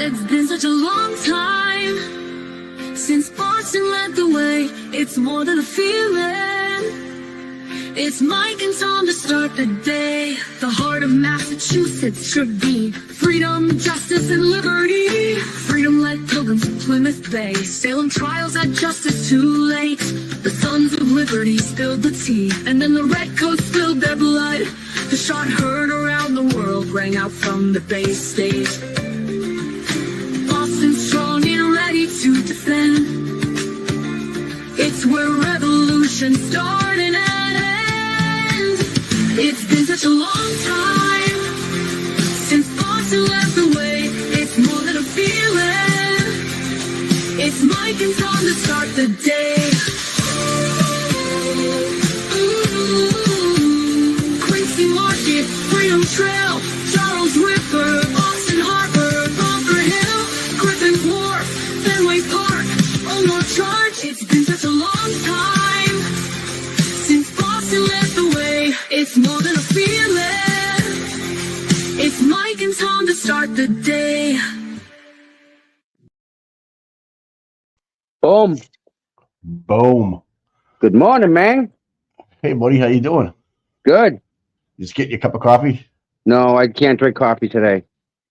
It's been such a long time since Boston led the way. It's more than a feeling. It's Mike and Tom to start the day. The heart of Massachusetts should be freedom, justice, and liberty. Freedom-led pilgrims from Plymouth Bay. Salem trials had justice too late. The sons of liberty spilled the tea, and then the redcoats spilled their blood. The shot heard around the world rang out from the Bay State. Boston strong and ready to defend. It's where revolution started and ends. It's been such a long time since Boston led the way. It's more than a feeling. It's Mike and Tom to start the day. Quincy Market, Freedom Trail, Charles River, Boston Harbor, Bunker Hill, Griffin Wharf, Fenway Park, Omar Charge. It's been such a long time since Boston led the way. It's more than a feeling. It's Mike and Tom to start the day. Boom. Boom. Good morning, man. Hey, buddy, how you doing? Good. You just getting your cup of coffee? No, I can't drink coffee today.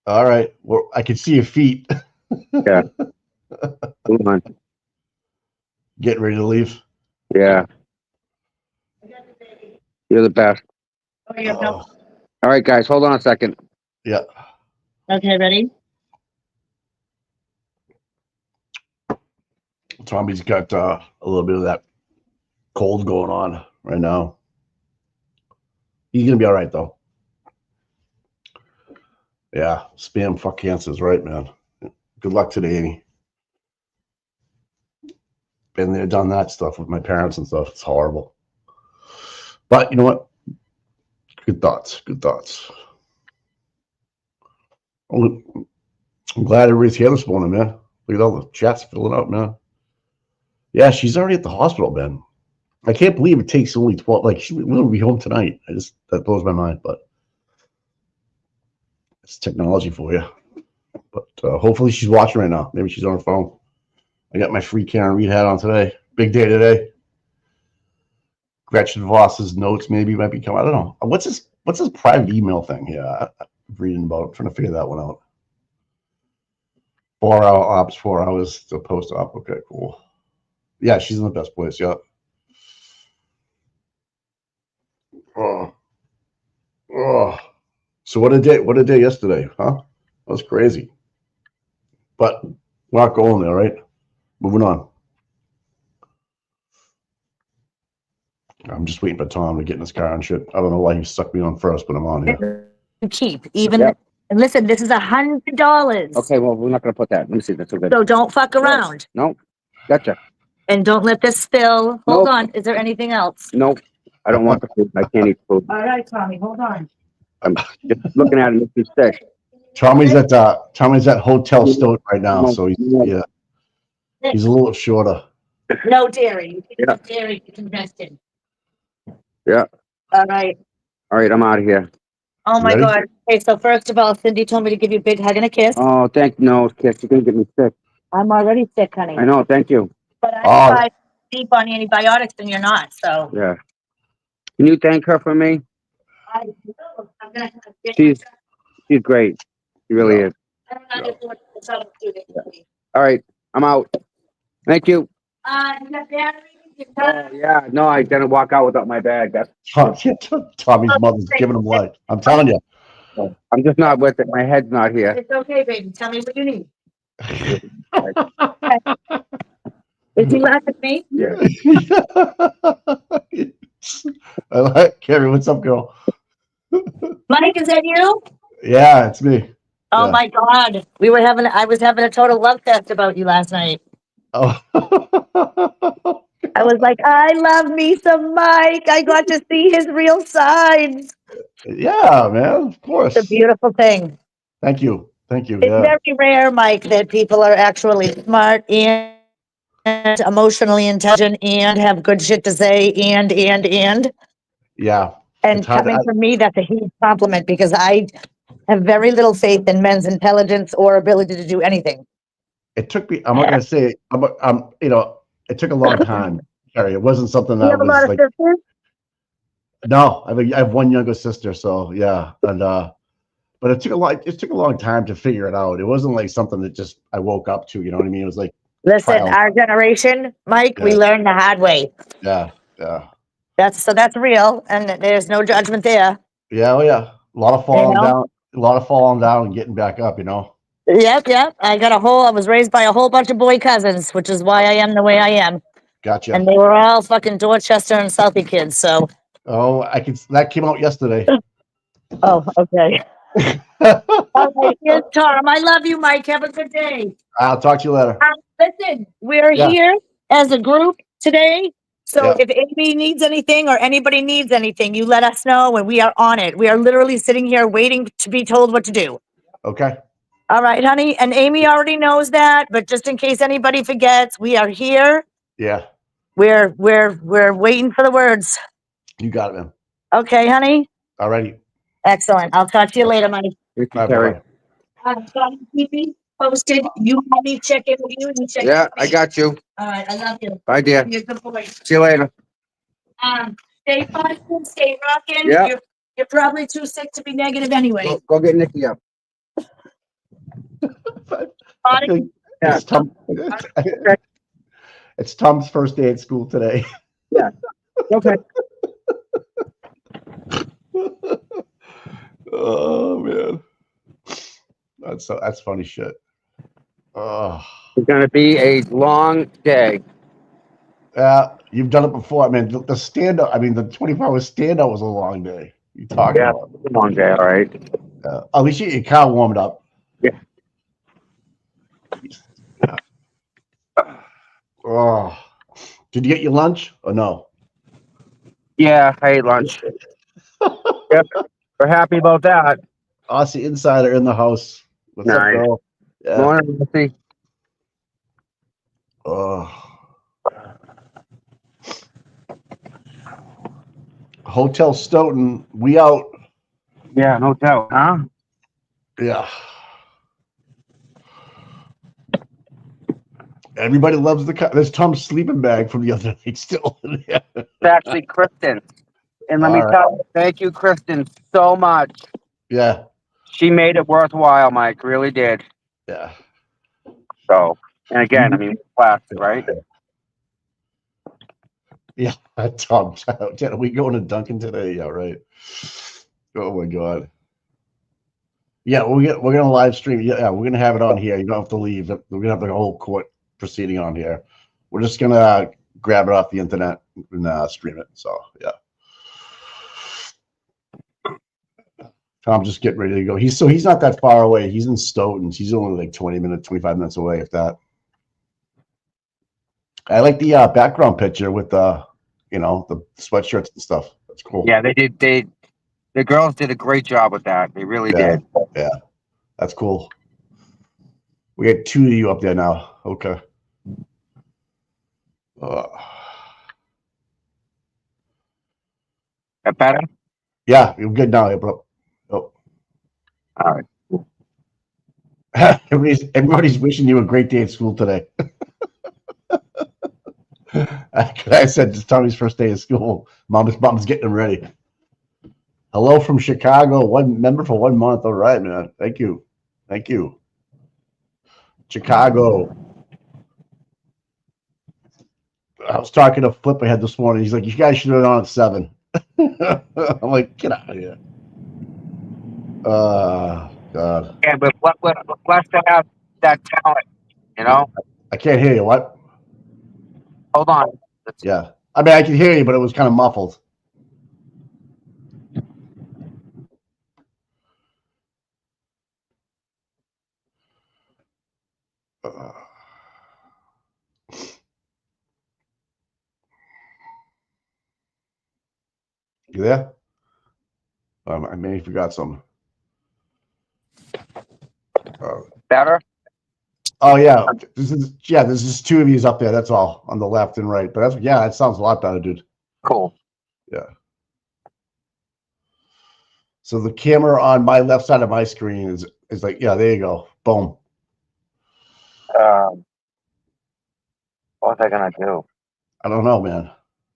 All right. Well, I can see your feet. Yeah. Come on. Getting ready to leave? Yeah. You're the best. Oh, you have no. All right, guys, hold on a second. Yeah. Okay, ready? Tommy's got a little bit of that cold going on right now. He's going to be all right, though. Yeah. Spam fuck cancers, right, man? Good luck today, Amy. Been there, done that stuff with my parents and stuff. It's horrible. But you know what? Good thoughts. Good thoughts. I'm glad everybody's here this morning, man. Look at all the chats filling up, man. Yeah, she's already at the hospital, man. I can't believe it takes only 12. Like, we'll be home tonight. That blows my mind, but it's technology for you. But hopefully she's watching right now. Maybe she's on her phone. I got my free Karen Reed hat on today. Big day today. Gretchen Voss's notes maybe might be coming. I don't know. What's this private email thing here? I'm reading about it, trying to figure that one out. 4-hour ops, 4 hours to post up. Okay, cool. Yeah, she's in the best place. Yeah. Oh. So what a day yesterday, huh? That was crazy. But we're not going there, right? Moving on. I'm just waiting for Tom to get in his car and shit. I don't know why he stuck me on first, but I'm on here. Keep even. Yep. And listen, this is $100. Okay, well, we're not going to put that. Let me see. That's so good. So don't fuck around. No. Gotcha. And don't let this spill. Hold on. Is there anything else? Nope. I don't want the food. I can't eat food. All right, Tommy, hold on. I'm just looking at it. It's sick. Tommy's at Hotel Stoke right now, so he's a little shorter. No dairy. Yeah. Dairy congested. Yeah. All right. All right, I'm out of here. Oh my Ready? God. Okay, so first of all, Cindy told me to give you a big hug and a kiss. Oh, no, kiss. You're going to get me sick. I'm already sick, honey. I know. Thank you. But I'm deep on antibiotics and you're not, so. Yeah. Can you thank her for me? I will. I'm gonna She's great. She really is. All right. I'm out. Thank you. You got battery? Oh, yeah. No, I didn't walk out without my bag. Tommy's mother's giving him life. I'm telling you. I'm just not with it. My head's not here. It's okay, baby. Tell me what you need. Is he laughing at me? Yeah. I like Carrie. What's up, girl? Mike, is that you? Yeah, it's me. Oh Yeah. my God. I was having a total love fest about you last night. Oh. I was like, I love me some Mike. I got to see his real sides. Yeah, man. Of course. It's a beautiful thing. Thank you. Thank you. It's Yeah. very rare, Mike, that people are actually smart and emotionally intelligent and have good shit to say and. Yeah. And It's hard coming from me, that's a huge compliment because I have very little faith in men's intelligence or ability to do anything. It took me. I'm not gonna say. You know, it took a long time, Carrie. It wasn't something You that have a lot was of like. sisters? No, I have one younger sister, so yeah, and but it took a lot. It took a long time to figure it out. It wasn't like something that just I woke up to. You know what I mean? It was like Listen, trial. our generation, Mike, we Yeah, learned the hard way. yeah, yeah, That's real, and there's no judgment there. yeah. Oh yeah, a lot of You falling know? down, a lot of falling down and getting back up. You know. Yep. I was raised by a whole bunch of boy cousins, which is why I am the way I am. Gotcha. And they were all fucking Dorchester and Southie kids. So, Oh, I can. That came out yesterday. oh, okay. All right, here's Tom. I love you, Mike. Have a good day. I'll talk to you later. Listen, we're Yeah. here as a group today. So Yeah. if Amy needs anything or anybody needs anything, you let us know and we are on it. We are literally sitting here waiting to be told what to do. Okay. All right, honey. And Amy already knows that, but just in case anybody forgets, we are here. Yeah. We're waiting for the words. You got it, man. Okay, honey. Alrighty. Excellent. I'll talk to you later, Mike. Thank you, Bye Terry. bye. Keep me posted. You want me to check in with you and you check in Yeah, with me. I got you. All right, I love you. Bye, dear. You're a good boy. See you later. Stay positive, stay rocking. Yeah. You're probably too sick to be negative anyway. Go get Nikki up. Bonnie, Yeah. It's Tom. It's Tom's first day at school today. Yeah. Okay. Oh man, that's funny shit. Oh, It's gonna be a long day. yeah, you've done it before. I mean, the stand up. I mean, the 24-hour stand up was a long day. You talking Yeah, about? it's a long day. All right. At least your car warmed up. Yeah. Oh, did you get your lunch or no? Yeah, I ate lunch. Yep. We're happy about that. Aussie Insider in the house. What's up, Nice. girl? Yeah. Morning, Lucy. Hotel Stoughton, we out. Yeah, no doubt. Huh? Yeah. Everybody loves the car. There's Tom's sleeping bag from the other night still in there. It's actually Kristen. And let me All right. tell you, thank you, Kristen, so much. Yeah. She made it worthwhile, Mike. Really did. Yeah. So, and again, I mean, plastic, right? Yeah. Tom, are we going to Duncan today? Yeah, right. Oh my God. Yeah, we're gonna live stream. Yeah, we're gonna have it on here. You don't have to leave. We're gonna have the whole court proceeding on here. We're just gonna grab it off the internet and stream it. So yeah. Tom's just getting ready to go. He's not that far away. He's in Stoughton. He's only like 25 minutes away, if that. I like the background picture with the sweatshirts and stuff. That's cool. Yeah, they did. The girls did a great job with that. They really did. Yeah, that's cool. We got 2 of you up there now. Okay. That better? Yeah, you're good now, bro. Oh. All right. Everybody's wishing you a great day at school today. I said it's Tommy's first day of school. Mom's getting him ready. Hello from Chicago. 1 member for 1 month. All right, man. Thank you. Chicago. I was talking to Flip ahead this morning. He's like, "You guys should have been on at 7." I'm like, "Get out of here." God. Yeah, but we're blessed to have that talent, you know? I can't hear you. What? Hold on. Yeah. I mean, I can hear you, but it was kind of muffled. You there? I may have forgot something. Better? Oh yeah, this is 2 of you up there. That's all on the left and right. But that sounds a lot better, dude. Cool. Yeah. So the camera on my left side of my screen is like, yeah, there you go. Boom. What was I gonna do? I don't know, man.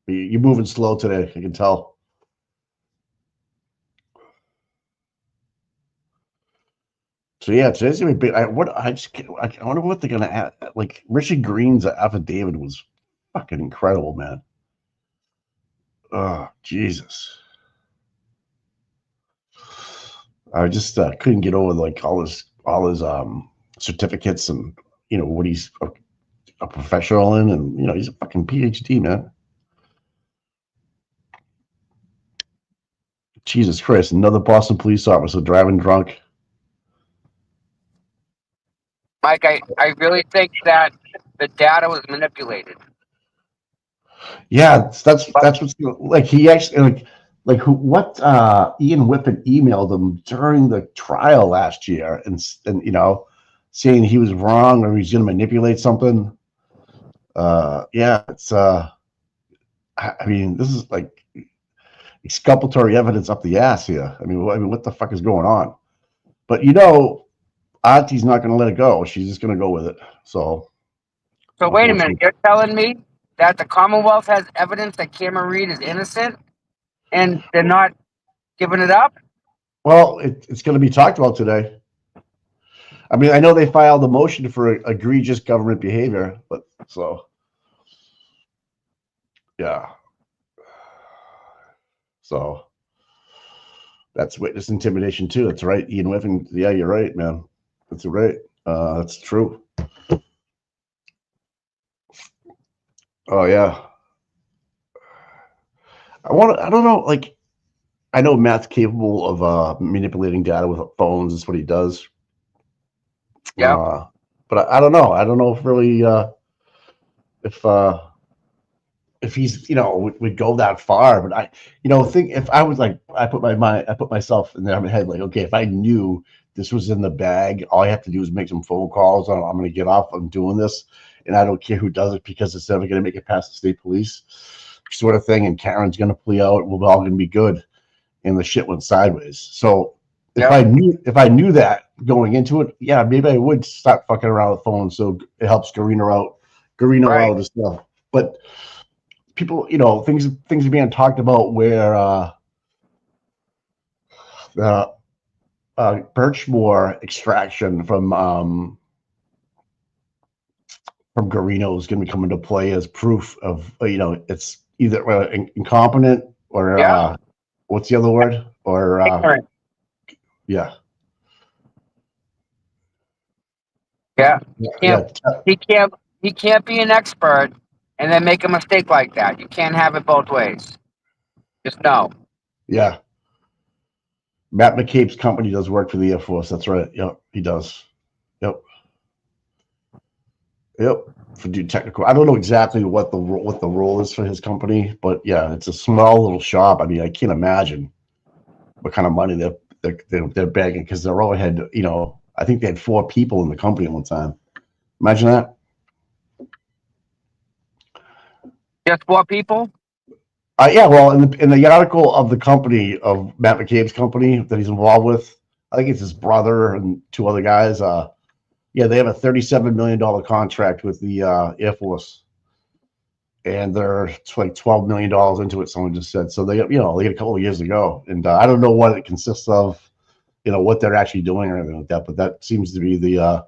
You're moving slow today. I can tell. So yeah, today's gonna be big. I wonder what they're gonna add. Like Richard Green's affidavit was fucking incredible, man. Oh Jesus! I just couldn't get over like all his certificates and what he's a professional in, and he's a fucking PhD, man. Jesus Christ! Another Boston police officer driving drunk. Mike, I really think that the data was manipulated. Yeah, that's what's like. He actually like who what Ian Whippet emailed him during the trial last year, and saying he was wrong or he's going to manipulate something. Yeah, it's I mean, this is like exculpatory evidence up the ass here. I mean, what the fuck is going on? But Auntie's not going to let it go. She's just going to go with it. So wait a minute. You're telling me that the Commonwealth has evidence that Cameron Reed is innocent, and they're not giving it up? Well, it's going to be talked about today. I mean, I know they filed a motion for egregious government behavior, but yeah. So that's witness intimidation too. That's right, Ian Whiffen. Yeah, you're right, man. That's right. That's true. Oh yeah. I don't know. Like, I know Matt's capable of manipulating data with phones. That's what he does. Yeah. But I don't know. I don't know if really if he's would go that far. But I think if I was like I put myself in their head like, okay, if I knew this was in the bag, all I have to do is make some phone calls. I'm going to get off. I'm doing this, and I don't care who does it because it's never going to make it past the state police, sort of thing. And Karen's going to plea out. We're all going to be good. And the shit went sideways. So if I knew that going into it, yeah, maybe I would stop fucking around with phones. So it helps Garino out and stuff. But people, things are being talked about where the Birchmore extraction from Garino is going to come into play as proof of it's either incompetent or what's the other word? Or ignorant. Yeah. He can't be an expert and then make a mistake like that. You can't have it both ways. Just know. Yeah. Matt McCabe's company does work for the Air Force. That's right. Yep, he does. Yep. For do technical. I don't know exactly what the role is for his company, but yeah, it's a small little shop. I mean, I can't imagine what kind of money they're begging because they're overhead. I think they had 4 people in the company at one time. Imagine that. Just 4 people? Yeah, well, in the article of the company of Matt McCabe's company that he's involved with, I think it's his brother and 2 other guys. Yeah, they have a $37 million contract with the Air Force, and they're like $12 million into it. Someone just said so. They had a couple of years to go, and I don't know what it consists of, what they're actually doing or anything like that. But that seems to be the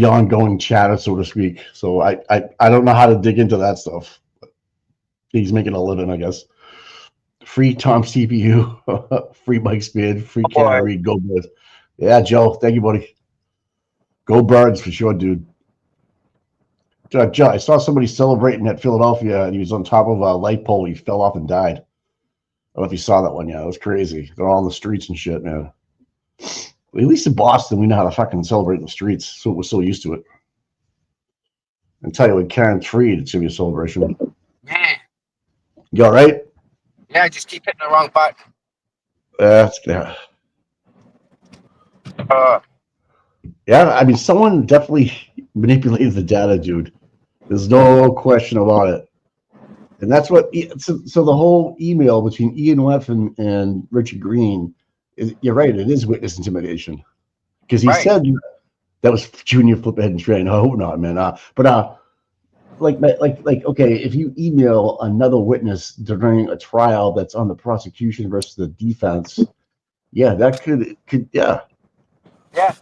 ongoing chatter, so to speak. So I don't know how to dig into that stuff. He's making a living, I guess. Free Tom CPU, free Mike Speed, free Carrie, go Birds. Yeah, Joe, thank you, buddy. Go Birds for sure, dude. Joe, I saw somebody celebrating at Philadelphia, and he was on top of a light pole. He fell off and died. I don't know if you saw that one. Yeah, it was crazy. They're all on the streets and shit, man. At least in Boston, we know how to fucking celebrate in the streets. So we're so used to it. I tell you, with Karen Freed, it's gonna be a celebration. Man. You all right? Yeah, I just keep hitting the wrong button. That's good. Yeah, I mean, someone definitely manipulated the data, dude. There's no question about it. And that's what. So the whole email between Ian Leff and Richard Green, you're right. It is witness intimidation because he Right. said that was Junior Fliphead and Train. I hope not, man. Like, okay, if you email another witness during a trial that's on the prosecution versus the defense, yeah, that could, yeah. Yeah.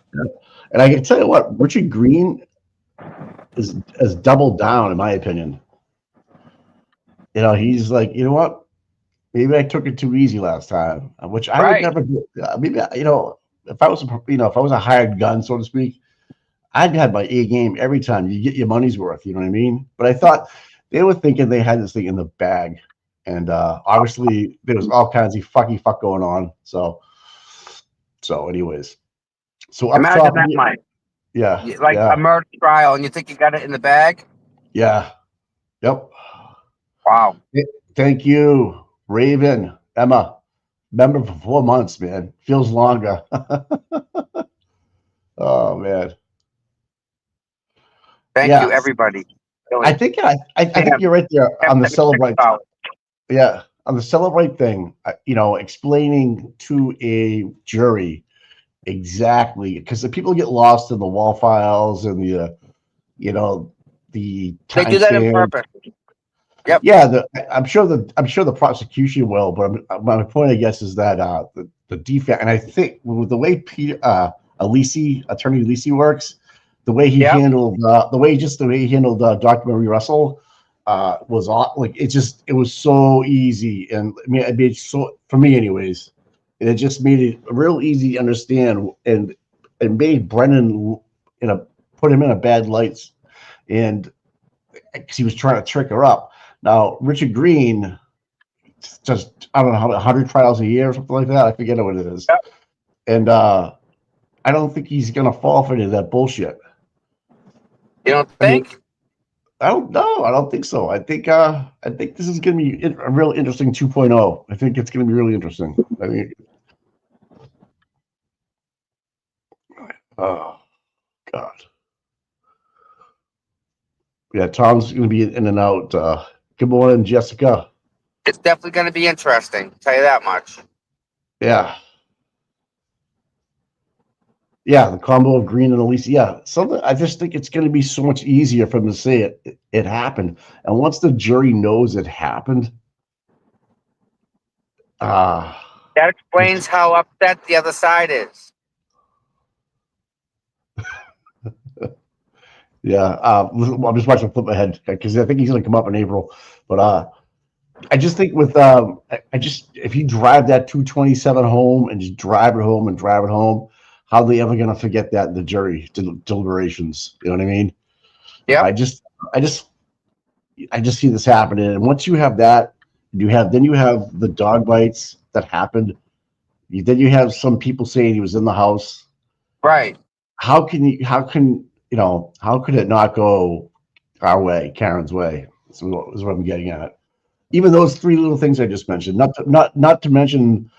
And I can tell you what, Richard Green has doubled down, in my opinion. He's like, you know what? Maybe I took it too easy last time, which I would Right. never do. Maybe if I was a hired gun, so to speak, I'd have my A game every time. You get your money's worth. You know what I mean? But I thought they were thinking they had this thing in the bag, and obviously there was all kinds of fuck going on. So anyways, so up Imagine top, that, Mike. yeah, Like yeah, a murder trial, and you think you got it in the bag? yeah, yep. Wow. Thank you, Raven, Emma. Member for 4 months, man. Feels longer. Oh man. Thank you, Yeah. everybody. I Really. think I think you're right there on the celebrate. Yeah, on the celebrate thing. Explaining to a jury exactly because the people get lost in the wall files and the They do that on timestamp. purpose. Yep. Yeah, I'm sure the prosecution will, but my point, I guess, is that the defense, and I think with the way Attorney Alisi works, the way he Yep. handled Dr. Marie Russell was like it was so easy, and I mean, it made so for me, anyways, and it just made it real easy to understand, and it made Brennan put him in a bad light, and because he was trying to trick her up. Now, Richard Green, just, I don't know, how 100 trials a year or something like that. I forget what it is. Yep. And I don't think he's going to fall for any of that bullshit. You don't I mean, think? I don't know. I don't think so. I think this is going to be a real interesting 2.0. I think it's going to be really interesting. I mean, oh, God. Yeah, Tom's going to be in and out. Good morning, Jessica. It's definitely going to be interesting. Tell you that much. Yeah. Yeah, the combo of Green and Elise. Yeah, something. I just think it's going to be so much easier for them to say it happened, and once the jury knows it happened, That explains how upset the other side is. yeah. I'm just watching flip my head because I think he's going to come up in April, but I just think with if you drive that 227 home and just drive it home, how are they ever going to forget that in the jury deliberations? You know what I mean? Yeah. I just see this happening, and once you have that, you have the dog bites that happened. Then you have some people saying he was in the house. Right. How could it not go our way, Karen's way? Is what I'm getting at. Even those three little things I just mentioned, not to mention.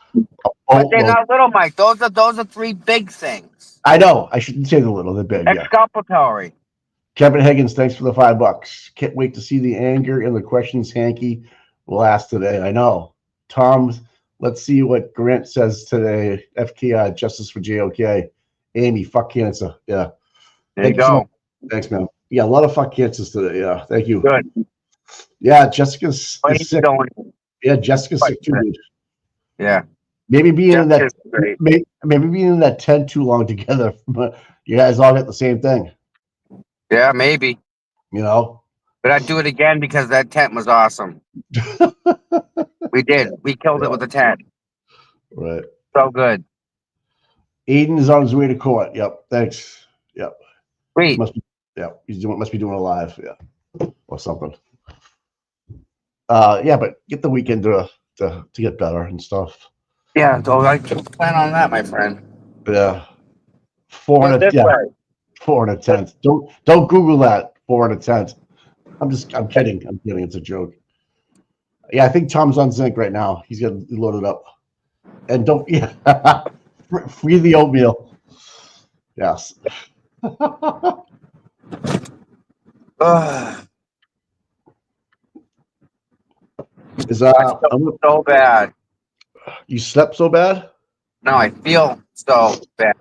But they're not little, Mike. Those are three big things. I know. I shouldn't say the little, the big. Yeah. Exculpatory. Kevin Higgins, thanks for the $5. Can't wait to see the anger and the questions Hanky will ask today. I know. Tom, let's see what Grant says today. FTI, Justice for JOK. Amy, fuck cancer. Yeah. There you go. Thanks, man. Yeah, a lot of fuck cancers today. Yeah, thank you. Good. Yeah, Jessica's He's sick. going. Yeah, Jessica's sick too, dude. Yeah. Maybe being in that Jessica's great. maybe being in that tent too long together, but you guys all got the same thing. Yeah, maybe. You know? But I'd do it again because that tent was awesome. We did. We killed it with the tent. Right. So good. Aiden is on his way to court. Yep. Thanks. Yep. Sweet. Must be doing a live, yeah. Or something. Yeah, but get the weekend to get better and stuff. Yeah, so I plan on that, my friend. Yeah. 4 and a 10. 4 and a 10. Don't Google that. 4 and a 10. I'm kidding. It's a joke. Yeah, I think Tom's on zinc right now. He's got it loaded up. And free the oatmeal. Yes. Is I feel so bad. you slept so bad? No, I feel so bad.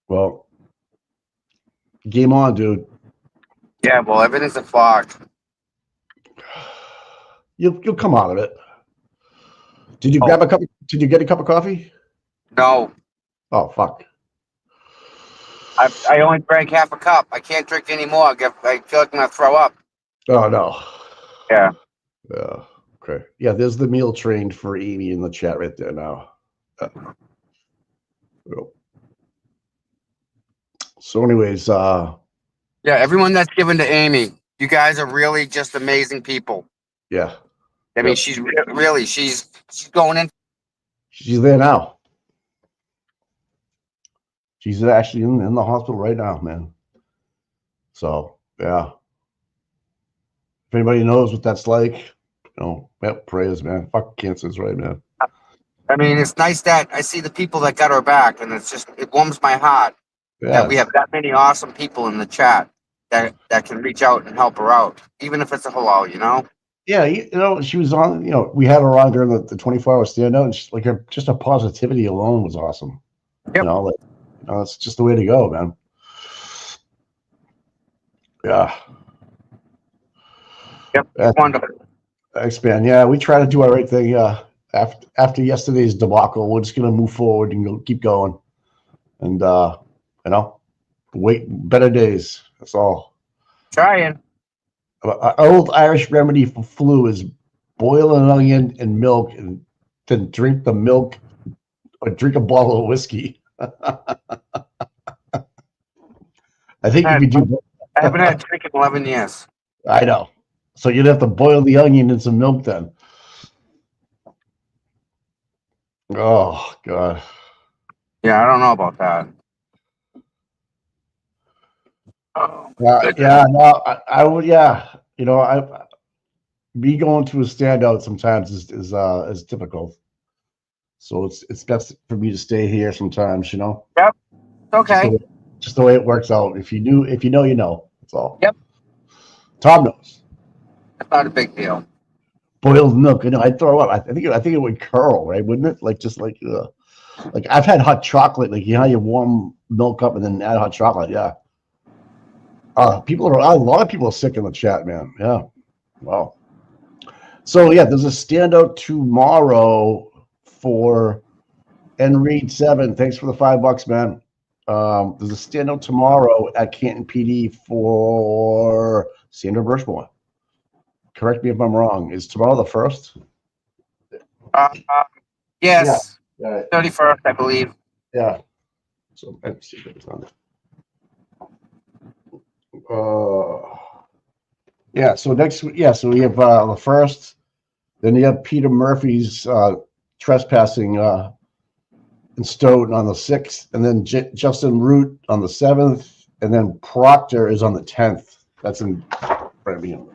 Well, game on, dude. Yeah, well, everything's a fog. You'll come out of it. Did you Oh. grab a cup? Did you get a cup of coffee? No, Oh fuck. I only drank half a cup. I can't drink anymore. I feel like I'm gonna throw up. Oh no. Yeah. Yeah. Okay. Yeah, there's the meal train for Amy in the chat right there now. Well. So, anyways, Yeah, everyone that's given to Amy, you guys are really just amazing people. yeah, I mean, Yep. she's really she's going in. she's there now. She's actually in the hospital right now, man. So, yeah. If anybody knows what that's like, prayers, man. Fuck cancer's right, man. I mean, it's nice that I see the people that got her back, and it warms my heart that we Yeah. have that many awesome people in the chat that can reach out and help her out, even if it's a hello, you know. Yeah, she was on, we had her on during the 24-hour standout, and just her positivity alone was awesome. Yep. It's just the way to go, man. Yeah. Yep. Wonderful. Thanks, man. Yeah, we try to do our right thing. Yeah. After yesterday's debacle, we're just gonna move forward and keep going, and wait better days. That's all. Trying. Our old Irish remedy for flu is boil an onion in milk and then drink the milk or drink a bottle of whiskey. I think if you do, I haven't had a drink in 11 years. I know. So you'd have to boil the onion in some milk then. Oh God. Yeah, I don't know about that. Oh, Yeah, no, I would. Yeah, me going to a standout sometimes is difficult. So it's best for me to stay here sometimes. Yep. Okay. Just the way it works out. If you know, you know. That's all. Yep. Tom knows. It's not a big deal. Boiled milk. I'd throw up. I think it would curl, right? Wouldn't it? Like I've had hot chocolate. Like how you warm milk up and then add hot chocolate. Yeah. A lot of people are sick in the chat, man. Yeah. Wow. So yeah, there's a standout tomorrow for Reed 7. Thanks for the $5, man. There's a standout tomorrow at Canton PD for Sandra Birchmore. Correct me if I'm wrong. Is tomorrow the 1st? Yes. Yeah. 31st, I believe. Yeah. So let's see if it's on there. Yeah. So next, so we have the 1st. Then you have Peter Murphy's trespassing in Stoughton on the 6th, and then Justin Root on the 7th, and then Proctor is on the 10th. That's in Birmingham.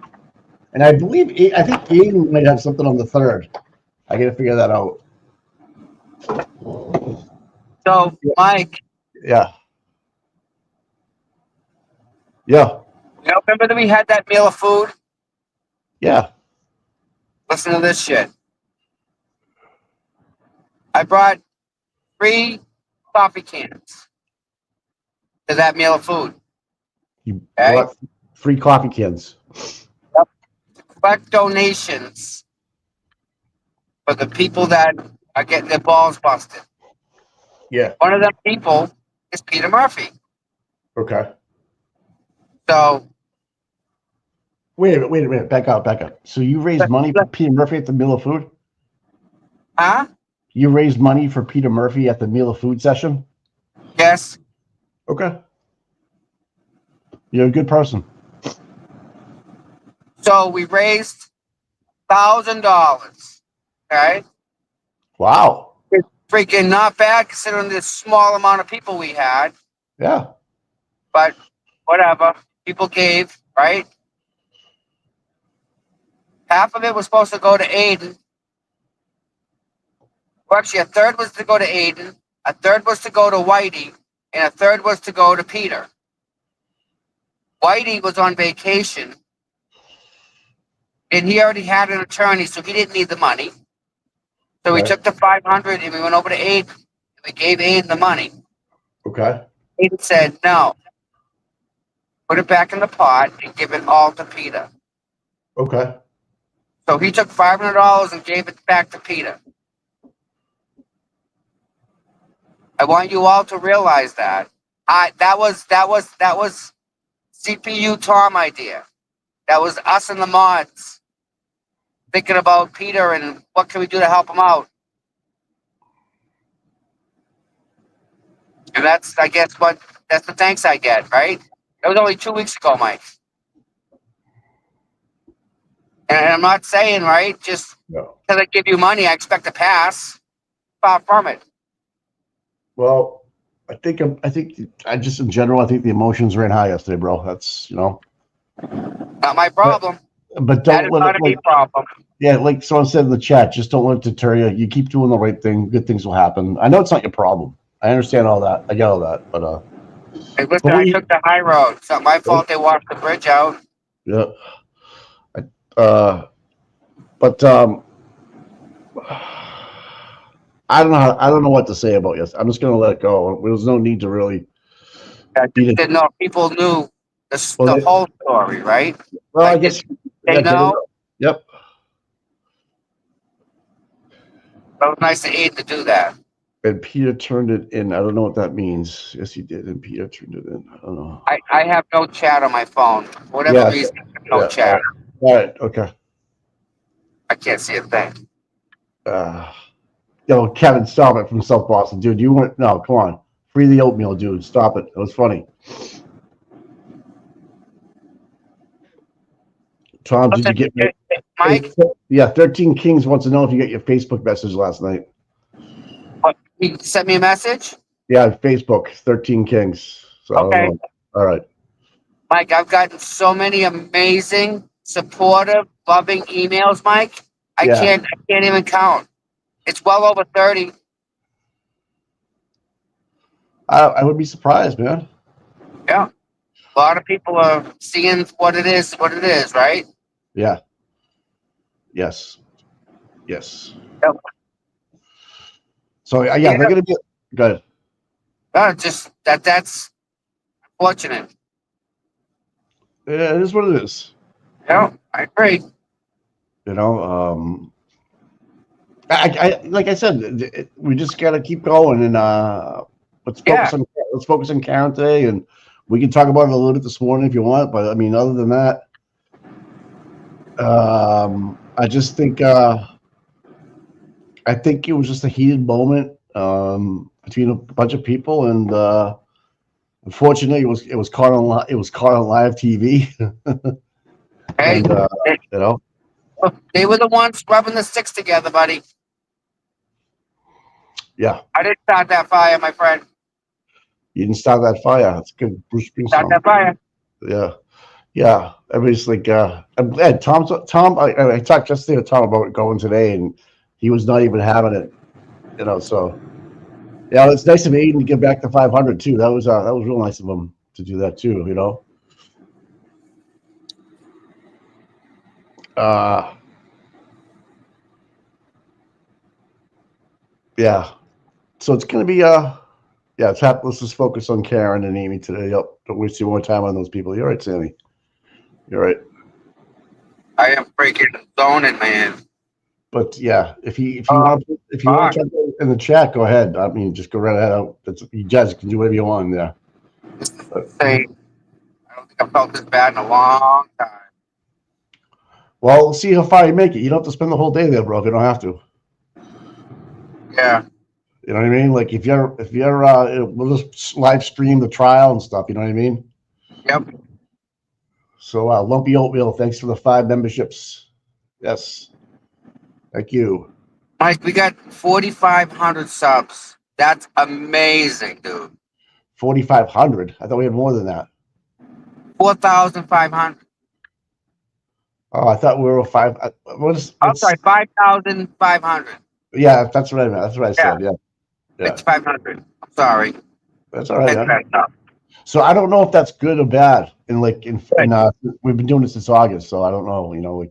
And I think Aiden might have something on the 3rd. I got to figure that out. So, Mike. Yeah. Remember that we had that meal of food? Yeah. Listen to this shit. I brought 3 coffee cans to that meal of food. You brought 3 coffee cans. Yep. To collect donations for the people that are getting their balls busted. Yeah. One of them people is Peter Murphy. Okay. So. Wait a minute. Back up. So you raised money for Peter Murphy at the meal of food? Huh? You raised money for Peter Murphy at the meal of food session? Yes. Okay. You're a good person. So we raised $1,000. Okay. Wow. It's freaking not bad considering the small amount of people we had. Yeah. But whatever. People gave, right? Half of it was supposed to go to Aiden. Well, actually, a third was to go to Aiden, a third was to go to Whitey, and a third was to go to Peter. Whitey was on vacation and he already had an attorney, so he didn't need the money. So we Okay. took the 500 and we went over to Aiden. We gave Aiden the money. Okay. Aiden said, no, put it back in the pot and give it all to Peter. Okay. So he took $500 and gave it back to Peter. I want you all to realize that. That was CPU Tom idea. That was us and the mods thinking about Peter and what can we do to help him out. And that's, I guess, that's the thanks I get, right? That was only 2 weeks ago, Mike. And I'm not saying, right, just No. because I give you money, I expect to pass. Far from it. Well, I think I just in general, I think the emotions ran high yesterday, bro. That's Not my problem. But That don't is let not it a me problem. yeah, like someone said in the chat, just don't let it deter you. You keep doing the right thing, good things will happen. I know it's not your problem. I understand all that. I get all that, but Hey, listen, I took the high road. It's not my fault they washed the bridge out. yeah. But I don't know. I don't know what to say about this. I'm just gonna let it go. There's no need to really. I just didn't know if people knew the whole story, right? Well, Like, I guess they know. Yep. It was nice of Aiden to do that. And Peter turned it in. I don't know what that means. Yes, he did. And Peter turned it in. I don't know. I have no chat on my phone. For whatever reason, no chat. All right. Okay. I can't see a thing. Kevin, stop it from South Boston, dude. You weren't. No, come on. Free the oatmeal, dude. Stop it. It was funny. Tom, did you get Mike? Yeah, 13 Kings wants to know if you got your Facebook message last night. What, he sent me a message? Yeah, Facebook, 13 Kings. So okay. I don't know. All right. Mike, I've gotten so many amazing, supportive, loving emails, Mike. I can't even count. It's well over 30. I would be surprised, man. Yeah. A lot of people are seeing what it is, right? Yeah. Yes. Yes. Yep. So they're gonna be good. Just that's unfortunate. Yeah, it is what it is. Yeah, I agree. I like I said, we just gotta keep going and let's focus on Karen today, and we can talk about it a little bit this morning if you want. But I mean, other than that, I just think it was just a heated moment between a bunch of people, and unfortunately, it was caught on live TV. Hey, and, they were the ones rubbing the sticks together, buddy. Yeah. I didn't start that fire, my friend. You didn't start that fire. That's good. Bruce Springsteen. Start that fire. Yeah. Yeah. Everybody's like, I'm glad Tom, I talked yesterday to Tom about going today, and he was not even having it, so yeah, it's nice of Aiden to get back to 500 too. That was real nice of him to do that too, yeah. So it's gonna be let's just focus on Karen and Amy today. Yep. Don't waste any more time on those people. You're right, Sammy. You're right. I am freaking zoning, man. But yeah, if you want to talk in the chat, go ahead. I mean, just go right ahead. You guys can do whatever you want there. I don't think I felt this bad in a long time. Well, we'll see how far you make it. You don't have to spend the whole day there, bro. If you don't have to. Yeah. You know what I mean? Like if you're we'll just live stream the trial and stuff. You know what I mean? Yep. So Lumpy Oatmeal, thanks for the 5 memberships. Yes. Thank you. Mike, we got 4,500 subs. That's amazing, dude. 4,500? I thought we had more than that. 4,500. Oh, I thought we were 5. I'm sorry, 5,500. Yeah, that's what I meant. That's what I said. Yeah. It's 500. I'm sorry. That's all right. So I don't know if that's good or bad. We've been doing this since August, so I don't know.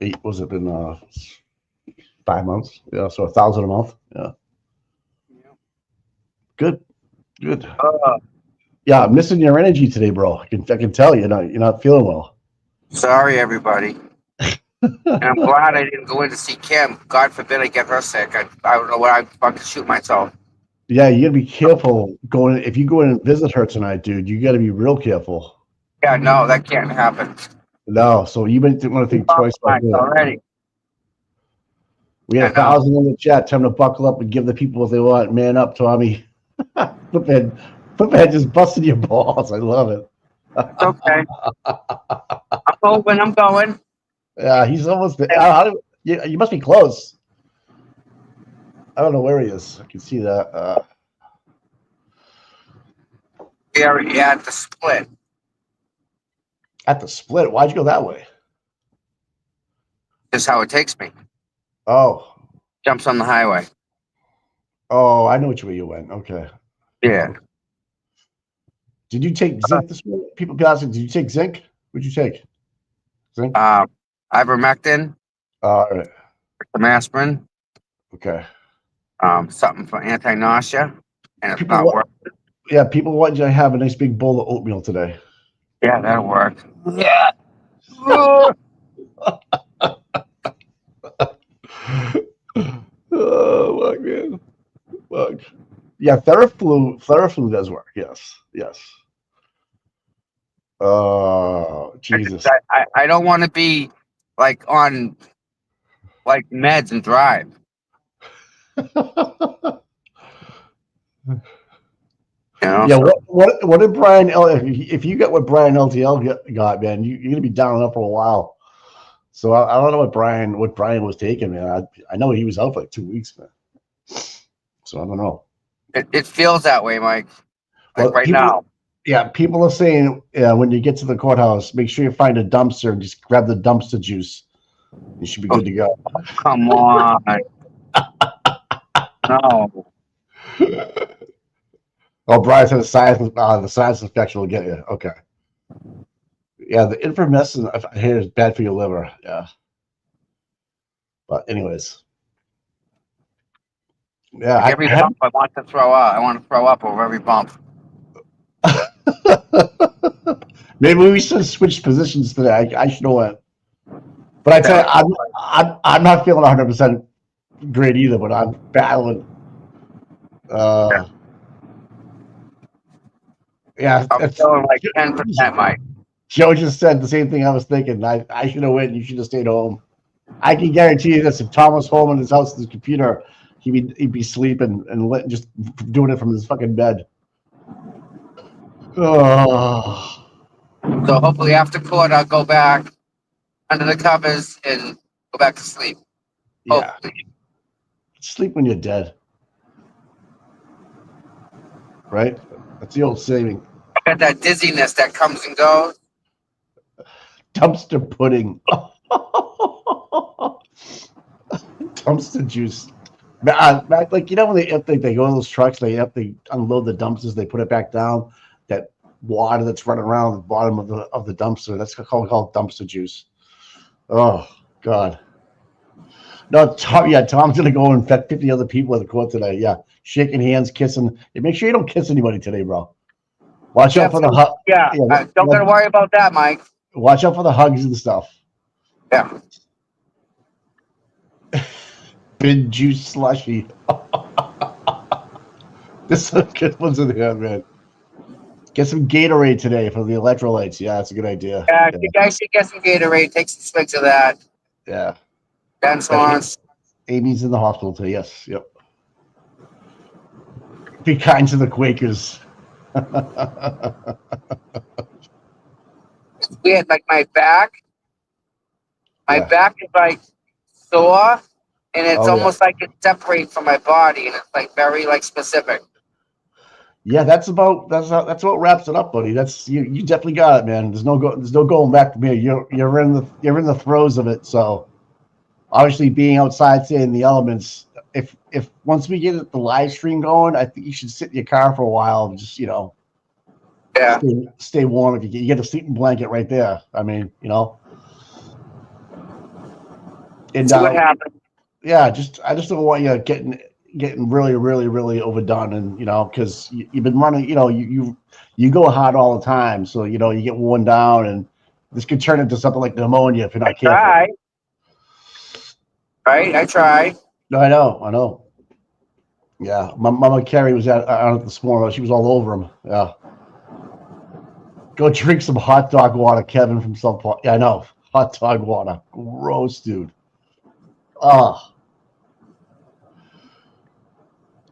8 was it been 5 months? Yeah, so 1,000 a month. Yeah, good. Yeah, I'm missing your energy today, bro. I can tell you're not feeling well. Sorry, everybody. And I'm glad I didn't go in to see Kim. God forbid I get her sick. I don't know what I'm about to shoot myself. Yeah, you gotta be careful going. If you go in and visit her tonight, dude, you gotta be real careful. Yeah, no, that can't happen. No, so you might want to think twice about that. Already. We had I know. 1,000 in the chat. Time to buckle up and give the people what they want. Man up, Tommy. Fliphead just busted your balls. I love it. It's okay. I'm moving. I'm going. Yeah, he's almost there. You must be close. I don't know where he is. I can see that. We already at the split. At the split. Why'd you go that way? This is how it takes me. Oh, Jumps on the highway. I know which way you went. Okay. Yeah. Did you take zinc this morning? People be asking, did you take zinc? What'd you take? Zinc? Ivermectin, All right. some aspirin, Okay. something for anti-nausea, and it's People not working. Yeah, people want you to have a nice big bowl of oatmeal today. Yeah, that'll work. Yeah. Oh, fuck, man. Fuck. Yeah, Theraflu does work. Yes. Oh, Jesus. I don't want to be like on like meds and drive. You know, Yeah, so- what did Brian if you get what Brian LTL got, man, you're gonna be down and up for a while. So I don't know what Brian was taking, man. I know he was out for like 2 weeks, man. So I don't know. it feels that way, Mike. Like Well, right now. Yeah, people are saying when you get to the courthouse, make sure you find a dumpster and just grab the dumpster juice. You should be good to go. Come on. No. Oh, Brian said the sinus infection will get you. Okay. Yeah, the infamous I hear is bad for your liver. Yeah. But anyways. Yeah, Like every bump I want to throw up. I want to throw up over every bump. Maybe we should switch positions today. I should have went. But I tell you, I'm not feeling 100% great either. But I'm battling. Yeah, I'm feeling like 10%, Mike. Joe just said the same thing I was thinking. I should have went. You should have stayed home. I can guarantee you this: if Tom was home in his house with his computer, he'd be sleeping and just doing it from his fucking bed. Oh. So hopefully after court, I'll go back under the covers and go back to sleep. Yeah. Hopefully. Sleep when you're dead. Right? That's the old saying. I got that dizziness that comes and goes. Dumpster pudding. Dumpster juice. Like, you know, when they go in those trucks, they unload the dumpsters, they put it back down. That water that's running around the bottom of the dumpster, that's called dumpster juice. Oh, God. No, Tom's gonna go and infect 50 other people at the court today. Yeah, shaking hands, kissing. Hey, make sure you don't kiss anybody today, bro. Watch out for the hug. Yeah, don't gotta worry about that, Mike. Watch out for the hugs and stuff. Yeah. Big juice slushy. There's some good ones in here, man. Get some Gatorade today for the electrolytes. Yeah, that's a good idea. Yeah, you guys should get some Gatorade. Take some swigs of that. Yeah. That's once. Amy's in the hospital today. Yes. Yep. Be kind to the Quakers. It's weird. Like my back is like sore, and it's almost like it's separated from my body, and it's like very like specific. Yeah, that's what wraps it up, buddy. That's you definitely got it, man. There's no going back from here. You're in the throes of it. So obviously being outside, say in the elements, if once we get the live stream going, I think you should sit in your car for a while and just, stay warm. If you get a sleeping blanket right there. I mean, And See what happens. yeah, I just don't want you getting really, really, really overdone, and because you've been running, you go hard all the time, so you get worn down, and this could turn into something like pneumonia if you're I not careful. try. Right? I try. No, I know. Yeah, my mama Carrie was out this morning. She was all over him. Yeah, go drink some hot dog water, Kevin from some point. Yeah, I know, hot dog water, gross, dude. Oh,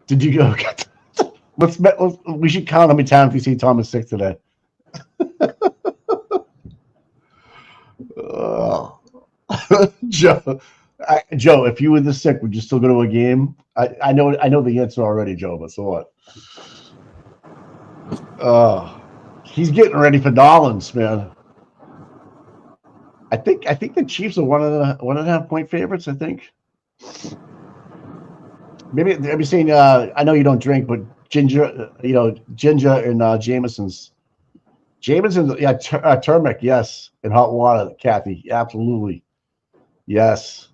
did you go? We should count how many times we see Thomas sick today. Oh. Joe, Joe, if you were this sick, would you still go to a game? I know the answer already, Joe. But so what? He's getting ready for Nolans, man. I think the Chiefs are 1.5 point favorites. I think. Maybe I'm saying. I know you don't drink, but ginger, ginger and Jameson's. Jameson's, yeah, turmeric, yes, and hot water, Kathy, absolutely, yes.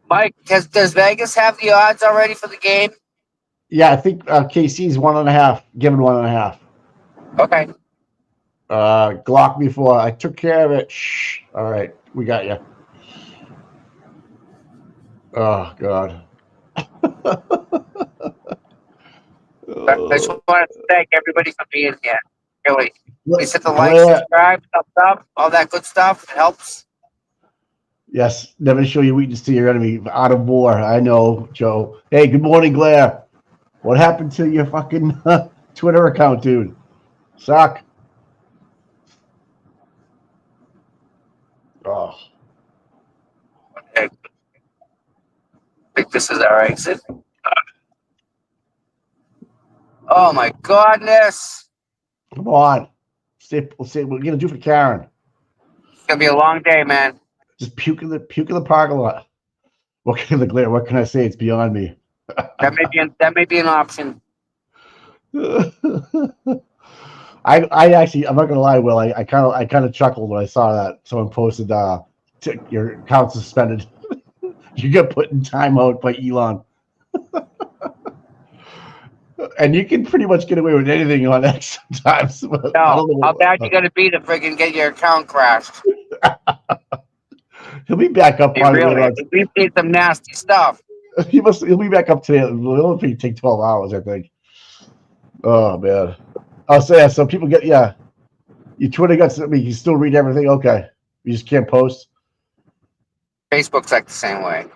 Mike, does Vegas have the odds already for the game? Yeah, I think KC's 1.5, given 1.5. Okay. Glock before I took care of it. Shh. All right, we got you. Oh God. I just want to thank everybody for being here. Really. Please hit the like, Glare. subscribe, thumbs up, all that good stuff. It helps. Yes, never show your weakness to your enemy. Out of war, I know, Joe. Hey, good morning, Glare. What happened to your fucking Twitter account, dude? Suck. Oh. Okay. I think this is our exit. Oh my goodness. Come on. We'll see what we're gonna do for Karen. It's gonna be a long day, man. Just puke in the parking lot. What can I say? It's beyond me. That may be an option. I actually, I'm not gonna lie, Will. I kind of chuckled when I saw that someone posted your account suspended. You get put in timeout by Elon. And you can pretty much get away with anything on X sometimes. No, how bad you gotta be to friggin' get your account crashed? He'll be back up. We've seen some nasty stuff. He'll be back up today. It'll only take 12 hours, I think. Oh man. Oh, so yeah. So people get your Twitter got something. You can still read everything. Okay, you just can't post. Facebook's like the same way.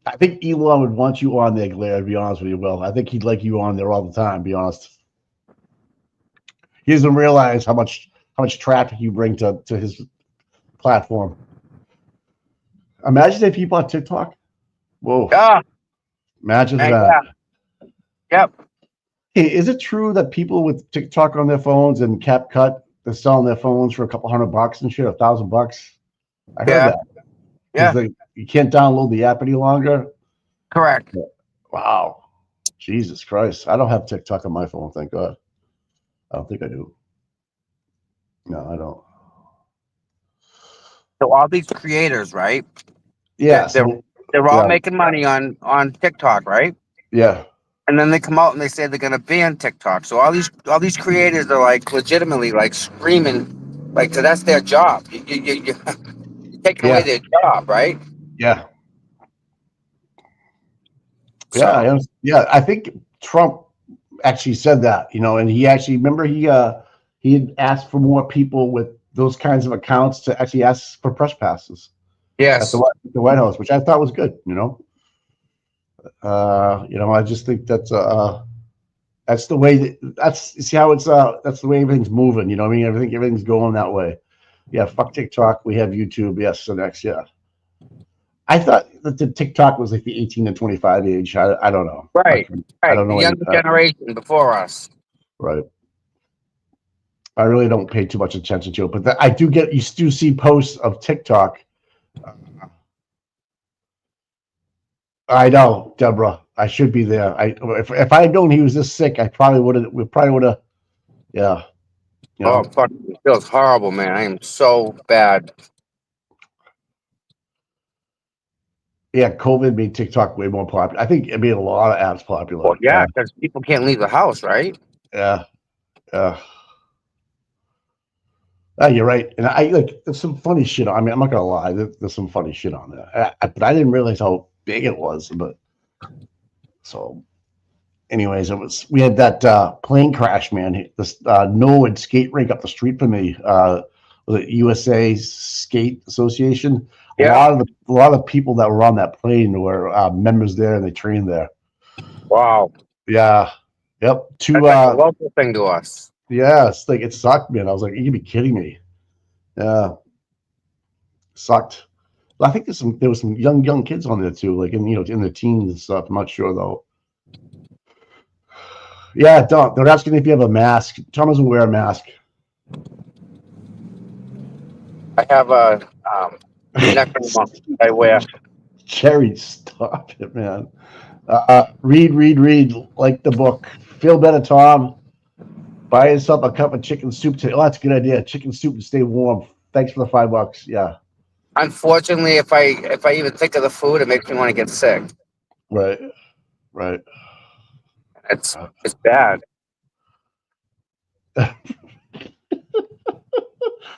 I think Elon would want you on there, Glare, to be honest with you, Will. I think he'd like you on there all the time, to be honest. He doesn't realize how much traffic you bring to his platform. Imagine if he bought TikTok. Whoa. Yeah. Imagine that. Yeah. Yep. Hey, is it true that people with TikTok on their phones and CapCut, they're selling their phones for a couple $100 and shit, $1,000? I heard that. Yeah. You can't download the app any longer. Correct. Wow. Jesus Christ. I don't have TikTok on my phone, thank God. I don't think I do. No, I don't. So all these creators, right? Yeah. They're all making money on TikTok, right? Yeah. And then they come out and they say they're gonna ban TikTok. So all these creators are like legitimately like screaming, like, so that's their job. You're taking away their job, right? Yeah. So, Yeah. I think Trump actually said that, and he actually, remember he had asked for more people with those kinds of accounts to actually ask for press passes. yes. At the White House, which I thought was good, I just think that's the way that's the way everything's moving, I mean, everything's going that way. Yeah, fuck TikTok, we have YouTube, yes, the next, yeah. I thought that the TikTok was like the 18 to 25 age. I don't know. Right. I don't know. The younger generation before us. Right. I really don't pay too much attention to it, but I do you do see posts of TikTok. I know, Deborah. I should be there. If I had known he was this sick, I probably would have. We probably would have. Yeah. Oh, fuck! It feels horrible, man. I am so bad. Yeah, COVID made TikTok way more popular. I think it made a lot of apps popular. Well, yeah, because people can't leave the house, right? Yeah. Yeah. Oh, you're right. And I like there's some funny shit. I mean, I'm not gonna lie. There's some funny shit on there. But I didn't realize how big it was. But so, anyways, we had that plane crash, man. This Norwood skate rink up the street from me. Was it USA Skate Association? Yeah. A lot of people that were on that plane were members there, and they trained there. Wow. Yeah. Yep. That's like a local thing to us. Yeah, it's like it sucked, man. I was like, you can be kidding me. Yeah. Sucked. Well, I think there was some young kids on there too, like in the teens and stuff. I'm not sure though. Yeah, don't. They're asking if you have a mask. Tom doesn't wear a mask. I have a neck I wear. Cherry, stop it, man. Read. Like the book. Feel better, Tom. Buy yourself a cup of chicken soup today. Oh, that's a good idea. Chicken soup to stay warm. Thanks for the $5. Yeah. Unfortunately, if I even think of the food, it makes me want to get sick. Right. It's bad.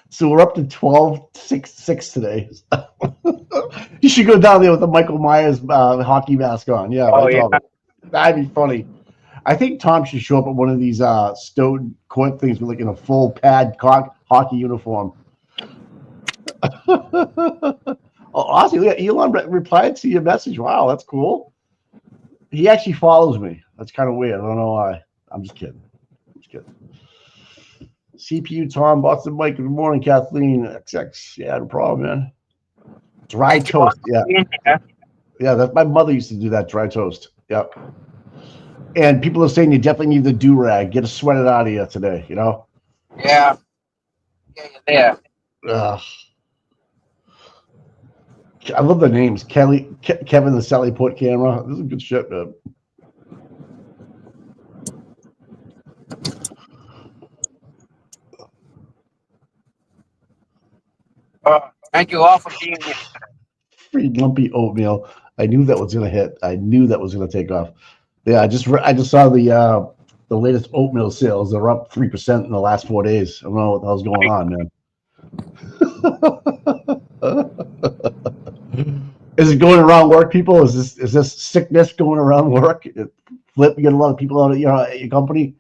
So we're up to 12-6 today. You should go down there with a Michael Myers hockey mask on. Yeah. Oh, yeah. That'd be funny. I think Tom should show up at one of these stone court things with like in a full pad hockey uniform. Oh, awesome. Yeah, Elon replied to your message. Wow, that's cool. He actually follows me. That's kind of weird. I don't know why. I'm just kidding. CPU Tom, Boston Mike. Good morning, Kathleen. XX. Yeah, no problem, man. Dry toast. Yeah. That's my mother used to do that dry toast. Yep. And people are saying you definitely need the do-rag. Get a sweated out of you today, you know? Yeah. Yeah. I love the names. Kevin the Sally Port camera. This is good shit, man. Thank you all for being here. Free lumpy oatmeal. I knew that was gonna hit. I knew that was gonna take off. Yeah, I just saw the latest oatmeal sales. They're up 3% in the last 4 days. I don't know what the hell's going on, man. Is it going around work, people? Is this sickness going around work? Flip, you get a lot of people out at your company.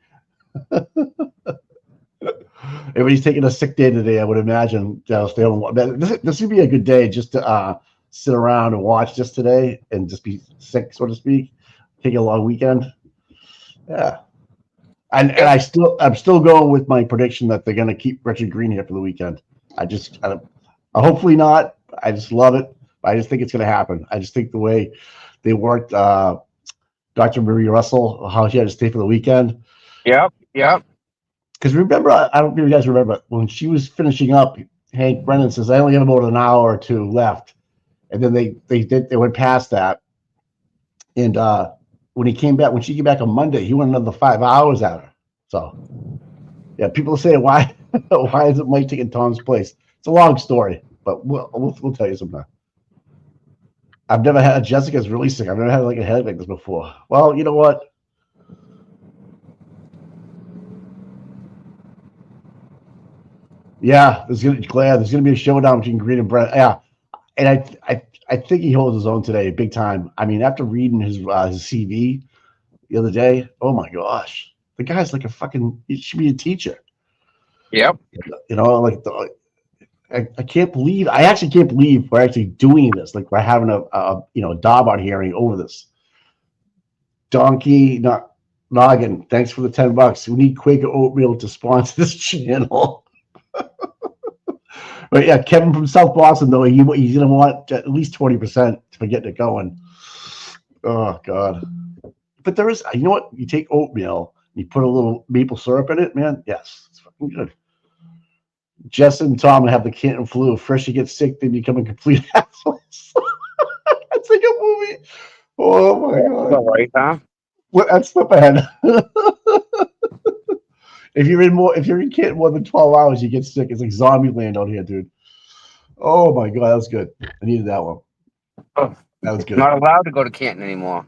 Everybody's taking a sick day today, I would imagine. Stay home. This would be a good day just to sit around and watch this today and just be sick, so to speak. Take a long weekend. Yeah. And I'm still going with my prediction that they're gonna keep Richard Green here for the weekend. Hopefully not. I just love it. I just think it's gonna happen. I just think the way they worked Dr. Marie Russell, how she had to stay for the weekend. Yep. Because remember, I don't know if you guys remember, when she was finishing up, Hank Brennan says, I only have about an hour or two left. And then they went past that. And when she came back on Monday, he went another 5 hours at her. So yeah, people say, why isn't Mike taking Tom's place? It's a long story, but we'll tell you sometime. I've never had Jessica's really sick. I've never had like a headache like this before. Well, you know what? Yeah, there's gonna be a showdown between Green and Brett. Yeah, and I think he holds his own today, big time. I mean, after reading his CV the other day, oh my gosh, the guy's like he should be a teacher. Yep. You know, like I can't believe. I actually can't believe we're actually doing this. Like we're having a Dobbart hearing over this. Donkey Noggin, thanks for the $10. We need Quaker Oatmeal to sponsor this channel. But yeah, Kevin from South Boston, though, he's going to want at least 20% to get it going. Oh, God. But there is, you know what? You take oatmeal, you put a little maple syrup in it, man. Yes, it's fucking good. Jess and Tom have the Canton flu. First you get sick, then you become a complete asshole. It's like a movie. Oh, my God. All right, huh? That's slip ahead. If you're in Canton more than 12 hours, you get sick. It's like zombie land out here, dude. Oh my God, that's good. I needed that one. Oh. That was good. Not allowed to go to Canton anymore.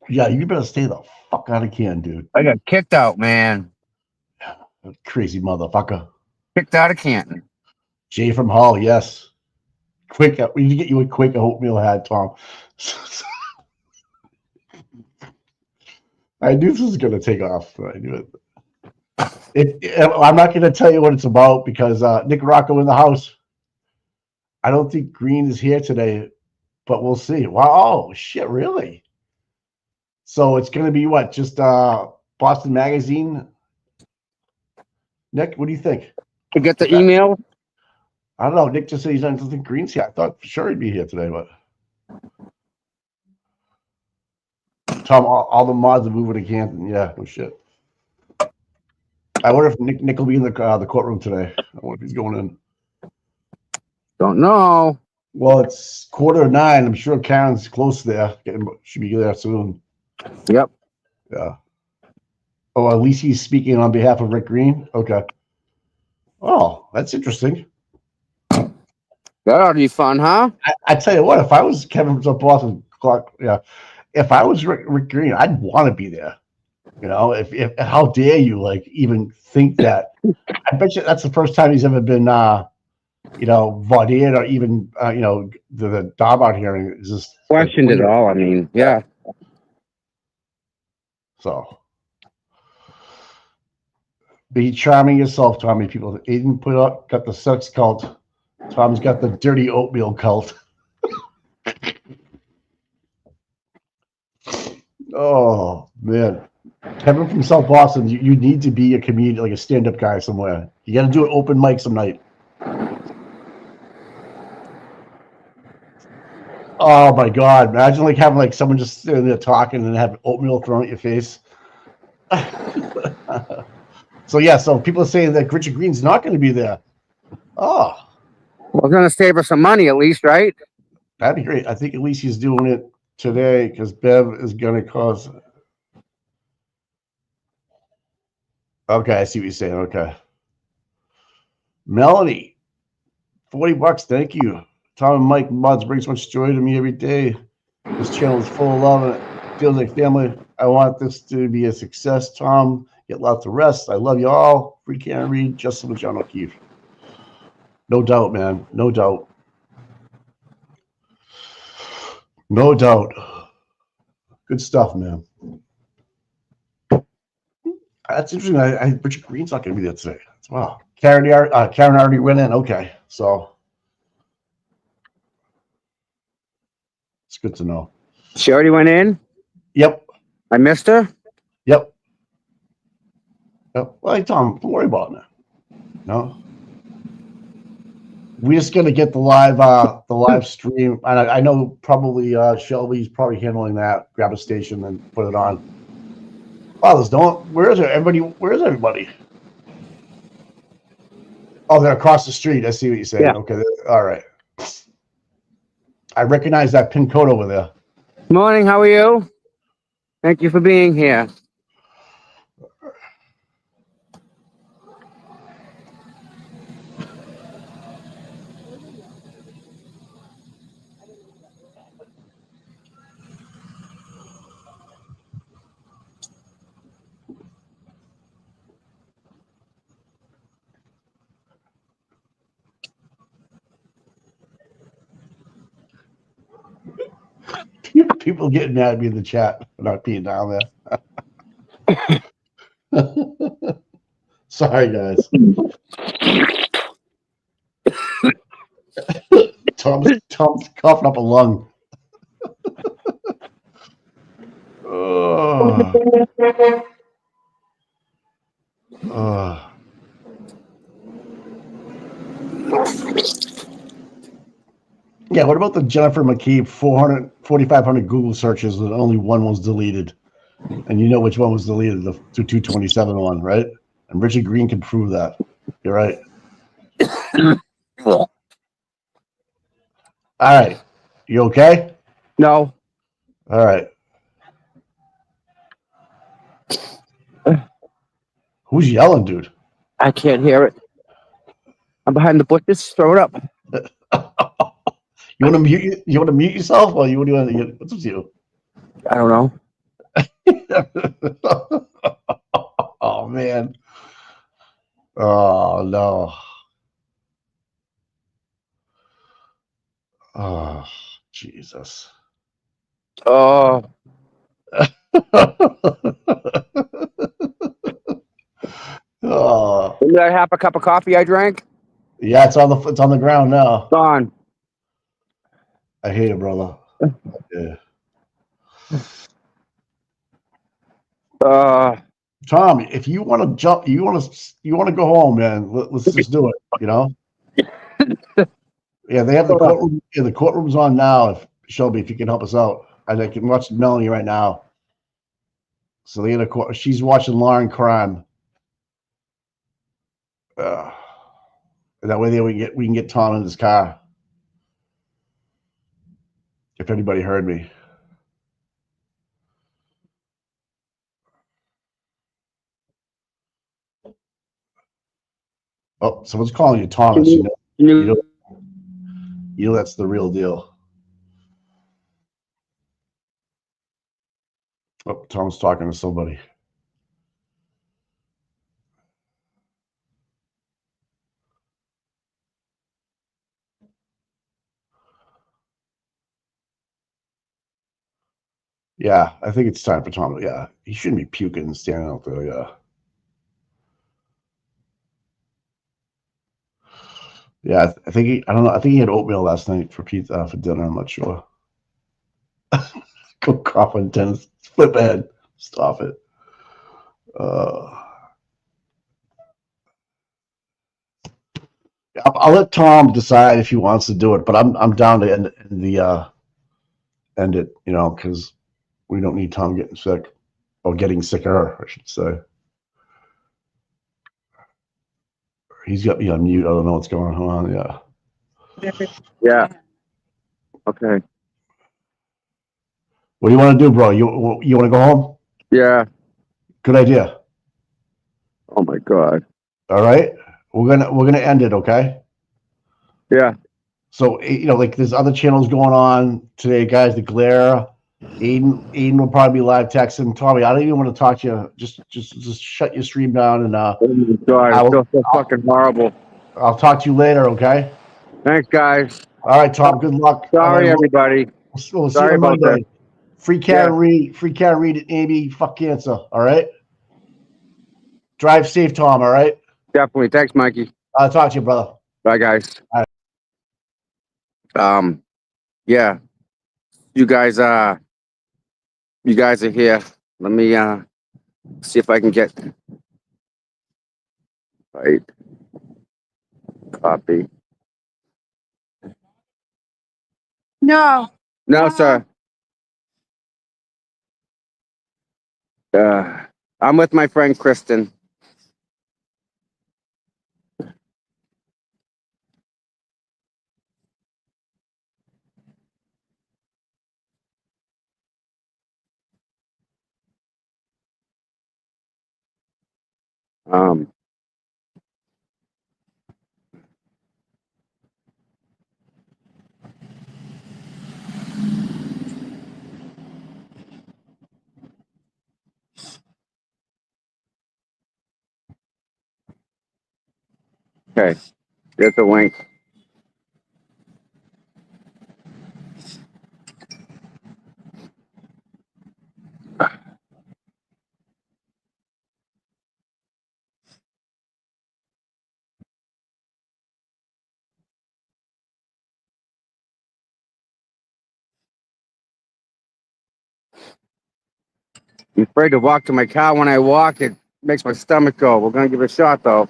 Yeah, you better stay the fuck out of Canton, dude. I got kicked out, man. Crazy motherfucker. Kicked out of Canton. Jay from Hall, yes. Quick, we need to get you a quick oatmeal hat, Tom. I knew this was going to take off. I knew it. I'm not going to tell you what it's about because Nick Rocco in the house. I don't think Green is here today, but we'll see. Wow, shit, really? So it's going to be what? Just Boston Magazine? Nick, what do you think? To get the email? I don't know. Nick just said he doesn't think Green's here. I thought for sure he'd be here today, but Tom, all the mods are moving to Canton. Yeah, no shit. I wonder if Nick will be in the courtroom today. I wonder if he's going in. Don't know. Well, it's 8:45. I'm sure Karen's close there. Should be there soon. Yep. Yeah. Oh, at least he's speaking on behalf of Rick Green. Okay. Oh, that's interesting. That ought to be fun, huh? I tell you what, if I was Kevin from Boston Clark, yeah, if I was Rick Green, I'd want to be there. You know, if how dare you like even think that? I bet you that's the first time he's ever been, vaudeered or even, the Darbout hearing is just Questioned it all. I mean, yeah. So, be charming yourself, Tommy. People, Aiden got the sex cult. Tom's got the dirty oatmeal cult. Oh man, Kevin from South Boston, you need to be a comedian, like a stand-up guy somewhere. You got to do an open mic some night. Oh my God! Imagine like having like someone just sitting there talking and have oatmeal thrown at your face. So people are saying that Gretchen Green's not going to be there. Oh, We're going to save her some money at least, right? that'd be great. I think at least he's doing it today because Bev is going to cause. Okay, I see what you're saying. Okay. Melanie, $40. Thank you. Tom and Mike mods brings much joy to me every day. This channel is full of love and it feels like family. I want this to be a success. Tom, get lots of rest. I love you all. Free Karen Reed, Justin with John O'Keefe. No doubt, man. No doubt. No doubt. Good stuff, man. That's interesting. Richard Green's not going to be there today. Wow. Karen already went in. Okay. So it's good to know. She already went in? Yep. I missed her? Yep. Well, hey, Tom, don't worry about it. No. We're just gonna get the live stream. And I know probably Shelby's probably handling that. Grab a station and put it on. Wow, there's no. Where is everybody? Where is everybody? Oh, they're across the street. I see what you're saying. Yeah. Okay. All right. I recognize that pin code over there. Morning. How are you? Thank you for being here. People getting mad at me in the chat for not being down there. Sorry, guys. Tom's coughing up a lung. Yeah, what about the Jennifer McKeeb 4,500 Google searches and only one was deleted? And you know which one was deleted, the 227 one, right? And Richard Green can prove that. You're right. All right. You okay? No. All right. Who's yelling, dude? I can't hear it. I'm behind the bushes. Throw it up. You want to mute? You want to mute yourself, or you? What do you want to? What's with you? I don't know. Oh man. Oh no. Oh Jesus. Oh, Oh did I have a cup of coffee I drank? yeah, it's on the ground now. Gone. I hate it, brother. Yeah. Tom, if you want to jump, you want to go home, man. Let's just do it. You know. Yeah, they have the courtroom. Yeah, the courtroom's on now. If Shelby, if you can help us out, I can watch Melanie right now. So they had a court. She's watching Law and Crime. Uh, that way, we can get Tom in his car. If anybody heard me. Oh, someone's calling you Thomas. You know that's the real deal. Oh, Tom's talking to somebody. Yeah, I think it's time for Tom. Yeah, he shouldn't be puking and standing out there. Yeah. Yeah, I think I don't know. I think he had oatmeal last night for pizza for dinner. I'm not sure. Go crop on tennis. Flip ahead. Stop it. I'll let Tom decide if he wants to do it, but I'm down to end it. You know, because we don't need Tom getting sick or getting sicker, I should say. He's got me on mute. I don't know what's going on. Yeah. Yeah. Okay. What do you want to do, bro? You want to go home? Yeah. Good idea. Oh my God. All right, we're gonna end it. Okay. Yeah. So like there's other channels going on today, guys. The glare. Aiden will probably be live texting. Tommy, I don't even want to talk to you. Just shut your stream down, and Oh my God. I feel so fucking horrible. I'll talk to you later. Okay. Thanks, guys. All right, Tom. Good luck. Sorry, everybody. We'll see you Sorry on about Monday. Free Karen Yeah. Reed. Free Karen Reed. Amy. Fuck cancer. All right. Drive safe, Tom. All right. Definitely. Thanks, Mikey. I'll talk to you, brother. Bye, guys. All right. Yeah. You guys are here. Let me see if I can get right copy. No. No, sir. I'm with my friend Kristen. Um, okay. There's the link. I'm afraid to walk to my car. When I walk, it makes my stomach go. We're gonna give it a shot, though.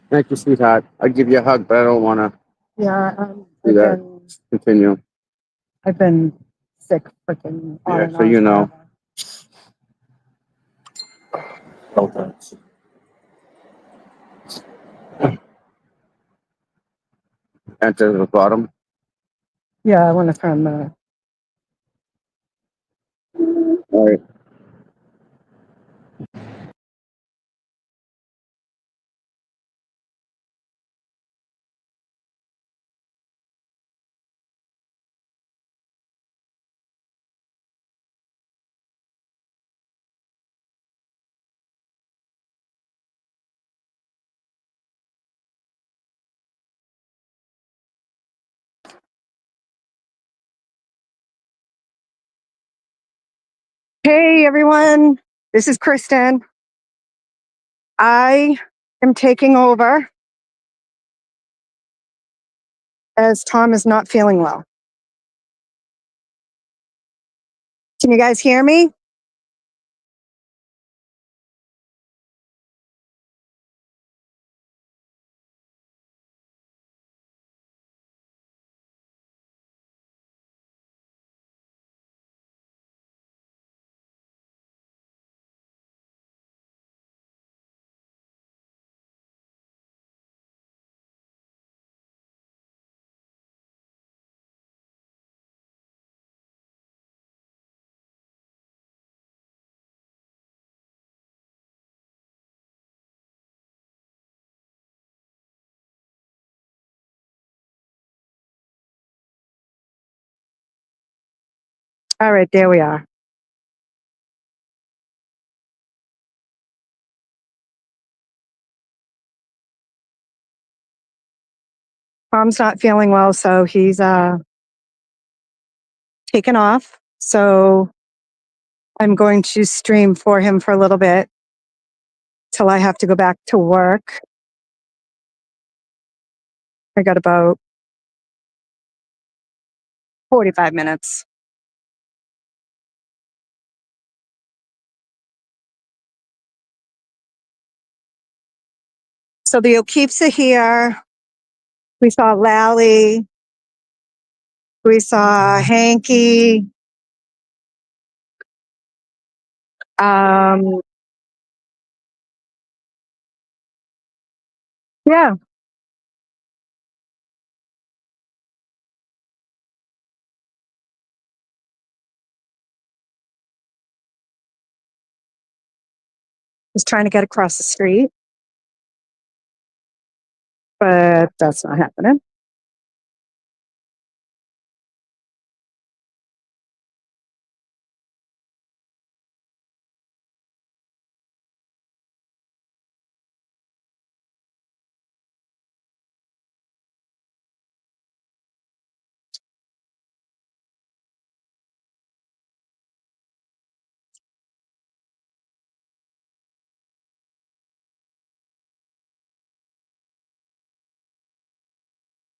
Thank you, sweetheart. I'd give you a hug, but I don't want to Yeah, do that. Continue. I've been sick freaking on Yeah, and so on you know. forever. Enter the bottom. Yeah, I want to from All right. Hey everyone, this is Kristen. I am taking over as Tom is not feeling well. Can you guys hear me? All right, there we are. Tom's not feeling well, so he's taken off. So I'm going to stream for him for a little bit till I have to go back to work. I got about 45 minutes. So the O'Keefe's are here. We saw Lally. We saw Hanky. Yeah, was trying to get across the street, but that's not happening.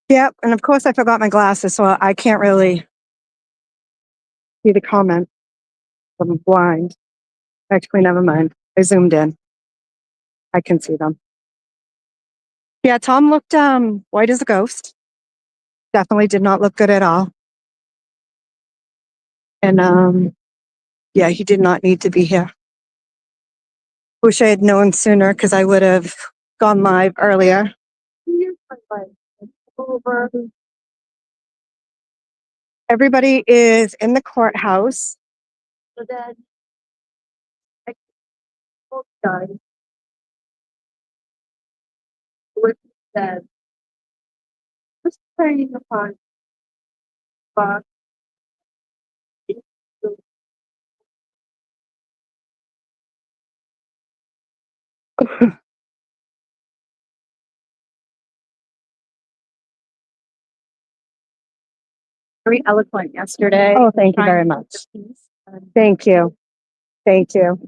Yep, and of course I forgot my glasses, so I can't really see the comment. I'm blind. Actually, never mind. I zoomed in. I can see them. Yeah, Tom looked white as a ghost. Definitely did not look good at all. And yeah, he did not need to be here. Wish I had known sooner because I would have gone live earlier. Everybody is in the courthouse. So then, what said? Just praying upon God. Very eloquent yesterday. Oh, thank you very much. Thank you. Thank you.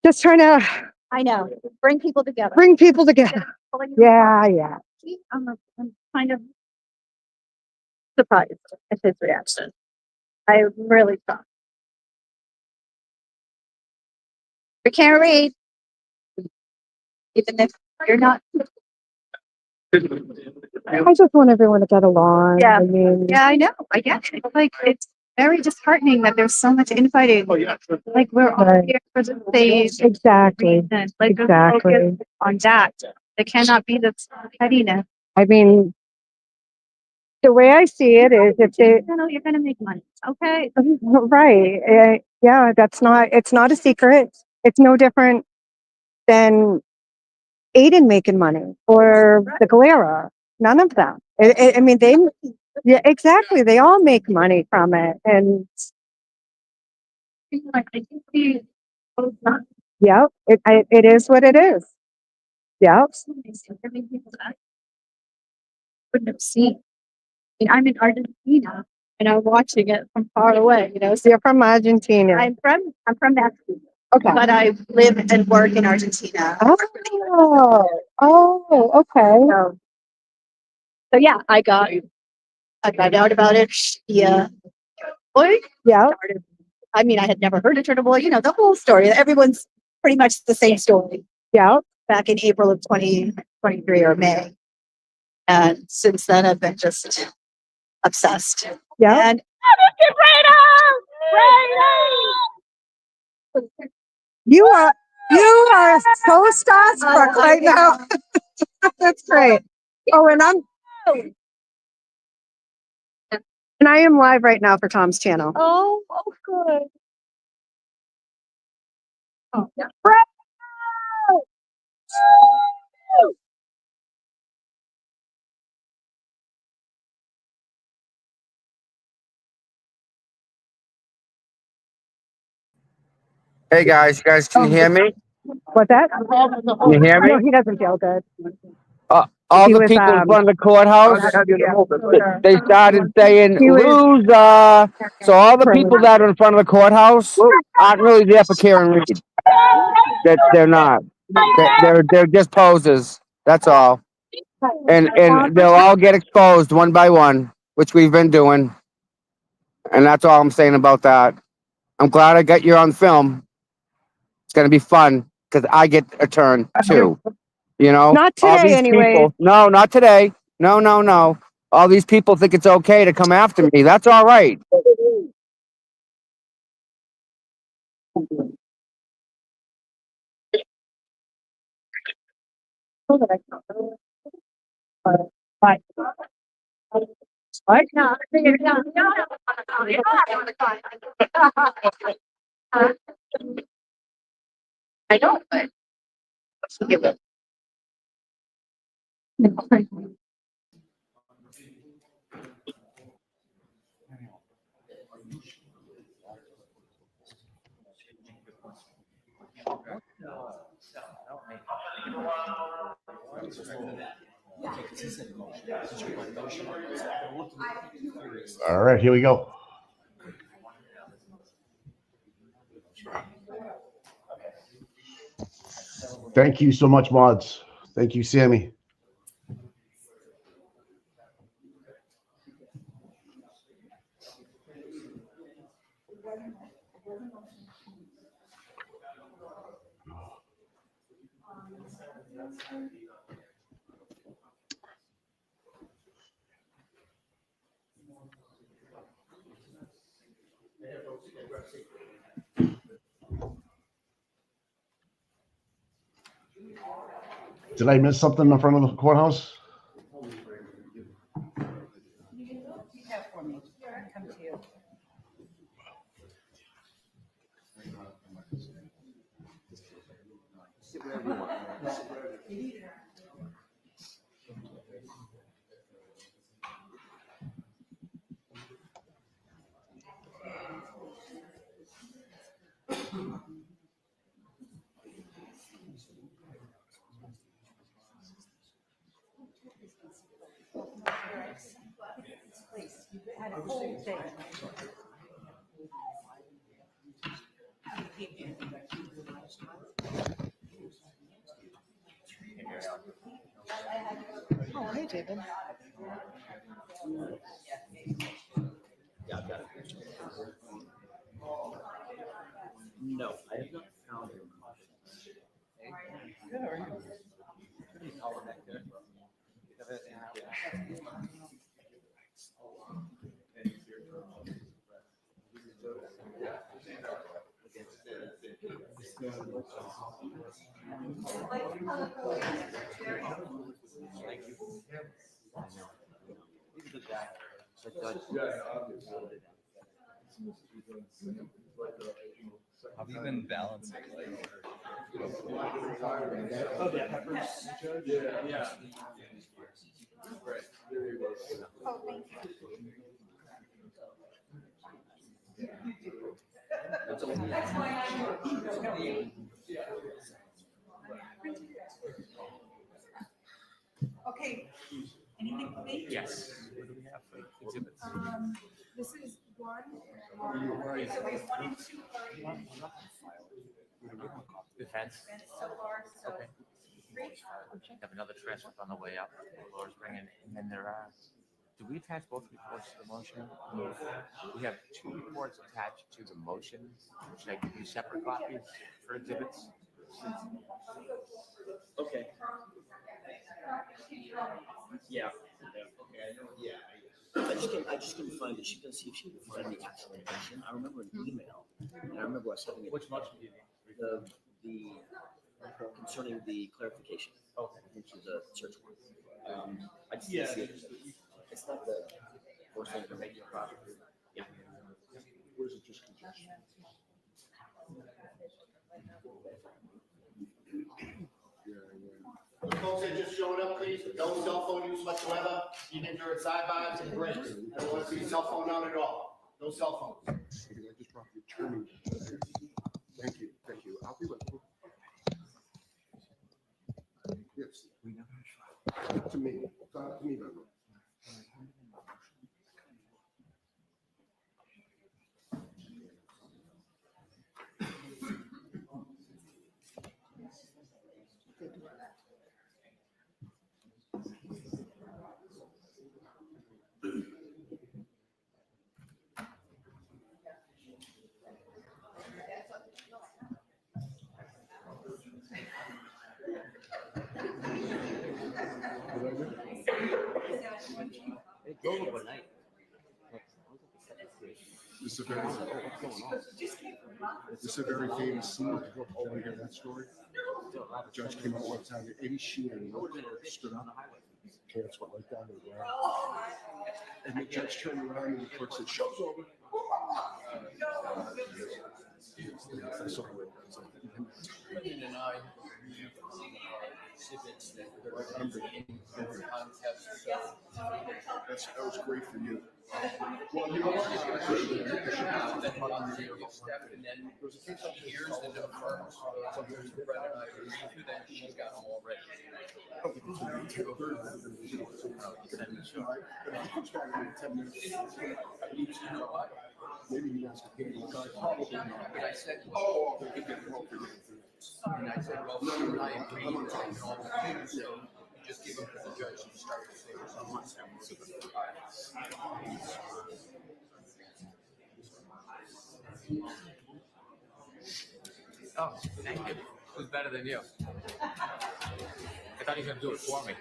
Just trying to I know. Bring people together. bring people together. Yeah, yeah. I'm kind of surprised at his reaction. I'm really shocked. We can't read, even if you're not. I just want everyone to get along. Yeah. I mean, Yeah, I know. I get it. Like, it's very disheartening that there's so much infighting. Like, we're all Right. here for the same exactly. reason. Like, let's Exactly. focus on that. There cannot be this pettiness. I mean, the way I see it is if they, You're gonna make money. Okay. right. Yeah, it's not a secret. It's no different than Aiden making money or the Galera. None of them. I mean, yeah, exactly. They all make money from it. And Like, I think we both not. yeah, it is what it is. Yeah. Wouldn't have seen. I mean, I'm in Argentina. and I'm watching it from far away, you know. So You're from Argentina. I'm from Mexico, Okay. but I live and work in Argentina. Oh, okay. So yeah, I found out about it. Yeah. Boy, Yeah. I mean, I had never heard of Chernobyl, you know, the whole story. Everyone's pretty much the same story Yeah. back in April of 2023 or May. And since then, I've been just obsessed. Yeah. And You are so starstruck right now. That's great. Oh, and I am live right now for Tom's channel. oh, good. Oh, yeah. Hey guys, can you hear me? What's that? Can you hear No, me? he doesn't feel good. All He the was, people in front of the courthouse, they started saying He was- loser. So all the people that are in front of the courthouse aren't really there for Karen Reed. They're not. They're just posers. That's all. And they'll all get exposed one by one, which we've been doing. And that's all I'm saying about that. I'm glad I got you on film. It's gonna be fun because I get a turn too. You know, Not all today, these anyway. people. No, not today. No, no, no. All these people think it's okay to come after me. That's all right. Bye. What? No, I don't, but give it. All right, here we go. Thank you so much, mods. Thank you, Sammy. Did I miss something in front of the courthouse? Have you been balancing? Okay. Anything for me? Yes. What do we have for exhibits? This is one. Right. So we have 1 and 2 already. Defense. And so far, so Okay. 3. Have another transcript on the way up. Laura's bringing, and then there are. Do we attach both reports to the motion? We have 2 reports attached to the motion. Should I give you separate copies for exhibits? Okay. Yeah. Okay, I know. Yeah. I just couldn't find it. She can see if she can find the actual motion. I remember an email, and I remember us having it. Which motion do you need? The concerning the clarification. Okay. Which is a search warrant. I just didn't see it. It's not the first thing to make the project. Yeah. Where's it just congestion? Folks that just showed up, please, no cell phone use whatsoever, even during sidebars and breaks. I don't want to see your cell phone out at all. No cell phones. I just brought the attorney. Thank you, thank you. I'll be with you. Yes. Talk to me. Talk to me, brother. Go overnight. This is a very, this is a very famous scene. Did you hear that story? The judge came out one time, any shooting, stood up, pants went right down to the ground. And the judge turned around and the clerk said, show's over. I saw it. And I exhibits that are in contest. That was great for you. Well, you know what? And then here's the new firms. So here's the Brett and I, then she's got them already. Maybe he wants to pay the guy. Probably not. But I said, Oh, they could get more for you. and I said, well, you and I agree, we're taking all the things, so you just give it to the judge and start to say Oh, thank you. Who's better than you? I thought he was gonna do it for me.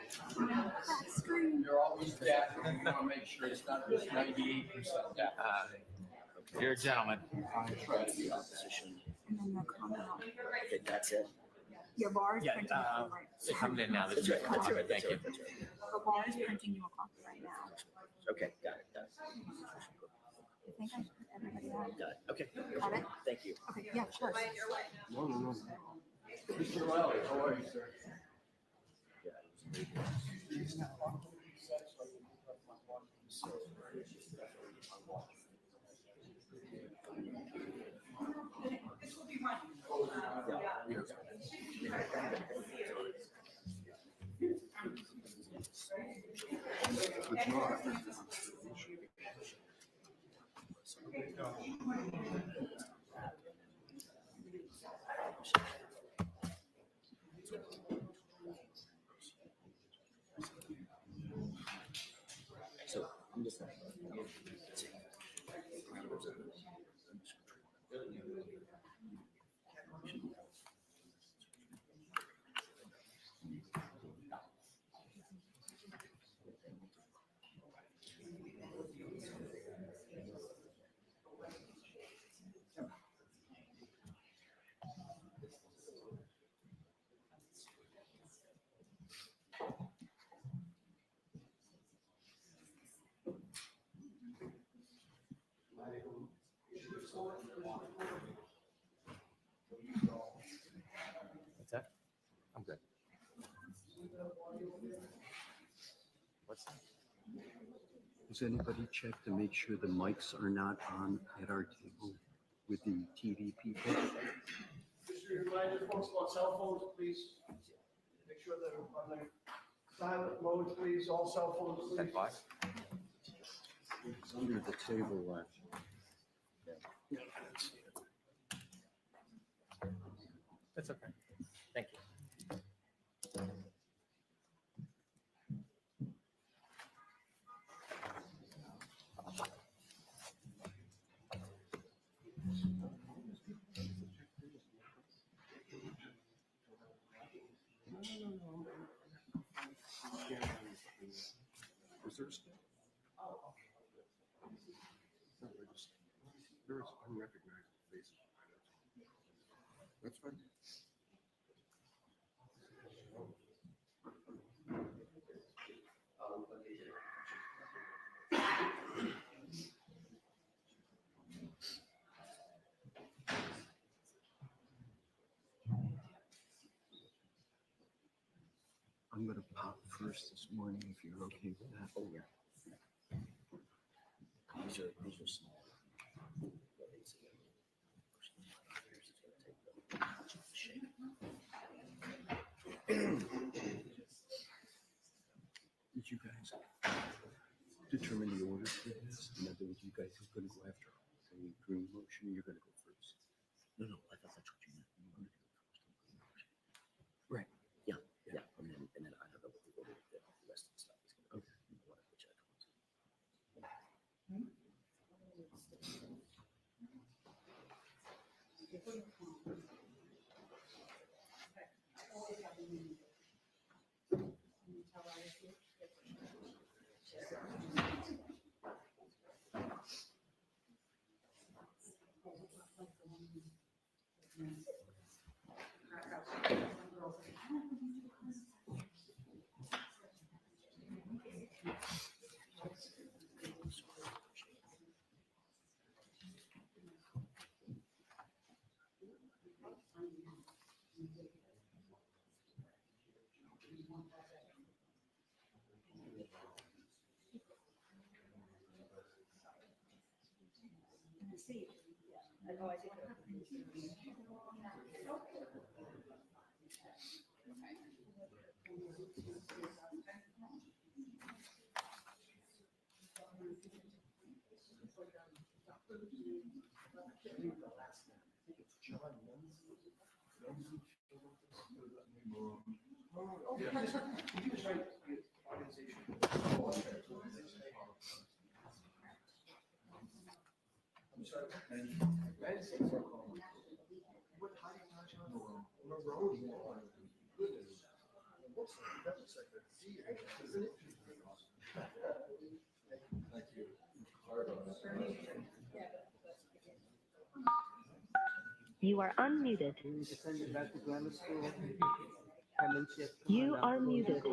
You're always back, and you want to make sure it's not just 98% that. You're a gentleman. The opposition. And then the comment. Okay, that's it. Your bar is Yeah, printing you right. they're coming in now. That's right. That's right. Thank you. That's right. The bar is printing you a copy right now. Okay, got it. Got it. I think I put everybody on. Got it. Okay. Got it? Thank you. Okay, yeah, sure. No, no, no. Mr. Lally, how are you, sir? It's not. So I'm just. What's that? I'm good. What's that? Has anybody checked to make sure the mics are not on at our table with the TV people? Just remind the folks about cell phones, please. Make sure that on the silent mode, please, all cell phones, please. That boss? It's under the table left. That's okay. Thank you. Is there a step? There is unrecognizable faces. That's fine. I'm gonna pop first this morning if you're okay with that. Oh, yeah. These are small. But it's, shake. Did you guys determine the order for this? In other words, you guys are gonna go after the green motion, you're gonna go first. No, I thought that's what you meant. You wanted to go first. Right. Yeah. And then I don't know what the order of the rest of the stuff is gonna be. Okay. We'll have to check on it. You are unmuted. You are muted.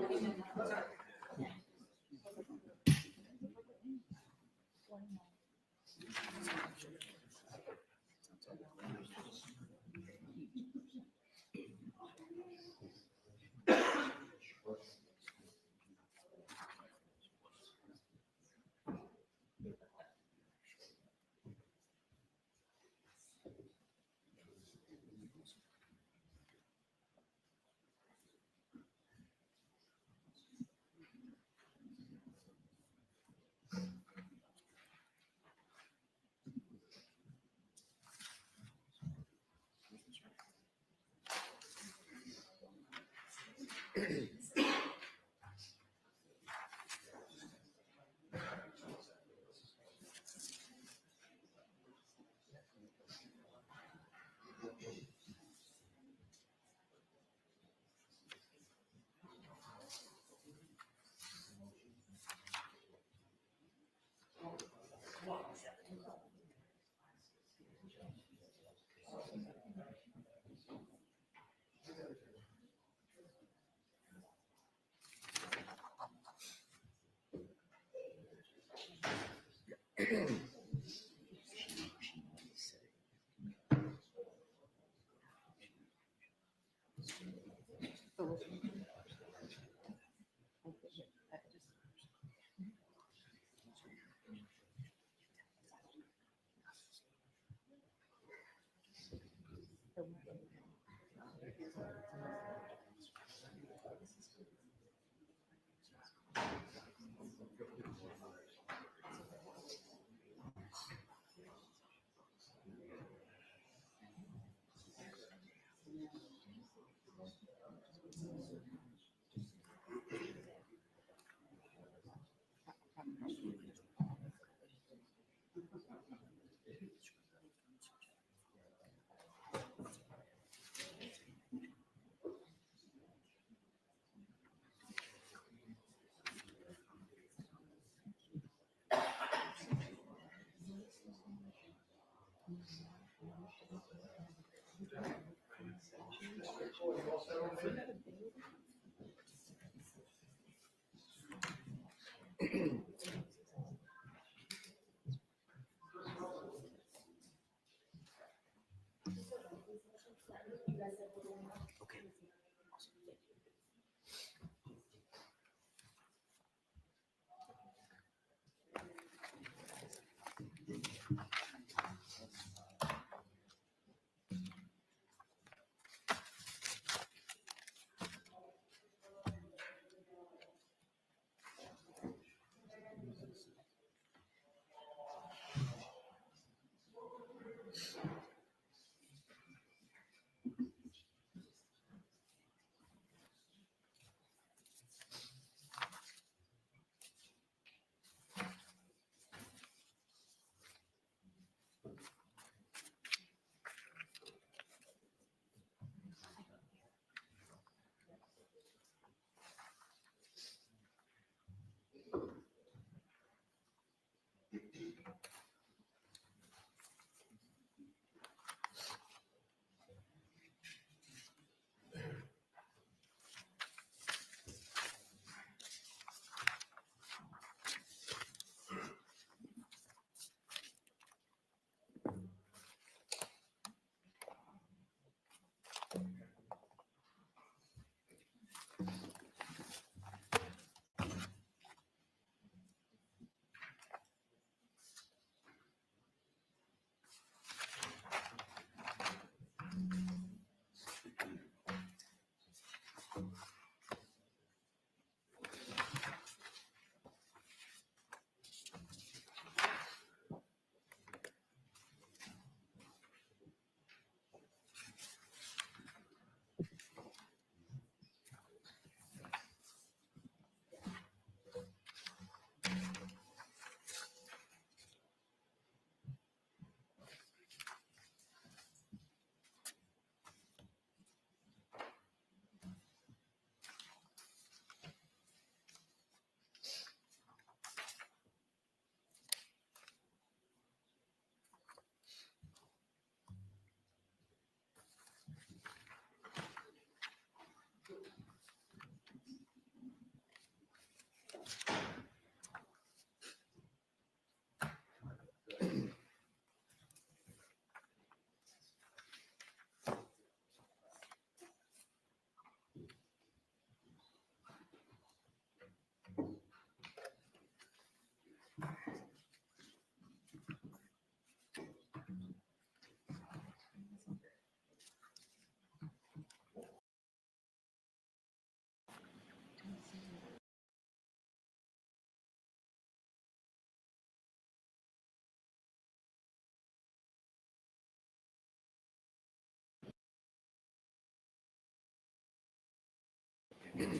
Okay,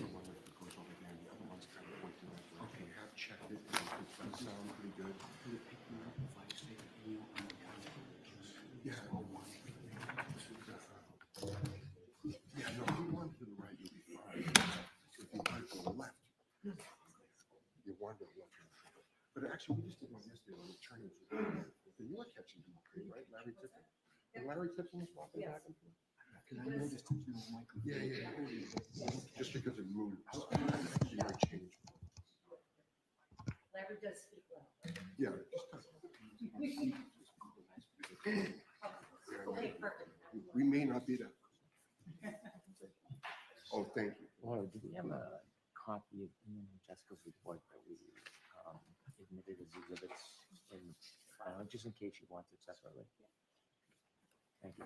have checked it. It does sound pretty good. Yeah. Yeah, no, if you wander to the right, you'll be fine. If you wander to the left, you wander left. But actually, we just did one yesterday on the Chinese. Okay, you were catching them, right? Larry Tippin. And Larry Tippin was walking back and forth. Because I noticed that you might. Yeah. Just because it moved, you might change. Larry does speak well. Yeah. Okay, perfect. We may not be that. Oh, thank you. Laura, do we have a copy of Jessica's report that we admitted as exhibits in, just in case you want it separately? Thank you.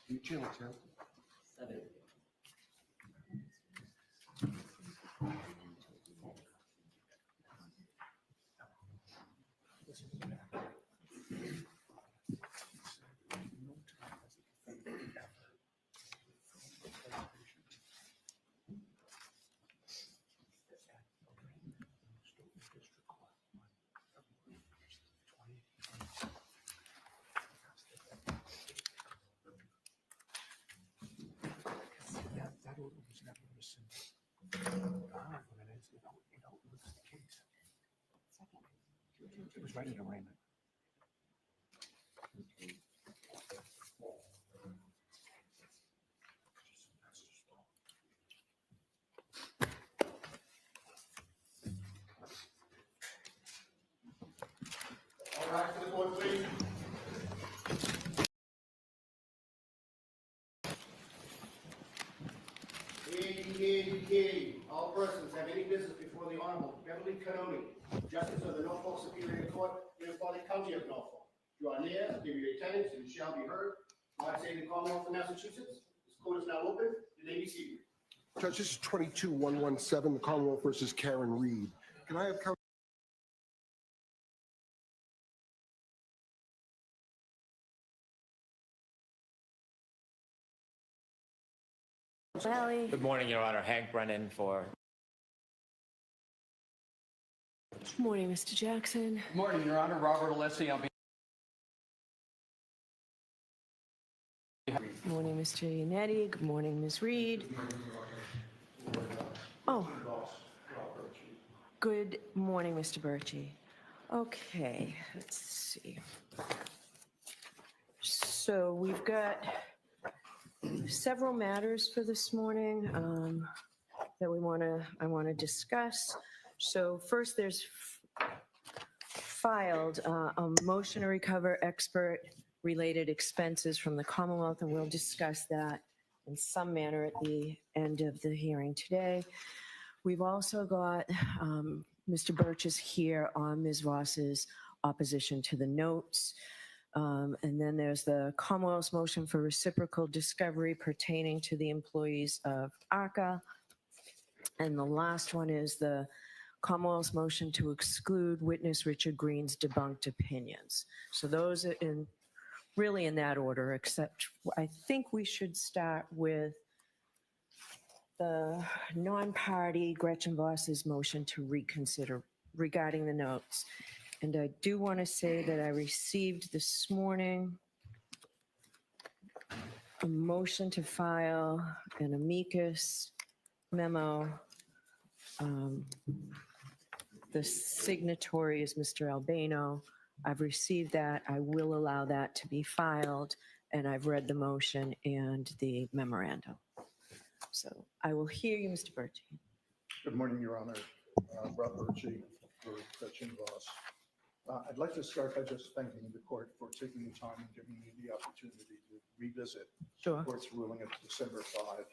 You jail attempt? 7. That order was never rescinded. It was the case. It was right in arraignment. All right, to the board, please. All persons have any business before the Honorable Beverly Cannoni, Justice of the Norfolk Superior Court, therefore the County of Norfolk. Draw near, give your attendance, and you shall be heard. I say the Commonwealth of Massachusetts. This court is now open. You may be seated. Judge, this is 22-117, the Commonwealth versus Karen Reed. Can I have counsel? Good morning, Your Honor. Hank Brennan for. Good morning, Mr. Jackson. Good morning, Your Honor. Robert Alessi on behalf. Good morning, Mr. Yannetti. Good morning, Ms. Reed. Oh. Good morning, Mr. Birchie. Okay, let's see. So we've got several matters for this morning that I want to discuss. So first, there's filed a motion to recover expert-related expenses from the Commonwealth, and we'll discuss that in some manner at the end of the hearing today. We've also got Mr. Birch is here on Ms. Voss's opposition to the notes. And then there's the Commonwealth's motion for reciprocal discovery pertaining to the employees of ARCA. And the last one is the Commonwealth's motion to exclude witness Richard Green's debunked opinions. So those are really in that order, except I think we should start with the non-party Gretchen Voss's motion to reconsider regarding the notes. And I do want to say that I received this morning a motion to file an amicus memo. The signatory is Mr. Albano. I've received that. I will allow that to be filed, and I've read the motion and the memorandum. So I will hear you, Mr. Birchie. Good morning, Your Honor. Rob Birchie for Gretchen Voss. I'd like to start by just thanking the court for taking the time and giving me the opportunity to revisit the court's ruling of December 5.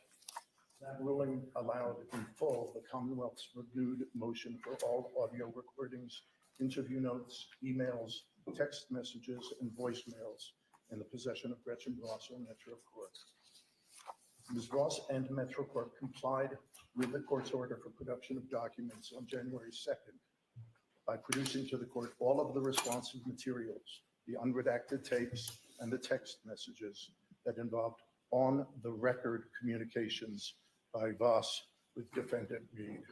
That ruling allowed in full the Commonwealth's renewed motion for all audio recordings, interview notes, emails, text messages, and voicemails in the possession of Gretchen Voss or Metro Court. Ms. Voss and Metro Court complied with the court's order for production of documents on January 2nd by producing to the court all of the responsive materials, the unredacted tapes, and the text messages that involved on-the-record communications by Voss with defendant Reed.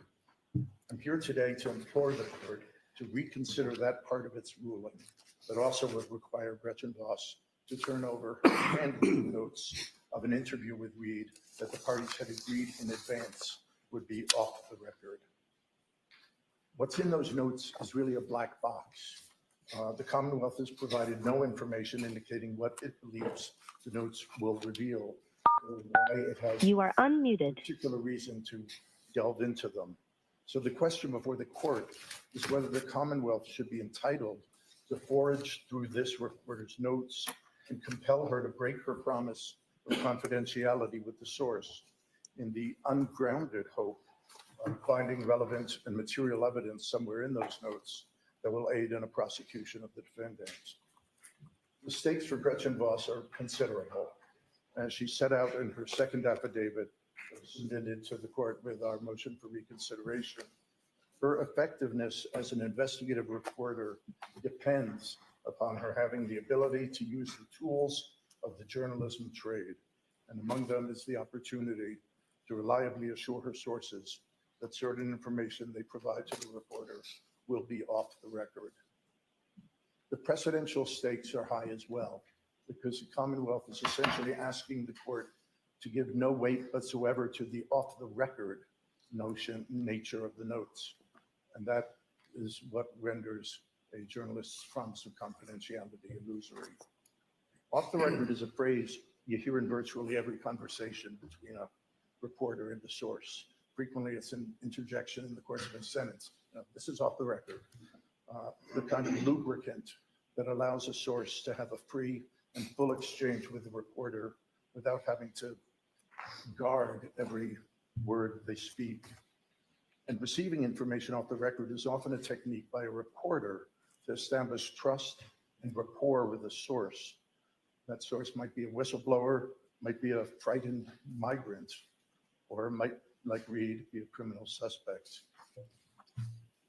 I'm here today to implore the court to reconsider that part of its ruling, but also would require Gretchen Voss to turn over handwritten notes of an interview with Reed that the parties had agreed in advance would be off the record. What's in those notes is really a black box. The Commonwealth has provided no information indicating what it believes the notes will reveal, or why it has You are unmuted. particular reason to delve into them. So the question before the court is whether the Commonwealth should be entitled to forage through this reporter's notes and compel her to break her promise of confidentiality with the source in the ungrounded hope of finding relevant and material evidence somewhere in those notes that will aid in a prosecution of the defendants. The stakes for Gretchen Voss are considerable. as she set out in her second affidavit submitted to the court with our motion for reconsideration. Her effectiveness as an investigative reporter depends upon her having the ability to use the tools of the journalism trade, and among them is the opportunity to reliably assure her sources that certain information they provide to the reporter will be off the record. The precedential stakes are high as well, because the Commonwealth is essentially asking the court to give no weight whatsoever to the off-the-record nature of the notes. And that is what renders a journalist's promise of confidentiality illusory. Off the record is a phrase you hear in virtually every conversation between a reporter and the source. Frequently, it's an interjection in the course of a sentence. This is off the record. The kind of lubricant that allows a source to have a free and full exchange with the reporter without having to guard every word they speak. And receiving information off the record is often a technique by a reporter to establish trust and rapport with a source. That source might be a whistleblower, might be a frightened migrant, or might, like Reed, be a criminal suspect.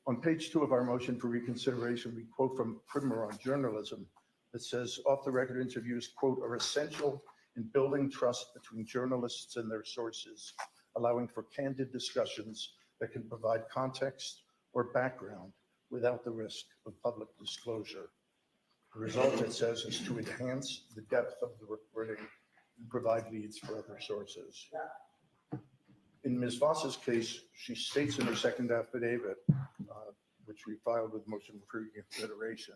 On page 2 of our motion for reconsideration, we quote from Primer on Journalism that says, off-the-record interviews, quote, are essential in building trust between journalists and their sources, allowing for candid discussions that can provide context or background without the risk of public disclosure. The result, it says, is to enhance the depth of the reporting and provide leads for other sources. In Ms. Voss's case, she states in her second affidavit, which we filed with motion for reconsideration,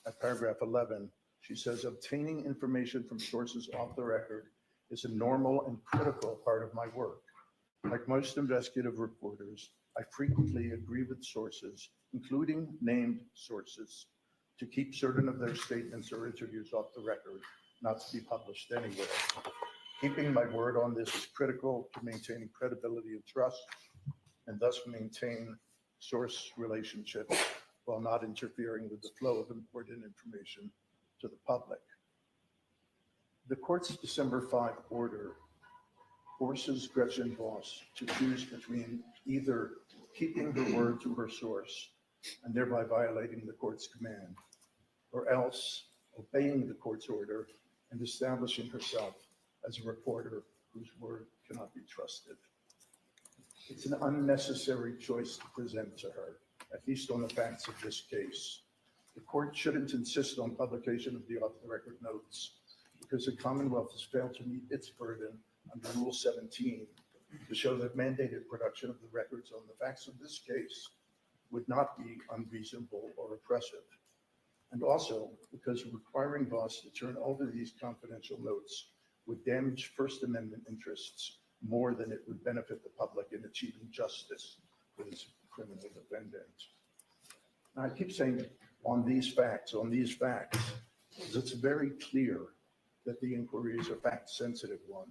at paragraph 11, she says, obtaining information from sources off the record is a normal and critical part of my work. Like most investigative reporters, I frequently agree with sources, including named sources, to keep certain of their statements or interviews off the record, not to be published anywhere. Keeping my word on this is critical to maintaining credibility and trust, and thus maintain source relationships while not interfering with the flow of important information to the public. The court's December 5 order forces Gretchen Voss to choose between either keeping her word to her source and thereby violating the court's command, or else obeying the court's order and establishing herself as a reporter whose word cannot be trusted. It's an unnecessary choice to present to her, at least on the facts of this case. The court shouldn't insist on publication of the off-the-record notes because the Commonwealth has failed to meet its burden under Rule 17 to show that mandated production of the records on the facts of this case would not be unreasonable or oppressive. And also because requiring Voss to turn over these confidential notes would damage First Amendment interests more than it would benefit the public in achieving justice for this criminal defendant. Now, I keep saying on these facts, because it's very clear that the inquiry is a fact-sensitive one.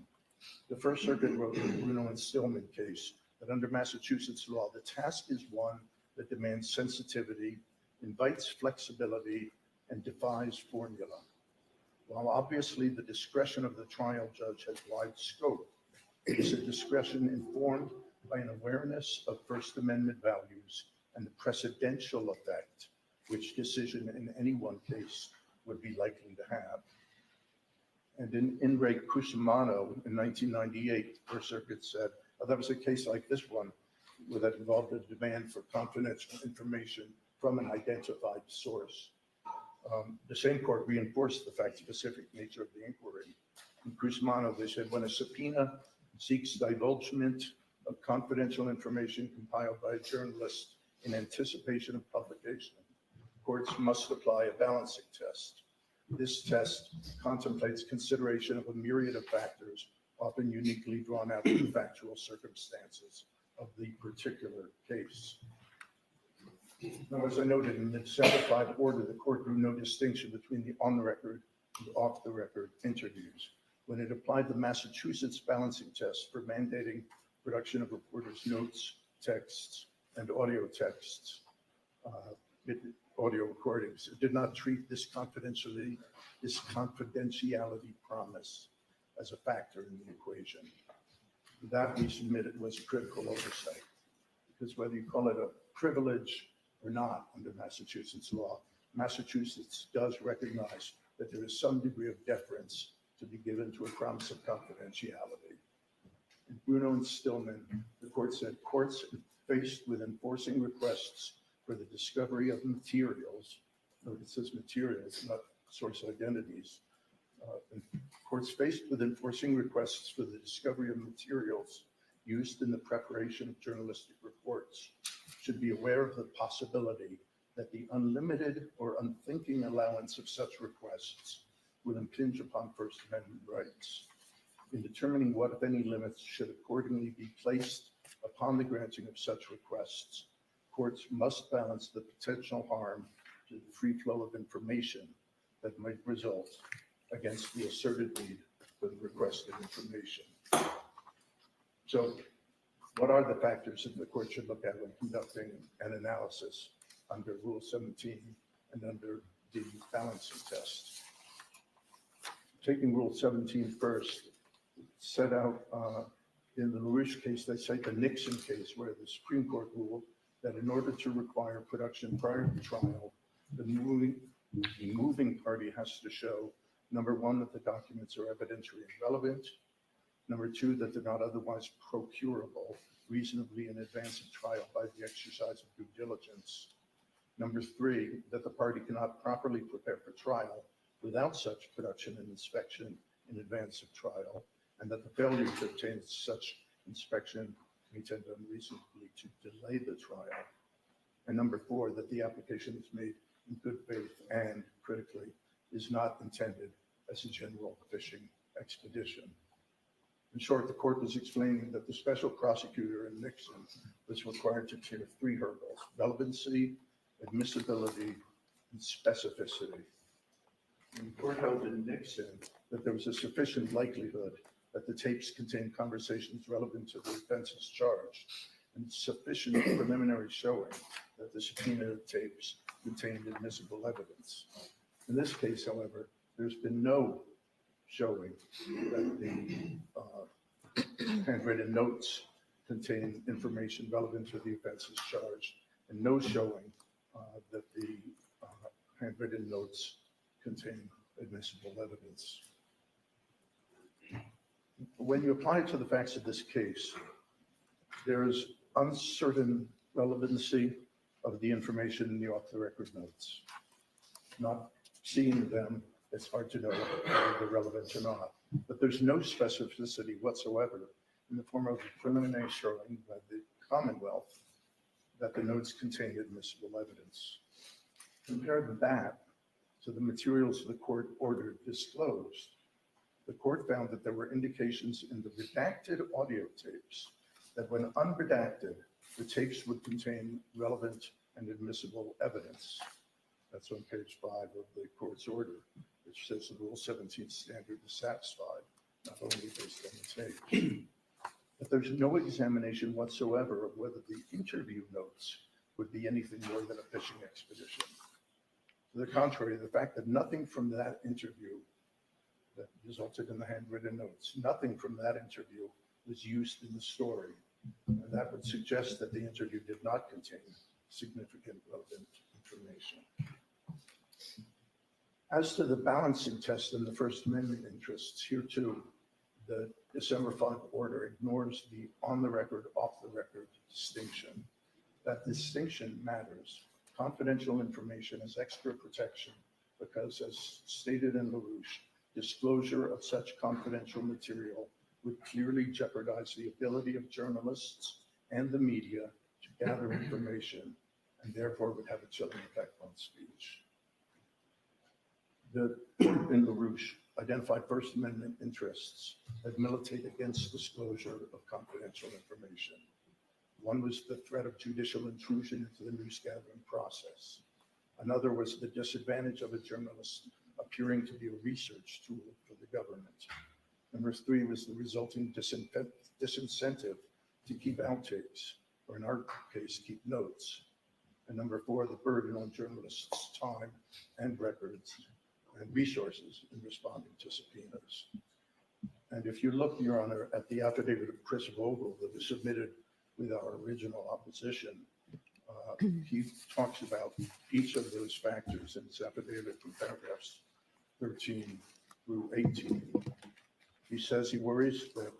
The First Circuit wrote in the Bruno and Stillman case that under Massachusetts law, the task is one that demands sensitivity, invites flexibility, and defies formula. While obviously the discretion of the trial judge has wide scope, it is a discretion informed by an awareness of First Amendment values and the precedential effect which decision in any one case would be likely to have. And in Re Cusimano in 1998, the First Circuit said, that was a case like this one, where that involved a demand for confidential information from an identified source. The same court reinforced the fact-specific nature of the inquiry. In Cusimano, they said, when a subpoena seeks divulgement of confidential information compiled by a journalist in anticipation of publication, courts must apply a balancing test. This test contemplates consideration of a myriad of factors, often uniquely drawn out from the factual circumstances of the particular case. Now, as I noted in the December 5 order, the court drew no distinction between the on-the-record and off-the-record interviews. When it applied the Massachusetts balancing test for mandating production of reporters' notes, texts, and audio texts, audio recordings, it did not treat this confidentiality promise as a factor in the equation. That we submitted was a critical oversight, because whether you call it a privilege or not under Massachusetts law, Massachusetts does recognize that there is some degree of deference to be given to a promise of confidentiality. In Bruno and Stillman, the court said courts faced with enforcing requests for the discovery of materials, note it says materials, not source identities, courts faced with enforcing requests for the discovery of materials used in the preparation of journalistic reports should be aware of the possibility that the unlimited or unthinking allowance of such requests will impinge upon First Amendment rights. In determining what, if any, limits should accordingly be placed upon the granting of such requests, courts must balance the potential harm to the free flow of information that might result against the asserted need for the requested information. So what are the factors that the court should look at when conducting an analysis under Rule 17 and under the balancing test? Taking Rule 17 first, set out in the LaRouche case, they cite the Nixon case where the Supreme Court ruled that in order to require production prior to trial, the moving party has to show, number one, that the documents are evidentiary and relevant, number two, that they're not otherwise procurable reasonably in advance of trial by the exercise of due diligence, number three, that the party cannot properly prepare for trial without such production and inspection in advance of trial, and that the failure to obtain such inspection may tend unreasonably to delay the trial. And number four, that the application is made in good faith and, critically, is not intended as a general fishing expedition. In short, the court was explaining that the special prosecutor in Nixon was required to clear three hurdles: relevancy, admissibility, and specificity. And the court held in Nixon that there was a sufficient likelihood that the tapes contained conversations relevant to the offenses charged, and sufficient preliminary showing that the subpoenaed tapes contained admissible evidence. In this case, however, there's been no showing that the handwritten notes contain information relevant to the offenses charged, and no showing that the handwritten notes contain admissible evidence. When you apply it to the facts of this case, there is uncertain relevancy of the information in the off-the-record notes. Not seeing them, it's hard to know whether they're relevant or not. But there's no specificity whatsoever in the form of a preliminary showing by the Commonwealth that the notes contain admissible evidence. Compare that to the materials the court ordered disclosed. The court found that there were indications in the redacted audio tapes that when unredacted, the tapes would contain relevant and admissible evidence. That's on page 5 of the court's order, which says the Rule 17 standard is satisfied, not only based on the tape. But there's no examination whatsoever of whether the interview notes would be anything more than a fishing expedition. To the contrary, the fact that nothing from that interview that resulted in the handwritten notes, nothing from that interview was used in the story. And that would suggest that the interview did not contain significant relevant information. As to the balancing test and the First Amendment interests, here too, the December 5 order ignores the on-the-record, off-the-record distinction. That distinction matters. Confidential information is extra protection because, as stated in LaRouche, disclosure of such confidential material would clearly jeopardize the ability of journalists and the media to gather information, and therefore would have a chilling effect on speech. The court in LaRouche identified First Amendment interests that militate against disclosure of confidential information. One was the threat of judicial intrusion into the news gathering process. Another was the disadvantage of a journalist appearing to be a research tool for the government. Number 3 was the resulting disincentive to keep outtakes, or in our case, keep notes. And number 4, the burden on journalists' time and records and resources in responding to subpoenas. And if you look, Your Honor, at the affidavit of Chris Vogel that was submitted with our original opposition, he talks about each of those factors in his affidavit from paragraphs 13 through 18. He says he worries that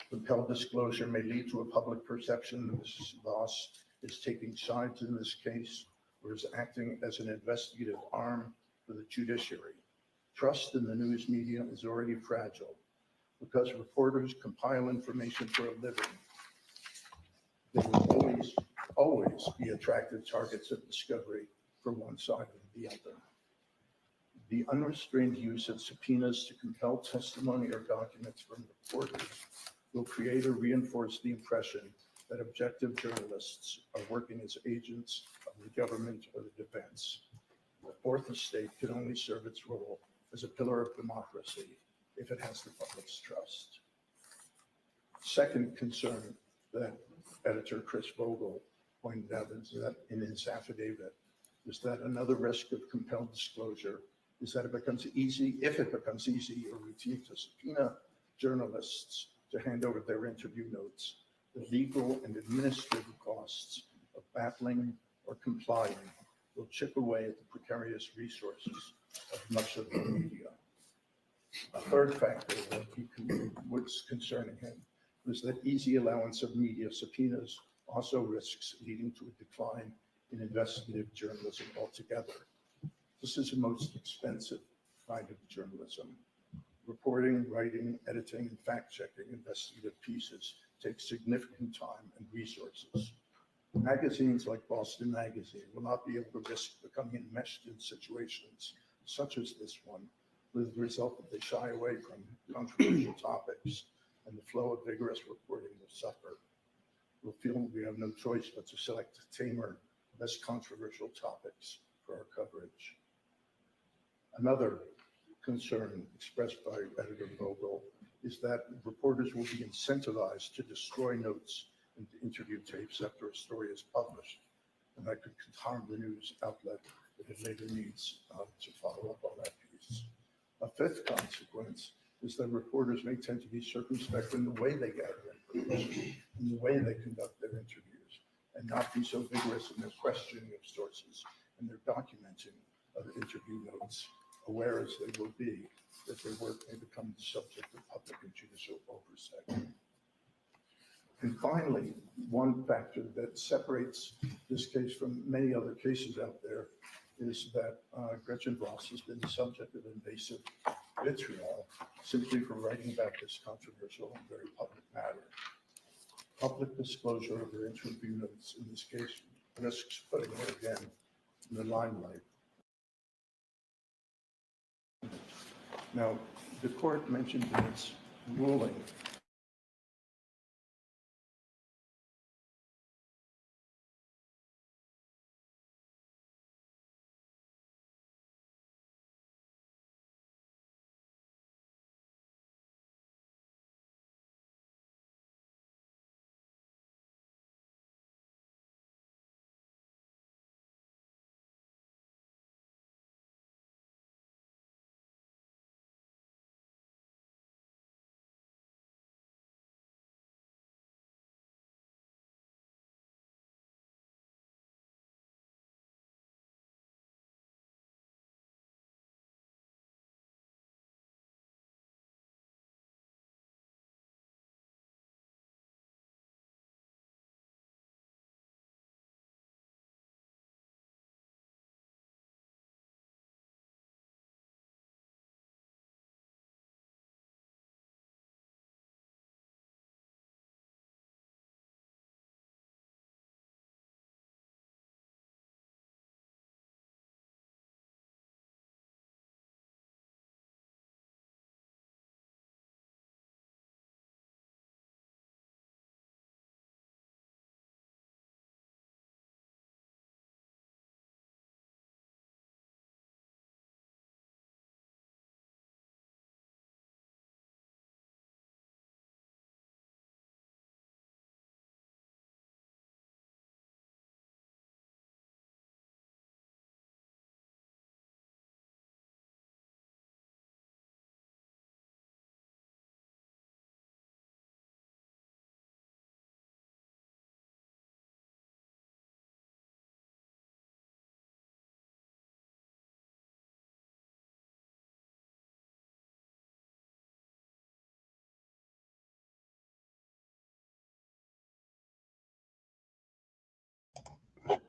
compelled disclosure may lead to a public perception that Mrs. Voss is taking sides in this case or is acting as an investigative arm for the judiciary. Trust in the news media is already fragile because reporters compile information for a living. They will always be attractive targets of discovery for one side or the other. The unrestrained use of subpoenas to compel testimony or documents from reporters will create or reinforce the impression that objective journalists are working as agents of the government or the defense. The fourth estate can only serve its role as a pillar of democracy if it has the public's trust. Second concern that editor Chris Vogel pointed out is that in his affidavit is that another risk of compelled disclosure is that it becomes easy, if it becomes easy or routine to subpoena journalists to hand over their interview notes, the legal and administrative costs of battling or complying will chip away at the precarious resources of much of the media. A third factor that was concerning him was that easy allowance of media subpoenas also risks leading to a decline in investigative journalism altogether. This is the most expensive kind of journalism. Reporting, writing, editing, and fact-checking investigative pieces take significant time and resources. Magazines like Boston Magazine will not be able to risk becoming enmeshed in situations such as this one, with the result that they shy away from controversial topics and the flow of vigorous reporting will suffer. We'll feel we have no choice but to select tamer, less controversial topics for our coverage. Another concern expressed by editor Vogel is that reporters will be incentivized to destroy notes and interview tapes after a story is published, and that could harm the news outlet if it later needs to follow up on that piece. A fifth consequence is that reporters may tend to be circumspect in the way they gather information, in the way they conduct their interviews, and not be so vigorous in their questioning of sources and their documenting of interview notes, aware as they will be that their work may become the subject of public and judicial oversight. And finally, one factor that separates this case from many other cases out there is that Gretchen Voss has been the subject of invasive vitriol simply for writing about this controversial and very public matter. Public disclosure of her interview notes in this case risks putting her again in the limelight. Now, the court mentioned in its ruling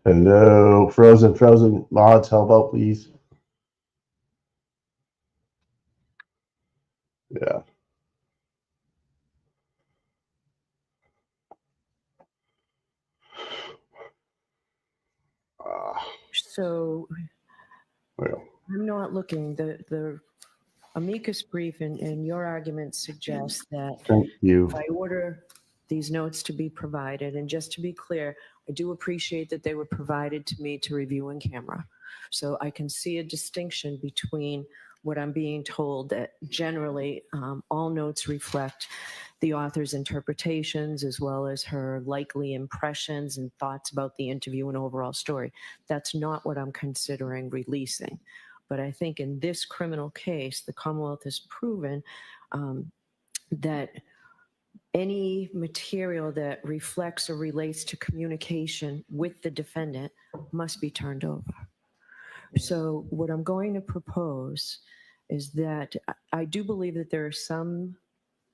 Hello, frozen mods, help out, please. Yeah. So Well, I'm not looking, the amicus brief and your argument suggests that thank you. if I order these notes to be provided, and just to be clear, I do appreciate that they were provided to me to review in camera. So I can see a distinction between what I'm being told that generally all notes reflect the author's interpretations as well as her likely impressions and thoughts about the interview and overall story. That's not what I'm considering releasing. But I think in this criminal case, the Commonwealth has proven that any material that reflects or relates to communication with the defendant must be turned over. So what I'm going to propose is that I do believe that there's some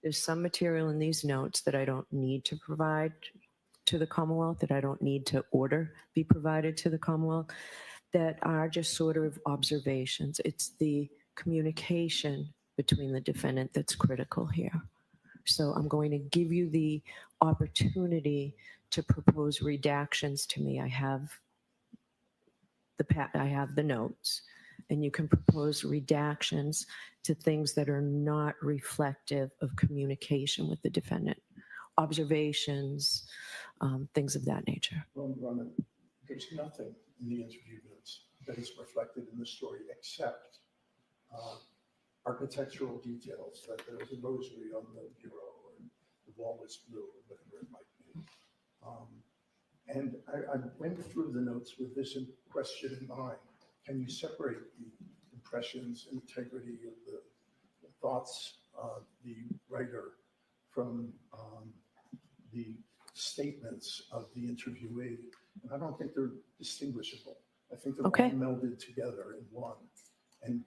material in these notes that I don't need to provide to the Commonwealth, that I don't need to order be provided to the Commonwealth, that are just sort of observations. It's the communication between the defendant that's critical here. So I'm going to give you the opportunity to propose redactions to me. I have the notes, and you can propose redactions to things that are not reflective of communication with the defendant, observations, things of that nature. Ron, there's nothing in the interview notes that is reflected in the story except architectural details, that there was a rosary on the bureau or the wall was blue or whatever it might be. And I went through the notes with this question in mind. Can you separate the impressions, integrity of the thoughts of the writer from the statements of the interviewee? And I don't think they're distinguishable. I think they're all melded together in one. And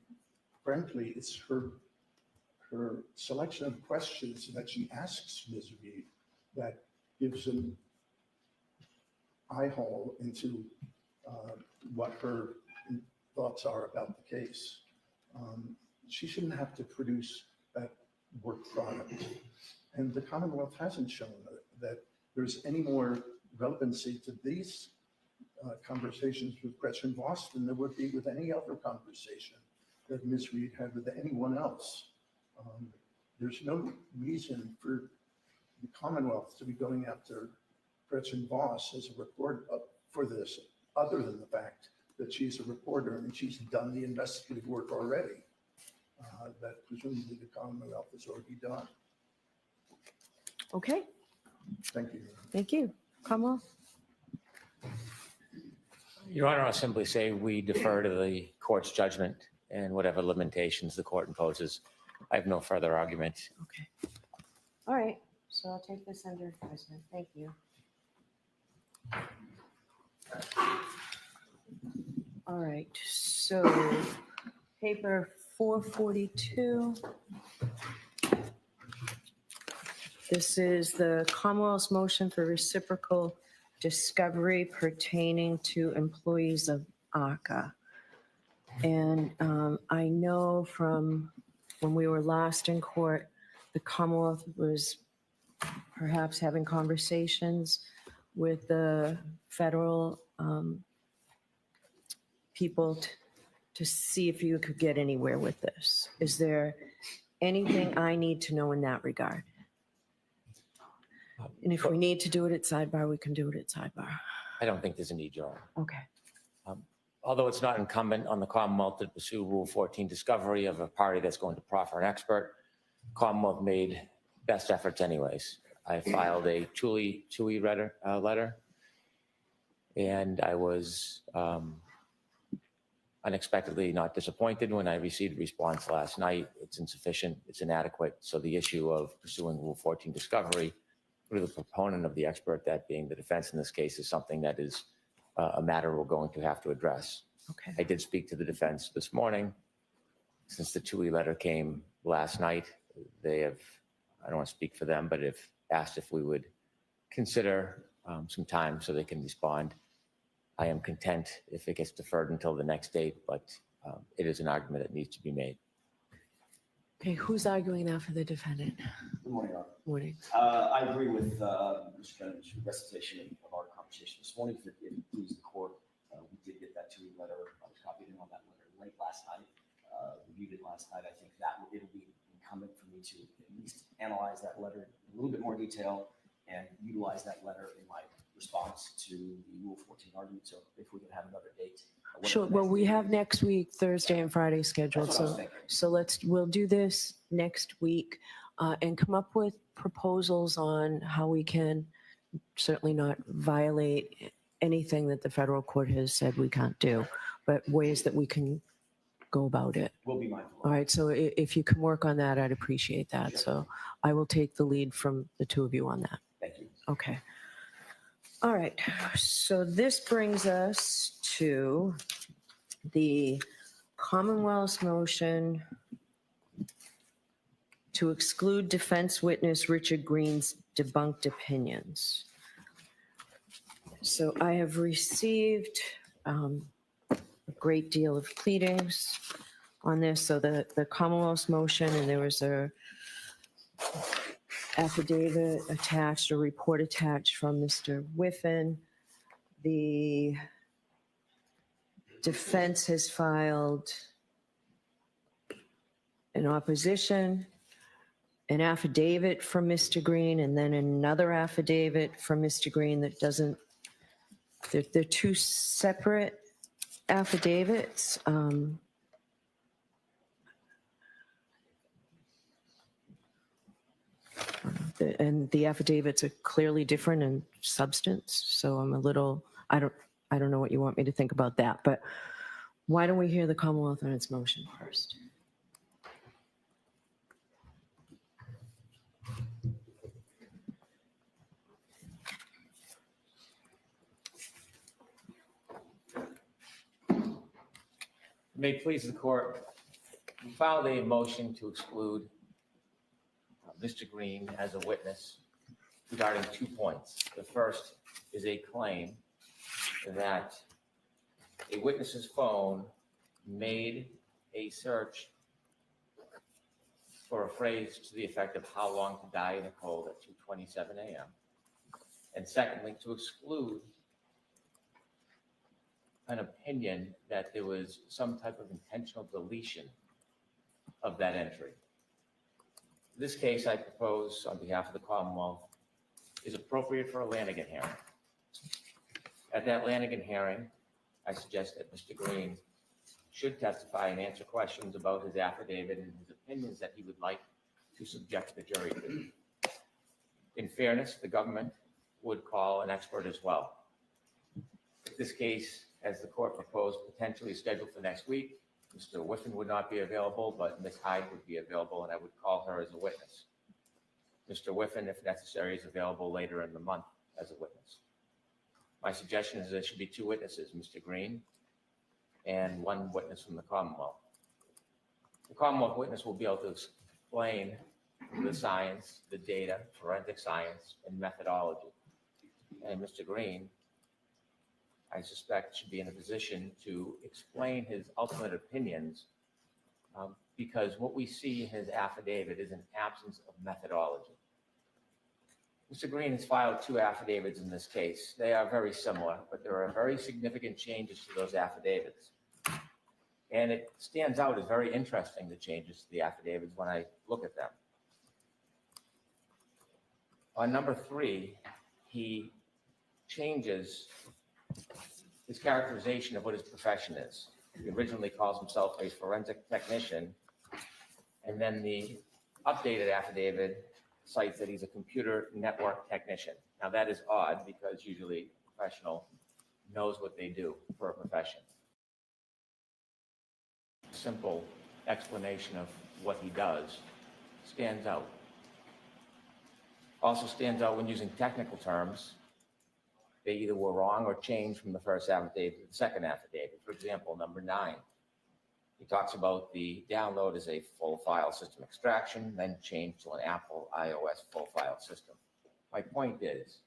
frankly, it's her selection of questions that she asks Ms. Reed that gives an eye hole into what her thoughts are about the case. She shouldn't have to produce that work product. And the Commonwealth hasn't shown that there's any more relevancy to these conversations with Gretchen Voss than there would be with any other conversation that Ms. Reed had with anyone else. There's no reason for the Commonwealth to be going after Gretchen Voss as a reporter for this, other than the fact that she's a reporter and she's done the investigative work already, that presumably the Commonwealth has already done. Okay. Thank you. Thank you. Commonwealth? Your Honor, I'll simply say we defer to the court's judgment and whatever limitations the court imposes. I have no further argument. Okay. All right. So I'll take this under advisement. Thank you. All right. So paper 442. This is the Commonwealth's motion for reciprocal discovery pertaining to employees of ACA. And I know from when we were last in court, the Commonwealth was perhaps having conversations with the federal people to see if you could get anywhere with this. Is there anything I need to know in that regard? And if we need to do it at sidebar, we can do it at sidebar. I don't think there's a need, Your Honor. Okay. Although it's not incumbent on the Commonwealth to pursue Rule 14 discovery of a party that's going to proffer an expert, Commonwealth made best efforts anyways. I filed a TUI letter, and I was unexpectedly not disappointed when I received a response last night. It's insufficient, it's inadequate. So the issue of pursuing Rule 14 discovery with the proponent of the expert, that being the defense in this case, is something that is a matter we're going to have to address. Okay. I did speak to the defense this morning. Since the TUI letter came last night, they have, I don't want to speak for them, but have asked if we would consider some time so they can respond. I am content if it gets deferred until the next date, but it is an argument that needs to be made. Okay, who's arguing that for the defendant? Good morning, Your Honor. Morning. I agree with Mr. Kennedy's recitation of our conversation this morning. If it pleases the court, we did get that two-week letter. I was copied in on that letter late last night. Reviewed it last night. I think that it'll be incumbent for me to at least analyze that letter in a little bit more detail and utilize that letter in my response to the Rule 14 argument. So if we could have another date. Sure. Well, we have next week, Thursday and Friday scheduled. That's what I was thinking. So we'll do this next week and come up with proposals on how we can certainly not violate anything that the federal court has said we can't do, but ways that we can go about it. We'll be mindful. All right. So if you can work on that, I'd appreciate that. Sure. So I will take the lead from the two of you on that. Thank you. Okay. All right. So this brings us to the Commonwealth's motion to exclude defense witness Richard Green's debunked opinions. So I have received a great deal of pleadings on this. So the Commonwealth's motion, and there was a affidavit attached, a report attached from Mr. Whiffen. The defense has filed an opposition, an affidavit from Mr. Green, and then another affidavit from Mr. Green that doesn't, they're two separate affidavits. And the affidavits are clearly different in substance. So I'm a little, I don't know what you want me to think about that, but why don't we hear the Commonwealth on its motion first? May it please the court, we filed a motion to exclude Mr. Green as a witness regarding 2 points. The first is a claim that a witness's phone made a search for a phrase to the effect of how long to die in a cold at 2:27 a.m. And secondly, to exclude an opinion that there was some type of intentional deletion of that entry. This case, I propose on behalf of the Commonwealth, is appropriate for a Lanigan hearing. At that Lanigan hearing, I suggest that Mr. Green should testify and answer questions about his affidavit and his opinions that he would like to subject the jury to. In fairness, the government would call an expert as well. If this case, as the court proposed, potentially is scheduled for next week, Mr. Whiffen would not be available, but Ms. Hyde would be available, and I would call her as a witness. Mr. Whiffen, if necessary, is available later in the month as a witness. My suggestion is there should be 2 witnesses, Mr. Green and 1 witness from the Commonwealth. The Commonwealth witness will be able to explain the science, the data, forensic science, and methodology. And Mr. Green, I suspect, should be in a position to explain his ultimate opinions because what we see in his affidavit is an absence of methodology. Mr. Green has filed 2 affidavits in this case. They are very similar, but there are very significant changes to those affidavits. And it stands out as very interesting, the changes to the affidavits when I look at them. On number 3, he changes his characterization of what his profession is. He originally calls himself a forensic technician, and then the updated affidavit cites that he's a computer network technician. Now that is odd because usually a professional knows what they do for a profession. Simple explanation of what he does stands out. Also stands out when using technical terms. They either were wrong or changed from the first affidavit to the second affidavit. For example, number 9, he talks about the download as a full file system extraction, then changed to an Apple iOS full file system. My point is,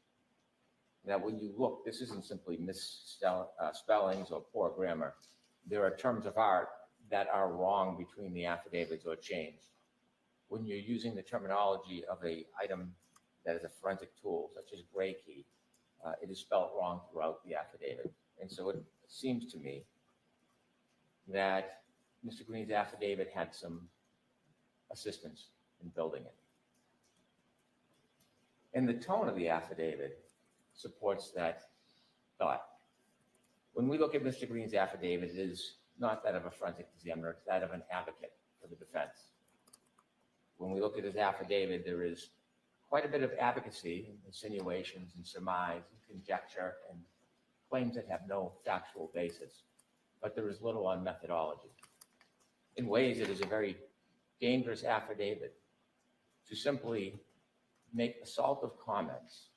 that when you look, this isn't simply misspellings or poor grammar. There are terms of art that are wrong between the affidavits or changed. When you're using the terminology of a item that is a forensic tool, such as gray key, it is spelled wrong throughout the affidavit. And so it seems to me that Mr. Green's affidavit had some assistance in building it. And the tone of the affidavit supports that thought. When we look at Mr. Green's affidavit, it is not that of a forensic examiner, it's that of an advocate for the defense. When we look at his affidavit, there is quite a bit of advocacy, insinuations and surmise and conjecture and claims that have no factual basis, but there is little on methodology. In ways, it is a very dangerous affidavit to simply make assaultive comments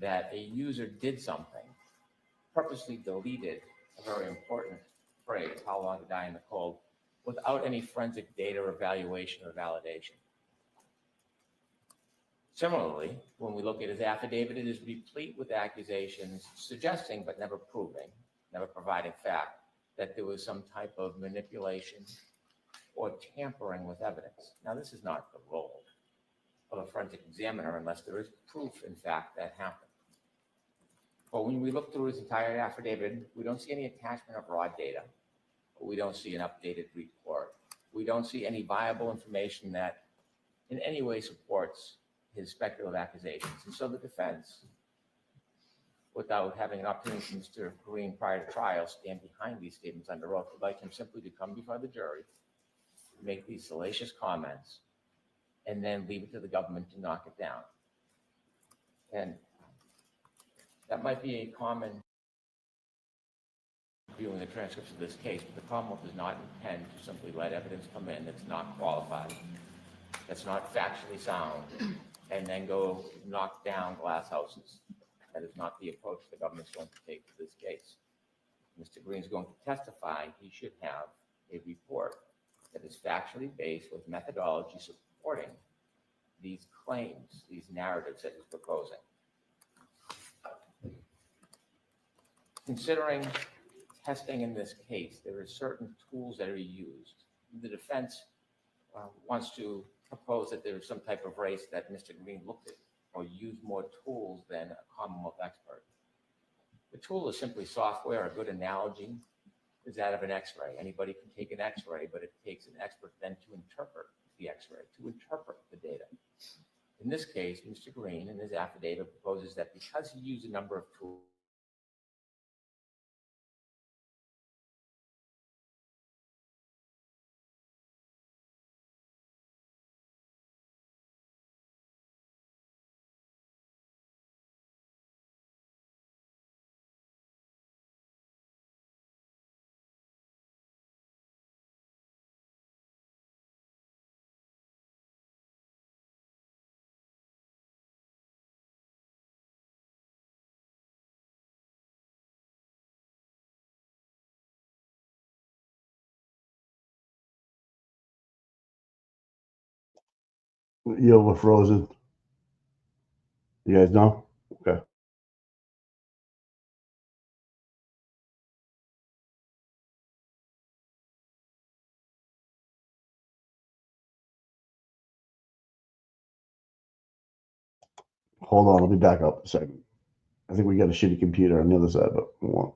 that a user did something, purposely deleted a very important phrase, how long to die in the cold, without any forensic data or evaluation or validation. Similarly, when we look at his affidavit, it is replete with accusations suggesting but never proving, never providing fact, that there was some type of manipulation or tampering with evidence. Now, this is not the role of a forensic examiner unless there is proof, in fact, that happened. But when we look through his entire affidavit, we don't see any attachment of raw data. We don't see an updated report. We don't see any viable information that in any way supports his speculative accusations. And so the defense, without having an opportunity for Mr. Green prior to trial, stand behind these statements under oath, would like him simply to come before the jury, make these salacious comments, and then leave it to the government to knock it down. And that might be a common viewing the transcripts of this case, but the Commonwealth does not intend to simply let evidence come in that's not qualified, that's not factually sound, and then go knock down glass houses. That is not the approach the government's going to take to this case. Mr. Green's going to testify. He should have a report that is factually based with methodology supporting these claims, these narratives that he's proposing. Considering testing in this case, there are certain tools that are used. The defense wants to propose that there is some type of race that Mr. Green looked at or used more tools than a Commonwealth expert. The tool is simply software. A good analogy is that of an X-ray. Anybody can take an X-ray, but it takes an expert then to interpret the X-ray, to interpret the data. In this case, Mr. Green, in his affidavit, proposes that because he used a number of tools, You were frozen. You guys know? Okay. Hold on, let me back up a second. I think we got a shitty computer on the other side, but we won't.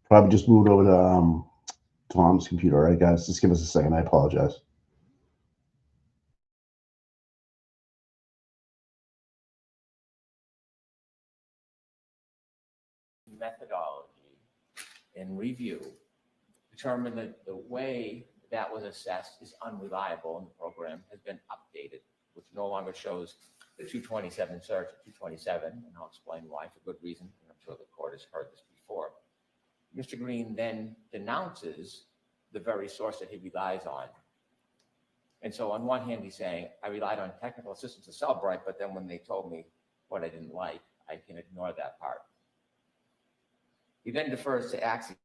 Probably just moved over to Tom's computer. All right, guys, just give us a second. I apologize. methodology and review determined that the way that was assessed is unreliable and the program has been updated, which no longer shows the 227 search at 227, and I'll explain why for good reason. I'm sure the court has heard this before. Mr. Green then denounces the very source that he relies on. And so on one hand, he's saying, I relied on technical assistance to Cellbrite, but then when they told me what I didn't like, I can ignore that part. He then defers to Axiom.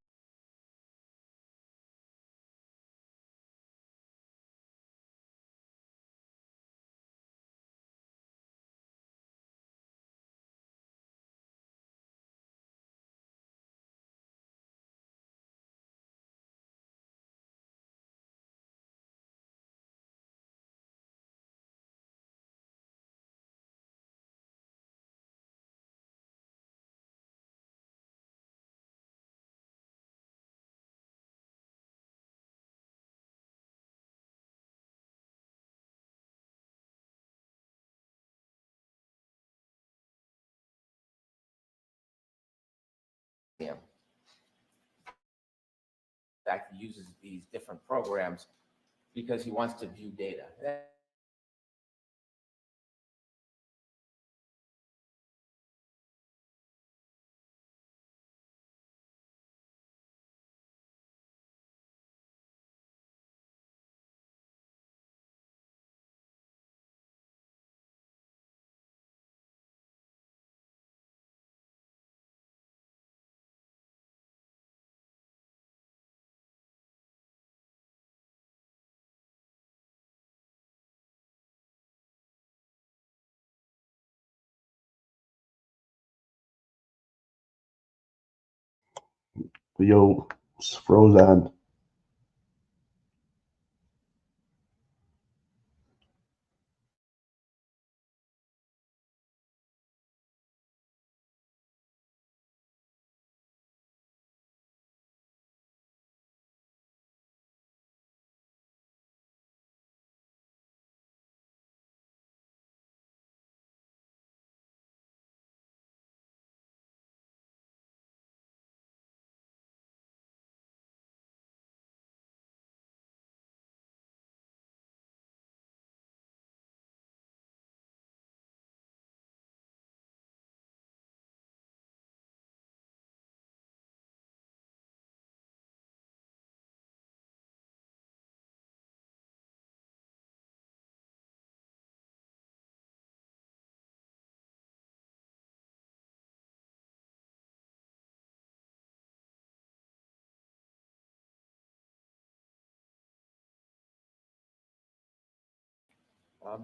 In fact, he uses these different programs because he wants to view data. Yo, froze on.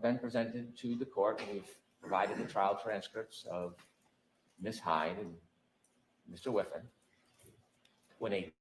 Been presented to the court. We've provided the trial transcripts of Ms. Hyde and Mr. Whiffen. When a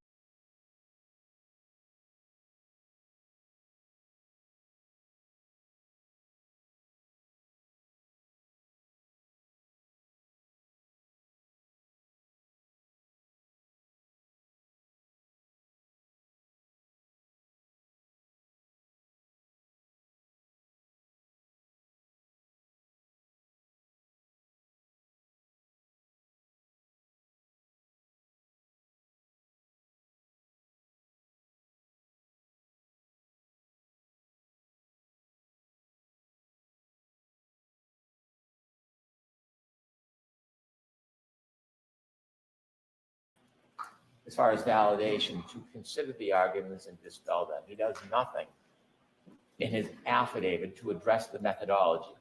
as far as validation, to consider the arguments and dispel them. He does nothing in his affidavit to address the methodology.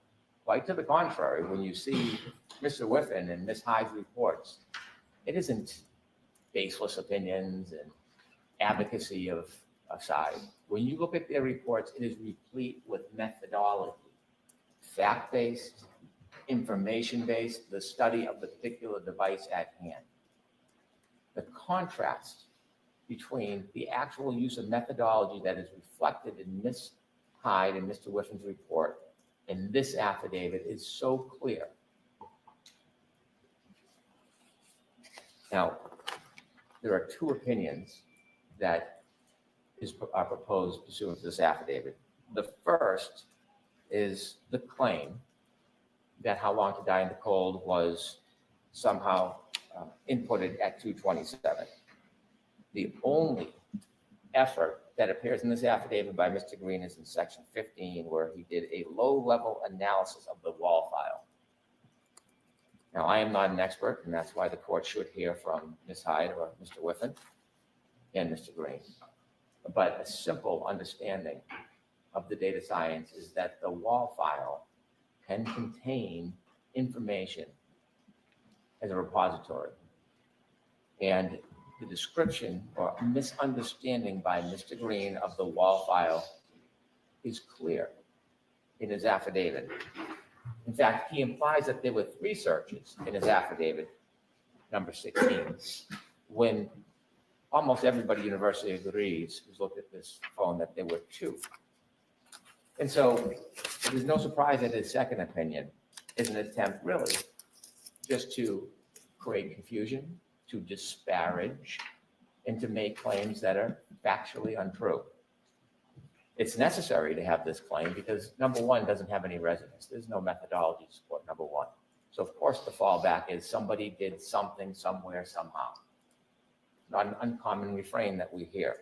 Quite to the contrary, when you see Mr. Whiffen and Ms. Hyde's reports, it isn't baseless opinions and advocacy of a side. When you look at their reports, it is replete with methodology, fact-based, information-based, the study of the particular device at hand. The contrast between the actual use of methodology that is reflected in Ms. Hyde and Mr. Whiffen's report and this affidavit is so clear. Now, there are two opinions that are proposed pursuant to this affidavit. The first is the claim that How Long to Die in the Cold was somehow inputted at 2:27. The only effort that appears in this affidavit by Mr. Green is in section 15, where he did a low-level analysis of the wall file. Now, I am not an expert, and that's why the court should hear from Ms. Hyde or Mr. Whiffen and Mr. Green. But a simple understanding of the data science is that the wall file can contain information as a repository. And the description or misunderstanding by Mr. Green of the wall file is clear in his affidavit. In fact, he implies that there were 3 searches in his affidavit, number 16, when almost everybody university agrees who's looked at this phone that there were 2. And so there's no surprise that his second opinion is an attempt really just to create confusion, to disparage, and to make claims that are factually untrue. It's necessary to have this claim because number 1 doesn't have any resonance. There's no methodology to support number 1. So of course the fallback is somebody did something somewhere somehow. Not an uncommon refrain that we hear.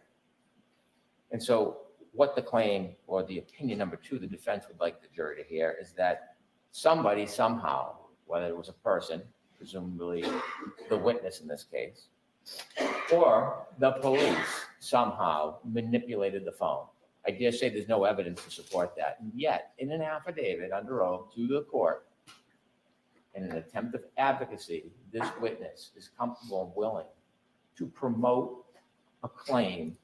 And so what the claim or the opinion number 2 the defense would like the jury to hear is that somebody somehow, whether it was a person, presumably the witness in this case, or the police somehow manipulated the phone. I dare say there's no evidence to support that. And yet, in an affidavit under oath to the court, in an attempt of advocacy, this witness is comfortable and willing to promote a claim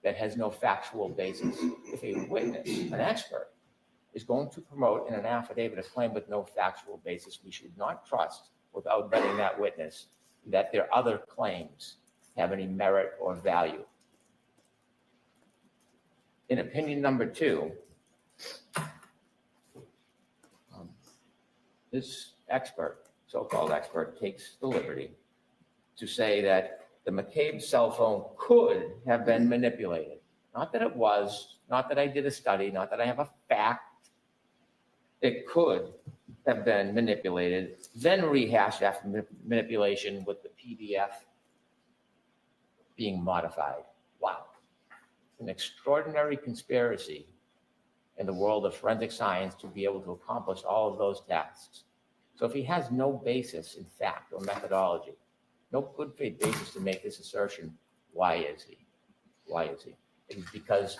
that has no factual basis. If a witness, an expert, is going to promote in an affidavit a claim with no factual basis, we should not trust, without vetting that witness, that their other claims have any merit or value. In opinion number 2, this expert, so-called expert, takes the liberty to say that the McCabe cell phone could have been manipulated. Not that it was, not that I did a study, not that I have a fact. It could have been manipulated, then rehashed after manipulation with the PDF being modified. Wow. An extraordinary conspiracy in the world of forensic science to be able to accomplish all of those tasks. So if he has no basis in fact or methodology, no good faith basis to make this assertion, why is he? Why is he? It is because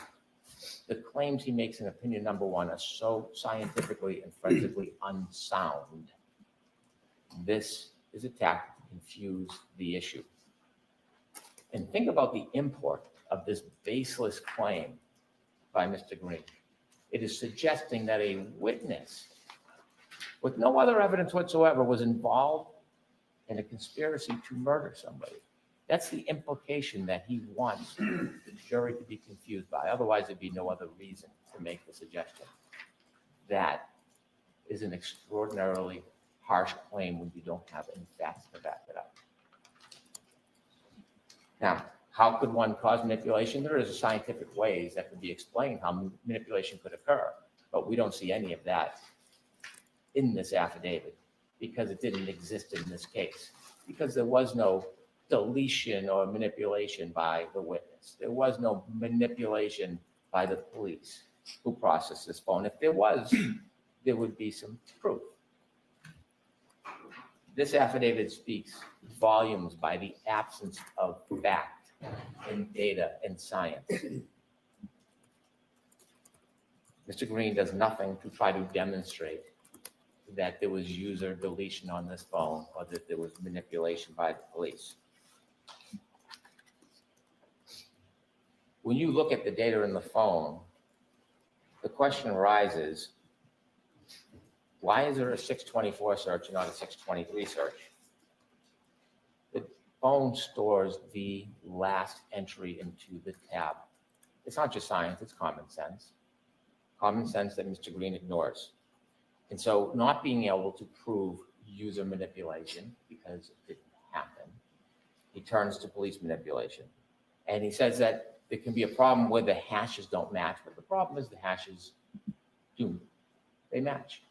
the claims he makes in opinion number 1 are so scientifically and forensically unsound. This is a tactic to confuse the issue. And think about the import of this baseless claim by Mr. Green. It is suggesting that a witness with no other evidence whatsoever was involved in a conspiracy to murder somebody. That's the implication that he wants the jury to be confused by. Otherwise, there'd be no other reason to make the suggestion. That is an extraordinarily harsh claim when you don't have any facts to back it up. Now, how could one cause manipulation? There is scientific ways that can be explained how manipulation could occur, but we don't see any of that in this affidavit because it didn't exist in this case, because there was no deletion or manipulation by the witness. There was no manipulation by the police who processed this phone. If there was, there would be some proof. This affidavit speaks volumes by the absence of fact and data and science. Mr. Green does nothing to try to demonstrate that there was user deletion on this phone or that there was manipulation by the police. When you look at the data in the phone, the question arises, why is there a 624 search and not a 623 search? The phone stores the last entry into the tab. It's not just science, it's common sense. Common sense that Mr. Green ignores. And so not being able to prove user manipulation because it didn't happen, he turns to police manipulation. And he says that there can be a problem where the hashes don't match, but the problem is the hashes do, they match.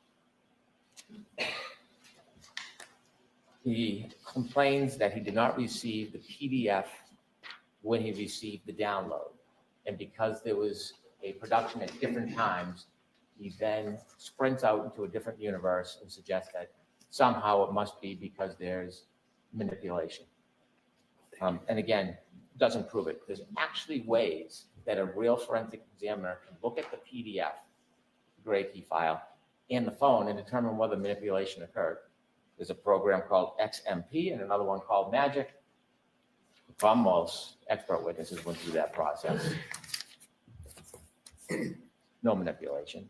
He complains that he did not receive the PDF when he received the download. And because there was a production at different times, he then sprints out into a different universe and suggests that somehow it must be because there's manipulation. And again, doesn't prove it. There's actually ways that a real forensic examiner can look at the PDF, gray key file, and the phone and determine whether manipulation occurred. There's a program called XMP and another one called Magic. The problem, most expert witnesses went through that process. No manipulation.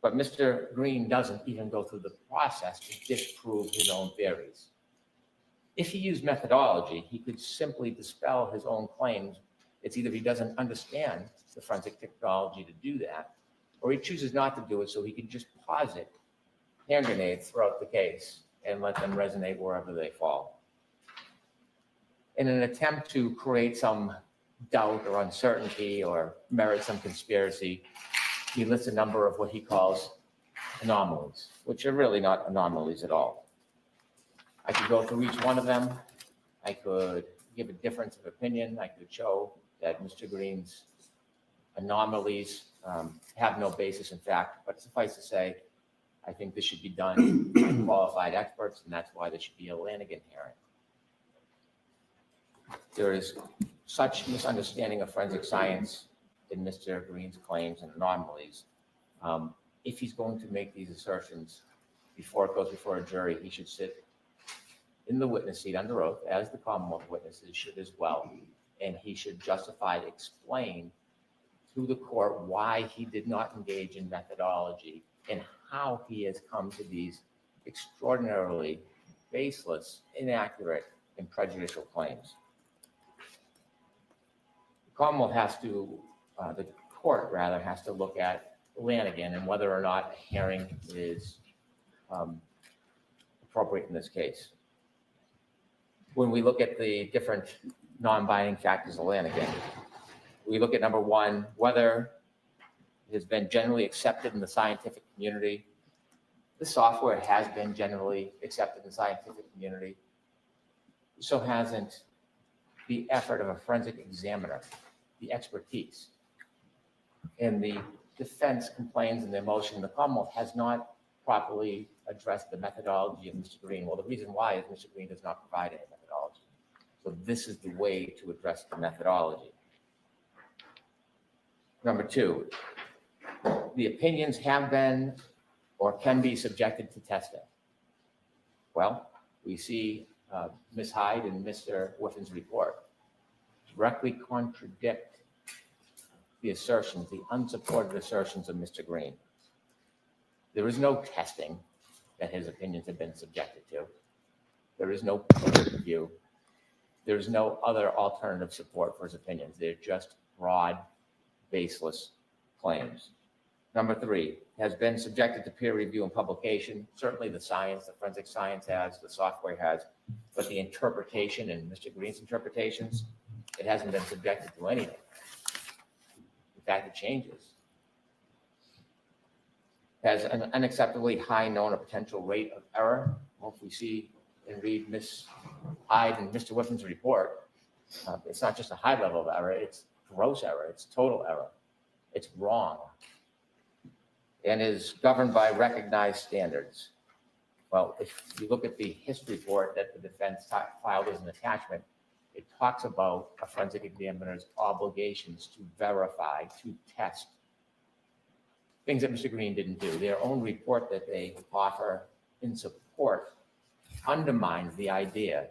But Mr. Green doesn't even go through the process to disprove his own theories. If he used methodology, he could simply dispel his own claims. It's either he doesn't understand the forensic technology to do that, or he chooses not to do it so he can just posit hand grenades throughout the case and let them resonate wherever they fall. In an attempt to create some doubt or uncertainty or merit some conspiracy, he lists a number of what he calls anomalies, which are really not anomalies at all. I could go through each one of them. I could give a difference of opinion. I could show that Mr. Green's anomalies have no basis in fact, but suffice to say, I think this should be done by qualified experts, and that's why there should be a Lanigan hearing. There is such misunderstanding of forensic science in Mr. Green's claims and anomalies. If he's going to make these assertions before it goes before a jury, he should sit in the witness seat under oath, as the Commonwealth witnesses should as well, and he should justify, explain to the court why he did not engage in methodology and how he has come to these extraordinarily baseless, inaccurate, and prejudicial claims. The Commonwealth has to, the court rather, has to look at Lanigan and whether or not a hearing is appropriate in this case. When we look at the different non-binding factors of Lanigan, we look at number one, whether it has been generally accepted in the scientific community. The software has been generally accepted in the scientific community. So hasn't the effort of a forensic examiner, the expertise. And the defense complains in their motion, the Commonwealth has not properly addressed the methodology of Mr. Green. Well, the reason why is Mr. Green does not provide any methodology. So this is the way to address the methodology. Number two, the opinions have been or can be subjected to testing. Well, we see Ms. Hyde and Mr. Whiffin's report directly contradict the assertions, the unsupported assertions of Mr. Green. There is no testing that his opinions have been subjected to. There is no peer review. There is no other alternative support for his opinions. They're just broad, baseless claims. Number three, has been subjected to peer review and publication. Certainly the science, the forensic science has, the software has, but the interpretation and Mr. Green's interpretations, it hasn't been subjected to anything. In fact, it changes. Has an unacceptably high known or potential rate of error. Well, if we see and read Ms. Hyde and Mr. Whiffin's report, it's not just a high level of error, it's gross error, it's total error. It's wrong and is governed by recognized standards. Well, if you look at the history report that the defense filed as an attachment, it talks about a forensic examiner's obligations to verify, to test things that Mr. Green didn't do. Their own report that they offer in support undermines the idea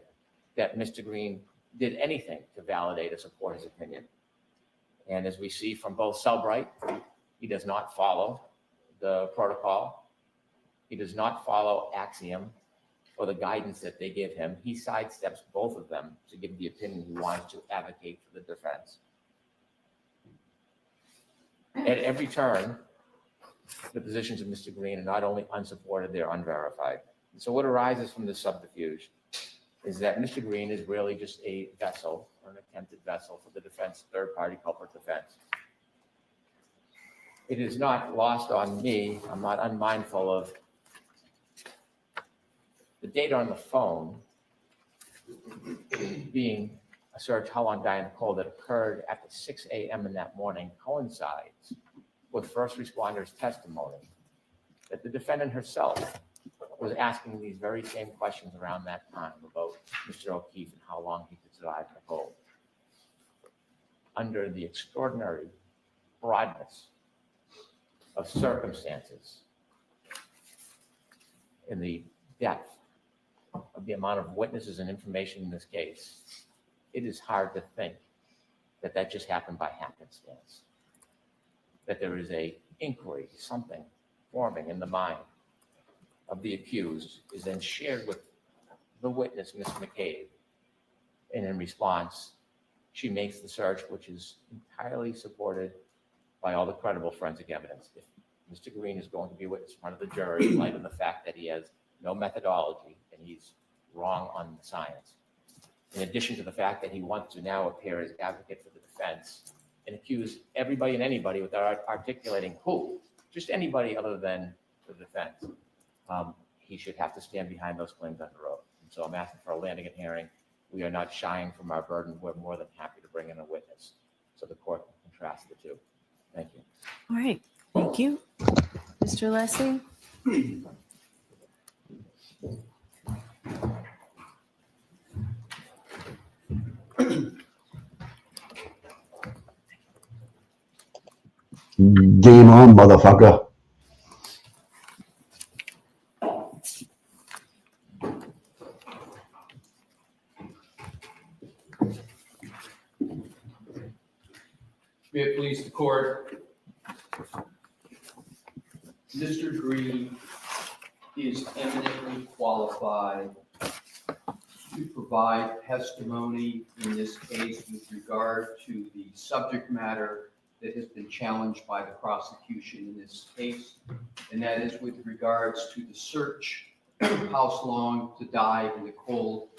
that Mr. Green did anything to validate or support his opinion. And as we see from both Selbright, he does not follow the protocol. He does not follow Axiom or the guidance that they give him. He sidesteps both of them to give the opinion he wants to advocate for the defense. At every turn, the positions of Mr. Green are not only unsupported, they're unverified. And so what arises from this subterfuge is that Mr. Green is really just a vessel or an attempted vessel for the defense, third-party culprit defense. It is not lost on me, I'm not unmindful of the data on the phone being a search how long Diane Cole that occurred after 6 a.m. in that morning coincides with first responders' testimony that the defendant herself was asking these very same questions around that time about Mr. O'Keefe and how long he could survive in the cold. under the extraordinary broadness of circumstances and the depth of the amount of witnesses and information in this case, it is hard to think that that just happened by happenstance, that there is a inquiry, something forming in the mind of the accused is then shared with the witness, Ms. McCabe, and in response, she makes the search, which is entirely supported by all the credible forensic evidence. If Mr. Green is going to be witness in front of the jury in light of the fact that he has no methodology and he's wrong on the science, in addition to the fact that he wants to now appear as advocate for the defense and accuse everybody and anybody without articulating who, just anybody other than the defense, he should have to stand behind those claims under oath. And so I'm asking for a landing and hearing. We are not shying from our burden. We're more than happy to bring in a witness so the court can contrast the two. Thank you. All right, thank you. Mr. Leslie? Game on, motherfucker. May it please the court. Mr. Green is eminently qualified to provide testimony in this case with regard to the subject matter that has been challenged by the prosecution in this case, and that is with regards to the search of House Long to die in the cold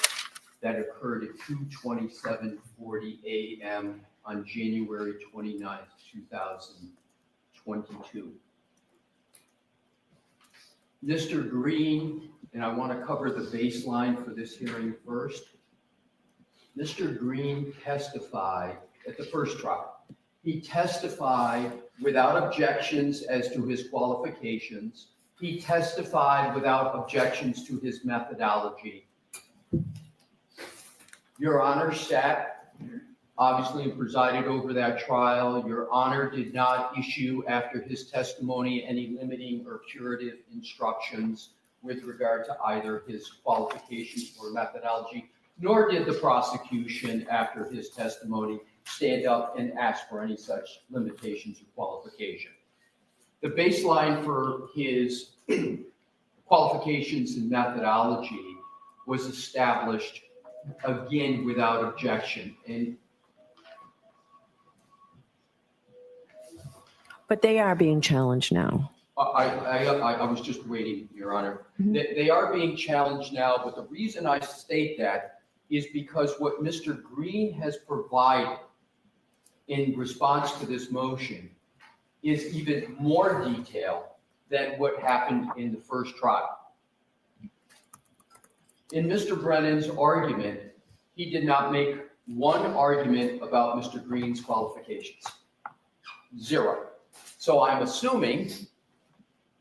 that occurred at 2:27:40 a.m. on January 29th, 2022. Mr. Green, and I want to cover the baseline for this hearing first. Mr. Green testified at the first trial. He testified without objections as to his qualifications. He testified without objections to his methodology. Your Honor sat, obviously, and presided over that trial. Your Honor did not issue after his testimony any limiting or curative instructions with regard to either his qualifications or methodology, nor did the prosecution after his testimony stand up and ask for any such limitations or qualification. The baseline for his qualifications and methodology was established, again, without objection. But they are being challenged now. I was just waiting, Your Honor. They are being challenged now, but the reason I state that is because what Mr. Green has provided in response to this motion is even more detail than what happened in the first trial. In Mr. Brennan's argument, he did not make one argument about Mr. Green's qualifications. Zero. So I'm assuming,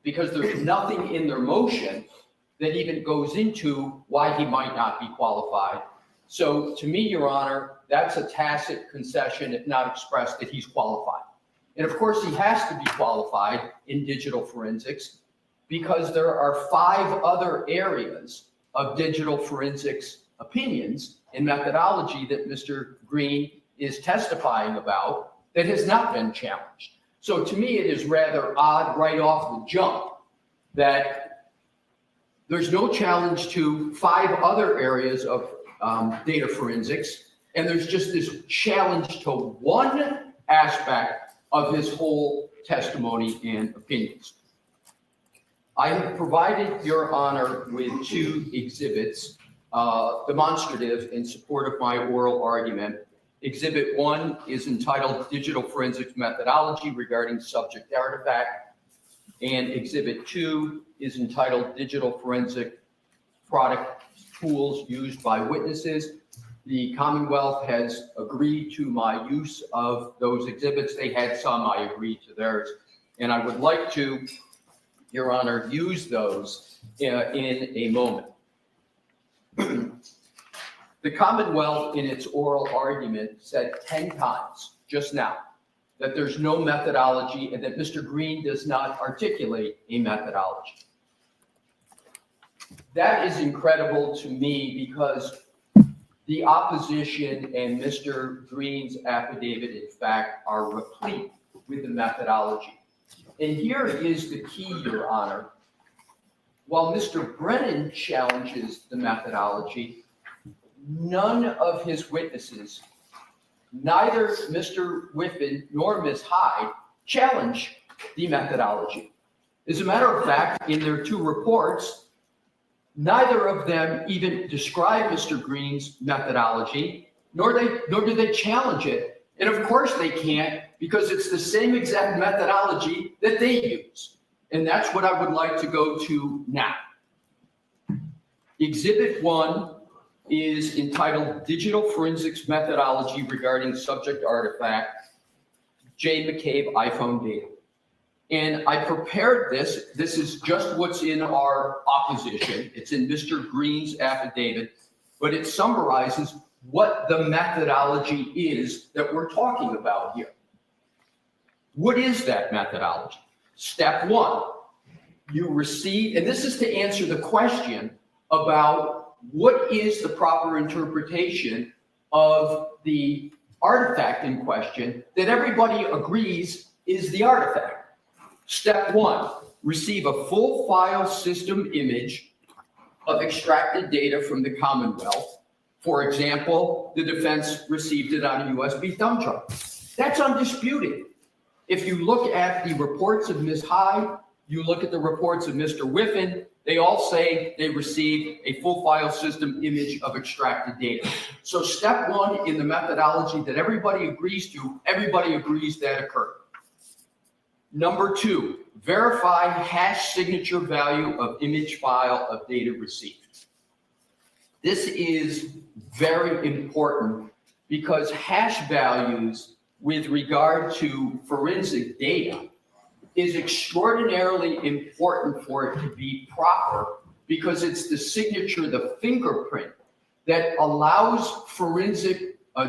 because there's nothing in their motion that even goes into why he might not be qualified. So to me, Your Honor, that's a tacit concession, if not expressed, that he's qualified. And of course, he has to be qualified in digital forensics because there are 5 other areas of digital forensics opinions and methodology that Mr. Green is testifying about that has not been challenged. So to me, it is rather odd right off the jump that there's no challenge to 5 other areas of data forensics, and there's just this challenge to one aspect of his whole testimony and opinions. I have provided Your Honor with 2 exhibits demonstrative in support of my oral argument. Exhibit 1 is entitled Digital Forensics Methodology Regarding Subject Artifact, and Exhibit 2 is entitled Digital Forensic Product Tools Used by Witnesses. The Commonwealth has agreed to my use of those exhibits. They had some, I agreed to theirs, and I would like to, Your Honor, use those in a moment. The Commonwealth, in its oral argument, said 10 times just now, that there's no methodology and that Mr. Green does not articulate a methodology. That is incredible to me because the opposition and Mr. Green's affidavit, in fact, are replete with the methodology. And here is the key, Your Honor. While Mr. Brennan challenges the methodology, none of his witnesses, neither Mr. Whiffen nor Ms. Hyde, challenge the methodology. As a matter of fact, in their two reports, neither of them even describe Mr. Green's methodology, nor do they challenge it. And of course they can't, because it's the same exact methodology that they use. And that's what I would like to go to now. Exhibit 1 is entitled Digital Forensics Methodology Regarding Subject Artifact, J. McCabe iPhone Data. And I prepared this. This is just what's in our opposition. It's in Mr. Green's affidavit, but it summarizes what the methodology is that we're talking about here. What is that methodology? Step 1, you receive, and this is to answer the question about what is the proper interpretation of the artifact in question that everybody agrees is the artifact. Step 1, receive a full file system image of extracted data from the Commonwealth. For example, the defense received it on a USB thumb drive. That's undisputed. If you look at the reports of Ms. Hyde, you look at the reports of Mr. Whiffen, they all say they received a full file system image of extracted data. So step 1 in the methodology that everybody agrees to, everybody agrees that occurred. Number 2, verify hash signature value of image file of data received. This is very important because hash values with regard to forensic data is extraordinarily important for it to be proper because it's the signature, the fingerprint that allows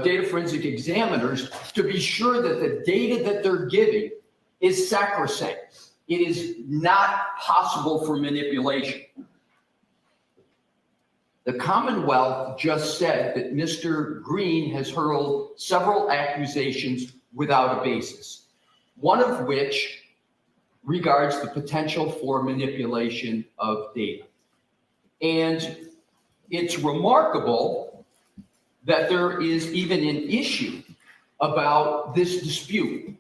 data forensic examiners to be sure that the data that they're giving is sacrosanct. It is not possible for manipulation. The Commonwealth just said that Mr. Green has hurled several accusations without a basis, one of which regards the potential for manipulation of data. And it's remarkable that there is even an issue about this dispute.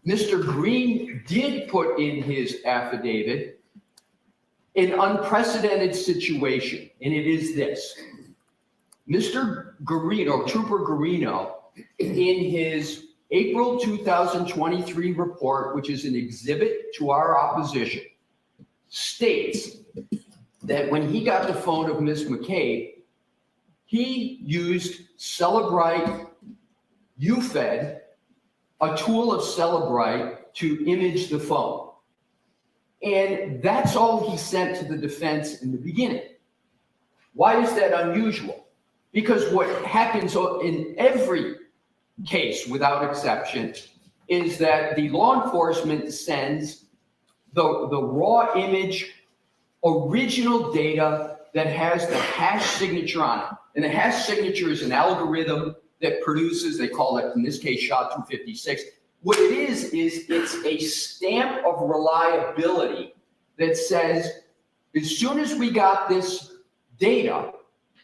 Mr. Green did put in his affidavit an unprecedented situation, and it is this. Mr. Garino, Trooper Garino, in his April 2023 report, which is an exhibit to our opposition, states that when he got the phone of Ms. McCabe, he used Celebrite UFED, a tool of Celebrite, to image the phone. And that's all he sent to the defense in the beginning. Why is that unusual? Because what happens in every case, without exception, is that the law enforcement sends the raw image, original data that has the hash signature on it. And the hash signature is an algorithm that produces, they call it, in this case, SHA-256. What it is it's a stamp of reliability that says, as soon as we got this data,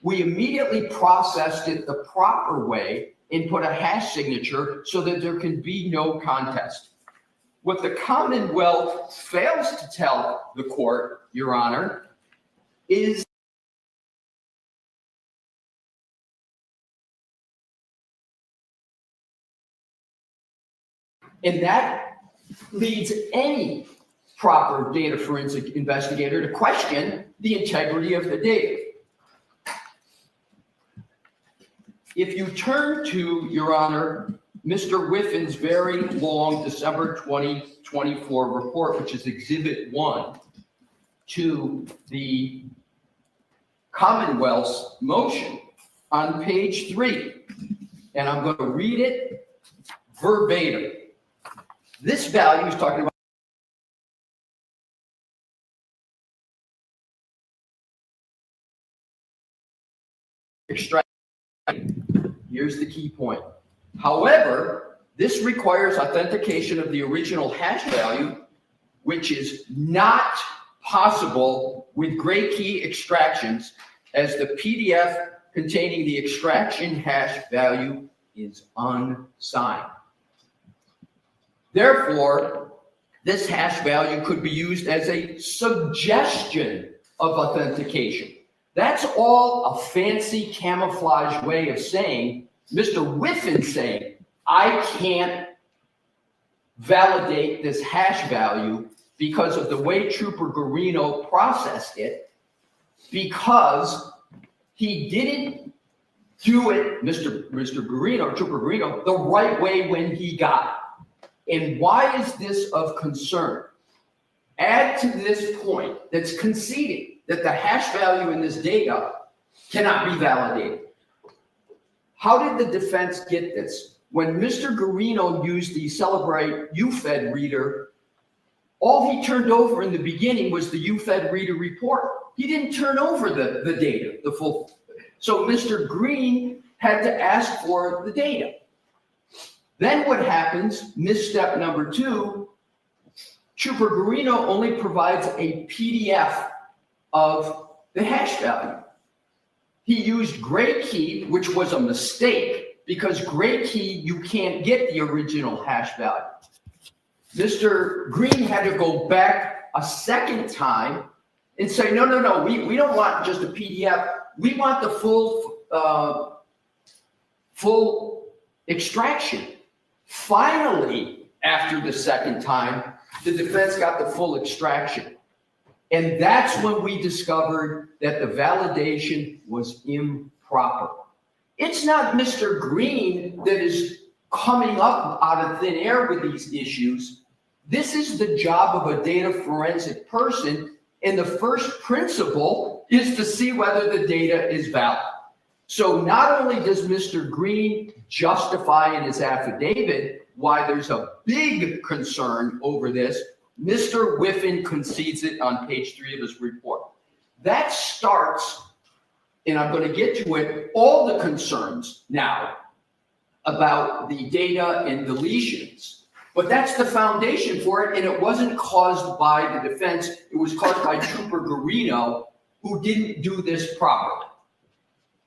we immediately processed it the proper way and put a hash signature so that there can be no contest. What the Commonwealth fails to tell the court, Your Honor, is and that leads any proper data forensic investigator to question the integrity of the data. If you turn to, Your Honor, Mr. Whiffen's very long December 2024 report, which is Exhibit 1 to the Commonwealth's motion on page 3, and I'm going to read it verbatim. This value is talking about extract. Here's the key point. However, this requires authentication of the original hash value, which is not possible with gray key extractions, as the PDF containing the extraction hash value is unsigned. Therefore, this hash value could be used as a suggestion of authentication. That's all a fancy camouflage way of saying, Mr. Whiffen saying, I can't validate this hash value because of the way Trooper Guarino processed it, because he didn't do it, Mr. Guarino, Trooper Guarino, the right way when he got it. And why is this of concern? Add to this point that's conceding that the hash value in this data cannot be validated. How did the defense get this? When Mr. Guarino used the Celebrate UFED reader, all he turned over in the beginning was the UFED reader report. He didn't turn over the data, the full. So Mr. Green had to ask for the data. Then what happens, misstep number 2, Trooper Guarino only provides a PDF of the hash value. He used gray key, which was a mistake, because gray key, you can't get the original hash value. Mr. Green had to go back a second time and say, no, we don't want just a PDF. We want the full extraction. Finally, after the second time, the defense got the full extraction. And that's when we discovered that the validation was improper. It's not Mr. Green that is coming up out of thin air with these issues. This is the job of a data forensic person, and the first principle is to see whether the data is valid. So not only does Mr. Green justify in his affidavit why there's a big concern over this, Mr. Whiffen concedes it on page 3 of his report. That starts, and I'm going to get to it, all the concerns now about the data and deletions. But that's the foundation for it, and it wasn't caused by the defense. It was caused by Trooper Guarino, who didn't do this properly.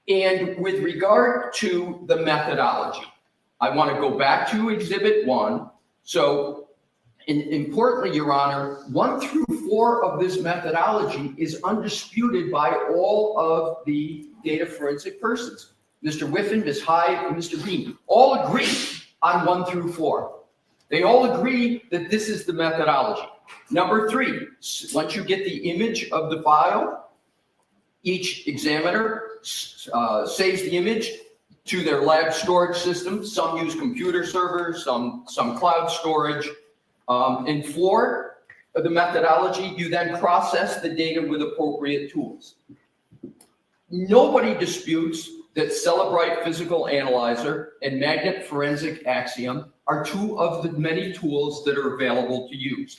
And with regard to the methodology, I want to go back to Exhibit 1. So, importantly, Your Honor, 1 through 4 of this methodology is undisputed by all of the data forensic persons. Mr. Whiffen, Ms. Hyde, and Mr. Green all agree on 1 through 4. They all agree that this is the methodology. Number 3, once you get the image of the file, each examiner saves the image to their lab storage system. Some use computer servers, some cloud storage. And 4, the methodology, you then process the data with appropriate tools. Nobody disputes that Celebrite Physical Analyzer and Magnet Forensic Axiom are 2 of the many tools that are available to use.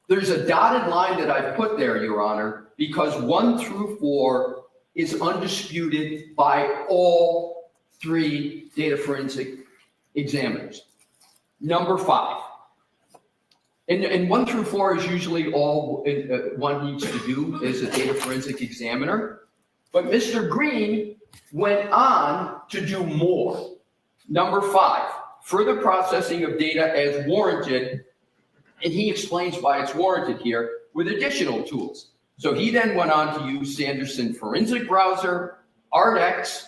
There's a dotted line that I've put there, Your Honor, because 1 through 4 is undisputed by all 3 data forensic examiners. Number 5, and 1 through 4 is usually all one needs to do as a data forensic examiner, but Mr. Green went on to do more. Number 5, further processing of data as warranted, and he explains why it's warranted here with additional tools. So he then went on to use Sanderson Forensic Browser, ArtX,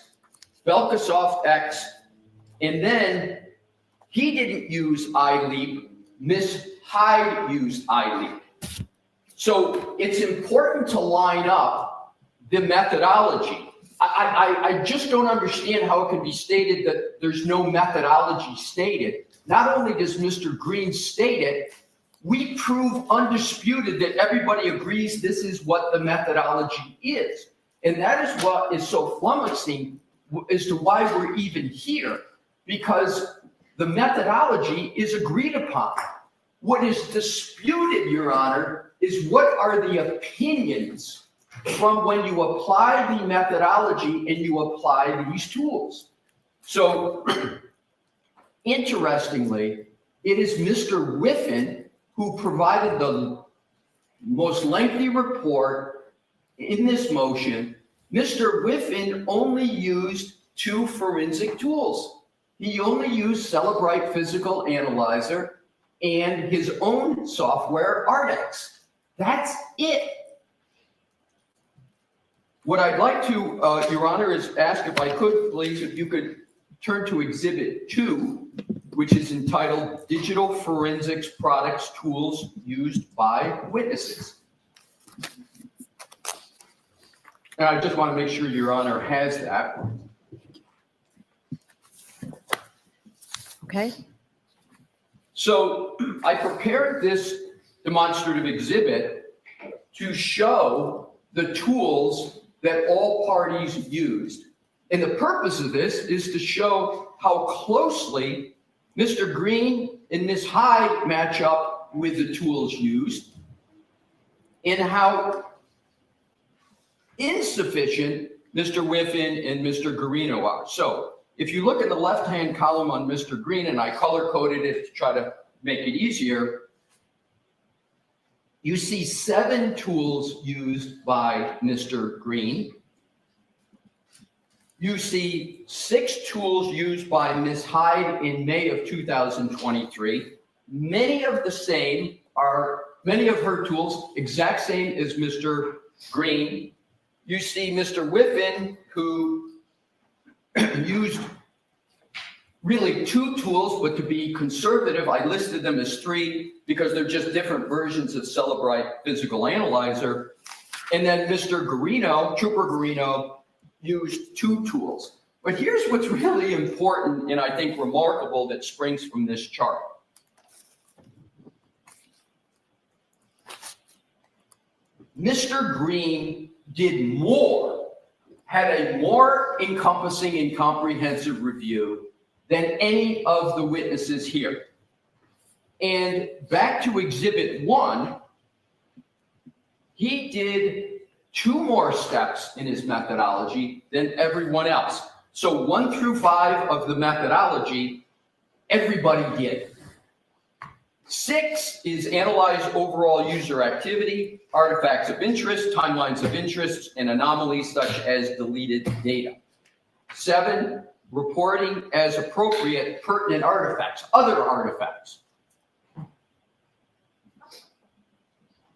Belkasoft X, and then he didn't use iLeap, Ms. Hyde used iLeap. So it's important to line up the methodology. I just don't understand how it can be stated that there's no methodology stated. Not only does Mr. Green state it, we prove undisputed that everybody agrees this is what the methodology is. And that is what is so flummoxing as to why we're even here. because the methodology is agreed upon. What is disputed, Your Honor, is what are the opinions from when you apply the methodology and you apply these tools. So interestingly, it is Mr. Whiffen who provided the most lengthy report in this motion. Mr. Whiffen only used 2 forensic tools. He only used Cellebrite Physical Analyzer and his own software, Ardex. That's it. What I'd like to, Your Honor, is ask if I could, please, if you could turn to Exhibit 2, which is entitled Digital Forensics Products Tools Used by Witnesses. And I just want to make sure Your Honor has that. Okay. So I prepared this demonstrative exhibit to show the tools that all parties used. And the purpose of this is to show how closely Mr. Green and Ms. Hyde match up with the tools used and how insufficient Mr. Whiffen and Mr. Garino are. So if you look at the left-hand column on Mr. Green, and I color-coded it to try to make it easier, you see 7 tools used by Mr. Green. You see 6 tools used by Ms. Hyde in May of 2023. Many of her tools exact same as Mr. Green. You see Mr. Whiffen, who used really 2 tools, but to be conservative, I listed them as 3 because they're just different versions of Cellebrite Physical Analyzer. And then Mr. Garino, Trooper Garino, used 2 tools. But here's what's really important and I think remarkable that springs from this chart. Mr. Green did more, had a more encompassing and comprehensive review than any of the witnesses here. And back to Exhibit 1, he did 2 more steps in his methodology than everyone else. So 1 through 5 of the methodology, everybody did. 6 is analyze overall user activity, artifacts of interest, timelines of interest, and anomalies such as deleted data. 7, reporting as appropriate pertinent artifacts, other artifacts.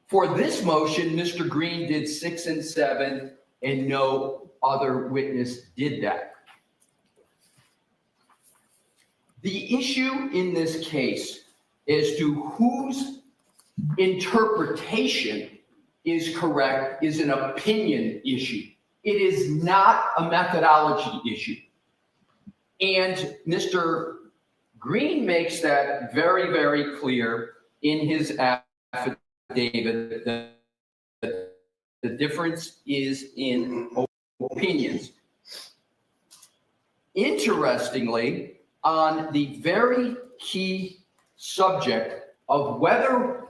For this motion, Mr. Green did 6 and 7, and no other witness did that. The issue in this case as to whose interpretation is correct is an opinion issue. It is not a methodology issue. And Mr. Green makes that very, very clear in his affidavit that the difference is in opinions. Interestingly, on the very key subject of whether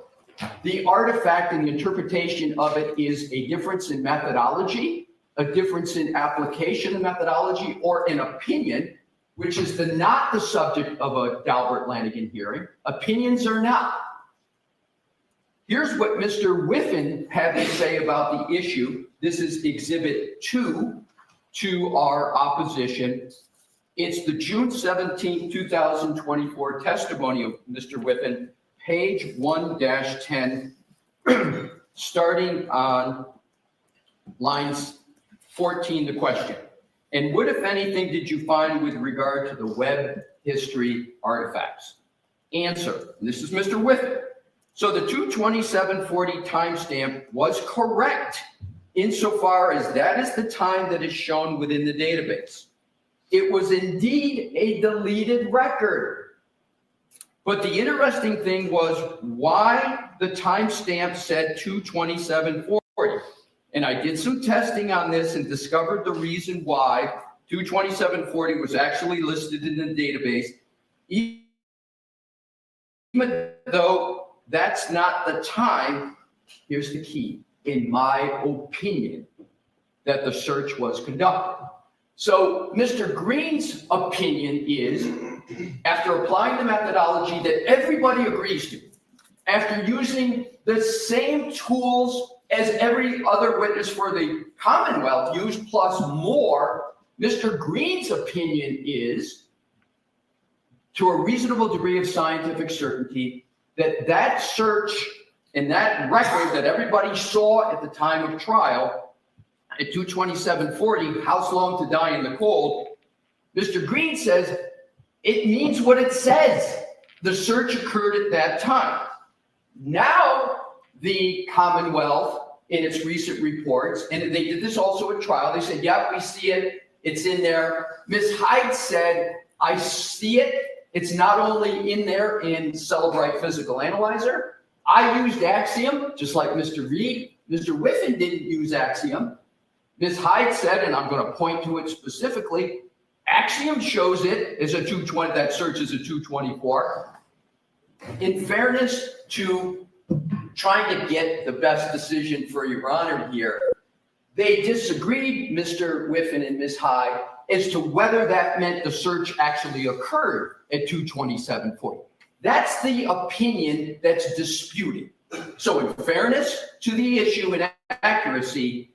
the artifact and the interpretation of it is a difference in methodology, a difference in application of methodology, or an opinion, which is not the subject of a Daubert Lanigan hearing. Opinions are not. Here's what Mr. Whiffen had to say about the issue. This is Exhibit 2 to our opposition. It's the June 17, 2024 testimony of Mr. Whiffen, page 1-10, starting on lines 14, the question. And what, if anything, did you find with regard to the web history artifacts? Answer, and this is Mr. Whiffen. So the 2/27/40 timestamp was correct insofar as that is the time that is shown within the database. It was indeed a deleted record. But the interesting thing was why the timestamp said 2/27/40. And I did some testing on this and discovered the reason why 22740 was actually listed in the database, even though that's not the time, here's the key, in my opinion, that the search was conducted. So Mr. Green's opinion is, after applying the methodology that everybody agrees to, after using the same tools as every other witness for the Commonwealth used plus more, Mr. Green's opinion is, to a reasonable degree of scientific certainty, that that search and that record that everybody saw at the time of trial at 22740, House Long to Die in the Cold, Mr. Green says it means what it says. The search occurred at that time. Now, the Commonwealth, in its recent reports, and they did this also at trial, they said, yeah, we see it, it's in there. Ms. Hyde said, I see it. It's not only in there in Celebrite Physical Analyzer. I used Axiom, just like Mr. Reed. Mr. Whiffen didn't use Axiom. Ms. Hyde said, and I'm going to point to it specifically, Axiom shows it as a 220, that search is a 224. In fairness to trying to get the best decision for Your Honor here, they disagreed, Mr. Whiffen and Ms. Hyde, as to whether that meant the search actually occurred at 22740. That's the opinion that's disputed. So in fairness to the issue and accuracy,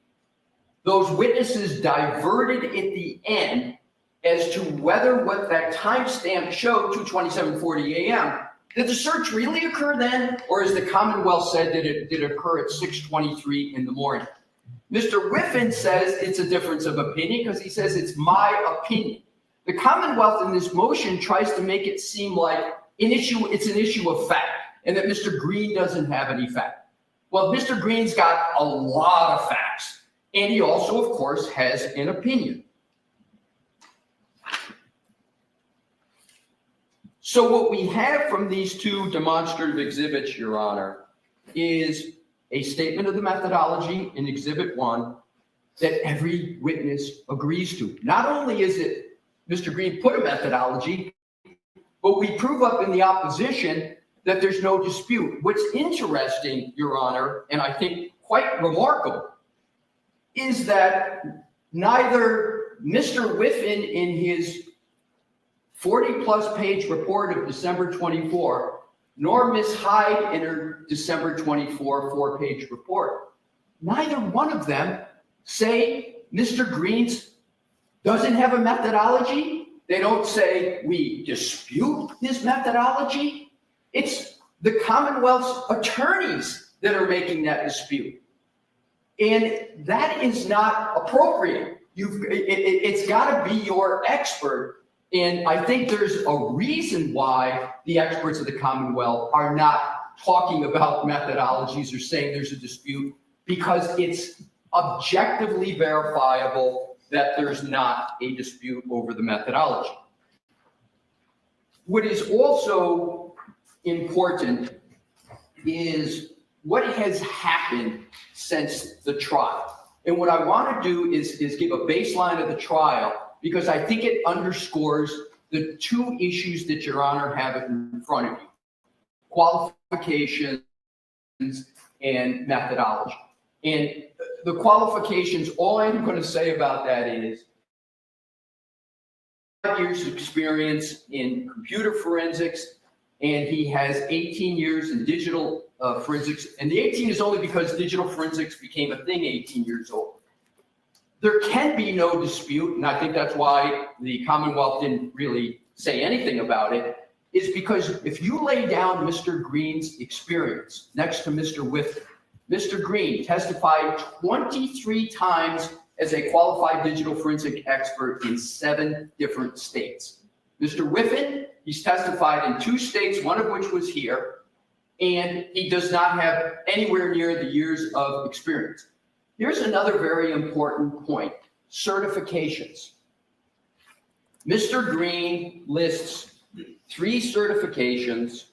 those witnesses diverted at the end as to whether what that timestamp showed, 22740 a.m., did the search really occur then, or as the Commonwealth said, did it occur at 6:23 in the morning? Mr. Whiffen says it's a difference of opinion because he says it's my opinion. The Commonwealth in this motion tries to make it seem like it's an issue of fact, and that Mr. Green doesn't have any fact. Well, Mr. Green's got a lot of facts, and he also, of course, has an opinion. So what we have from these two demonstrative exhibits, Your Honor, is a statement of the methodology in Exhibit 1 that every witness agrees to. Not only is it Mr. Green put a methodology, but we prove up in the opposition that there's no dispute. What's interesting, Your Honor, and I think quite remarkable, is that neither Mr. Whiffen in his 40-plus page report of December 24, nor Ms. Hyde in her December 24 4-page report, neither one of them say Mr. Green's doesn't have a methodology. They don't say we dispute his methodology. It's the Commonwealth's attorneys that are making that dispute. And that is not appropriate. It's got to be your expert. And I think there's a reason why the experts of the Commonwealth are not talking about methodologies or saying there's a dispute, because it's objectively verifiable that there's not a dispute over the methodology. What is also important is what has happened since the trial. And what I want to do is give a baseline of the trial, because I think it underscores the two issues that Your Honor have in front of you: qualifications and methodology. And the qualifications, all I'm going to say about that is 5 years of experience in computer forensics, and he has 18 years in digital forensics. And the 18 is only because digital forensics became a thing 18 years old. There can be no dispute, and I think that's why the Commonwealth didn't really say anything about it, is because if you lay down Mr. Green's experience next to Mr. Whiffen, Mr. Green testified 23 times as a qualified digital forensic expert in 7 different states. Mr. Whiffen, he's testified in 2 states, one of which was here, and he does not have anywhere near the years of experience. Here's another very important point: certifications. Mr. Green lists 3 certifications.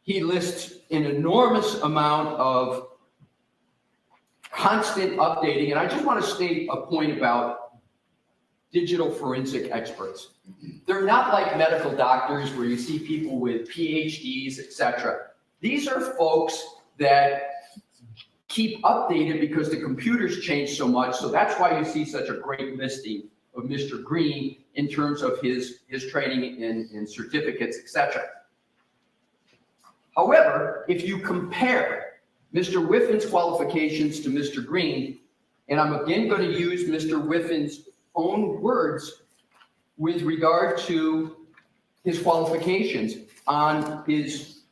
He lists an enormous amount of constant updating. And I just want to state a point about digital forensic experts. They're not like medical doctors where you see people with PhDs, etc. These are folks that keep updated because the computers change so much. So that's why you see such a great listing of Mr. Green in terms of his training and certificates, etc. However, if you compare Mr. Whiffin's qualifications to Mr. Green, and I'm again going to use Mr. Whiffin's own words with regard to his qualifications on his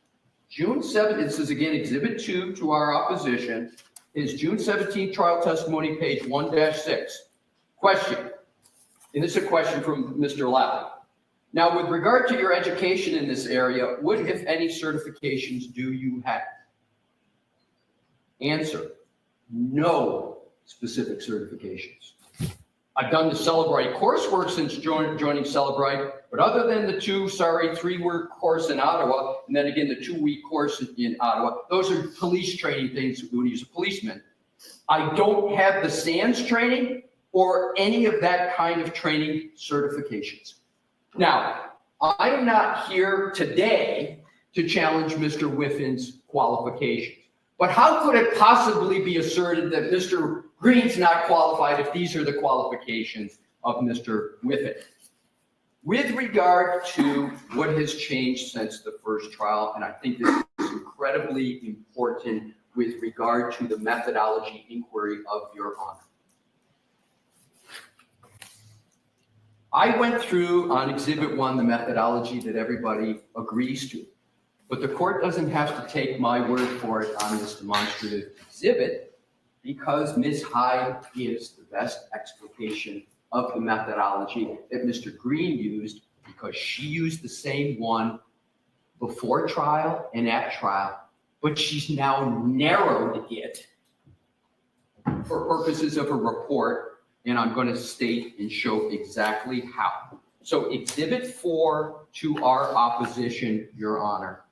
June 7th, this is again Exhibit 2 to our opposition, his June 17th trial testimony, page 1-6. Question, and this is a question from Mr. Lally. Now, with regard to your education in this area, what, if any, certifications do you have? Answer, no specific certifications. I've done the Celebrite coursework since joining Celebrite, but other than the 3-week course in Ottawa, and then again, the 2-week course in Ottawa, those are police training things when he's a policeman. I don't have the SANS training or any of that kind of training certifications. Now, I am not here today to challenge Mr. Whiffin's qualifications, but how could it possibly be asserted that Mr. Green's not qualified if these are the qualifications of Mr. Whiffin? With regard to what has changed since the first trial, and I think this is incredibly important with regard to the methodology inquiry of Your Honor. I went through on Exhibit 1 the methodology that everybody agrees to, but the court doesn't have to take my word for it on this demonstrative exhibit because Ms. Hyde gives the best explication of the methodology that Mr. Green used because she used the same one before trial and at trial, but she's now narrowed it for purposes of a report, and I'm going to state and show exactly how. So Exhibit 4 to our opposition, Your Honor,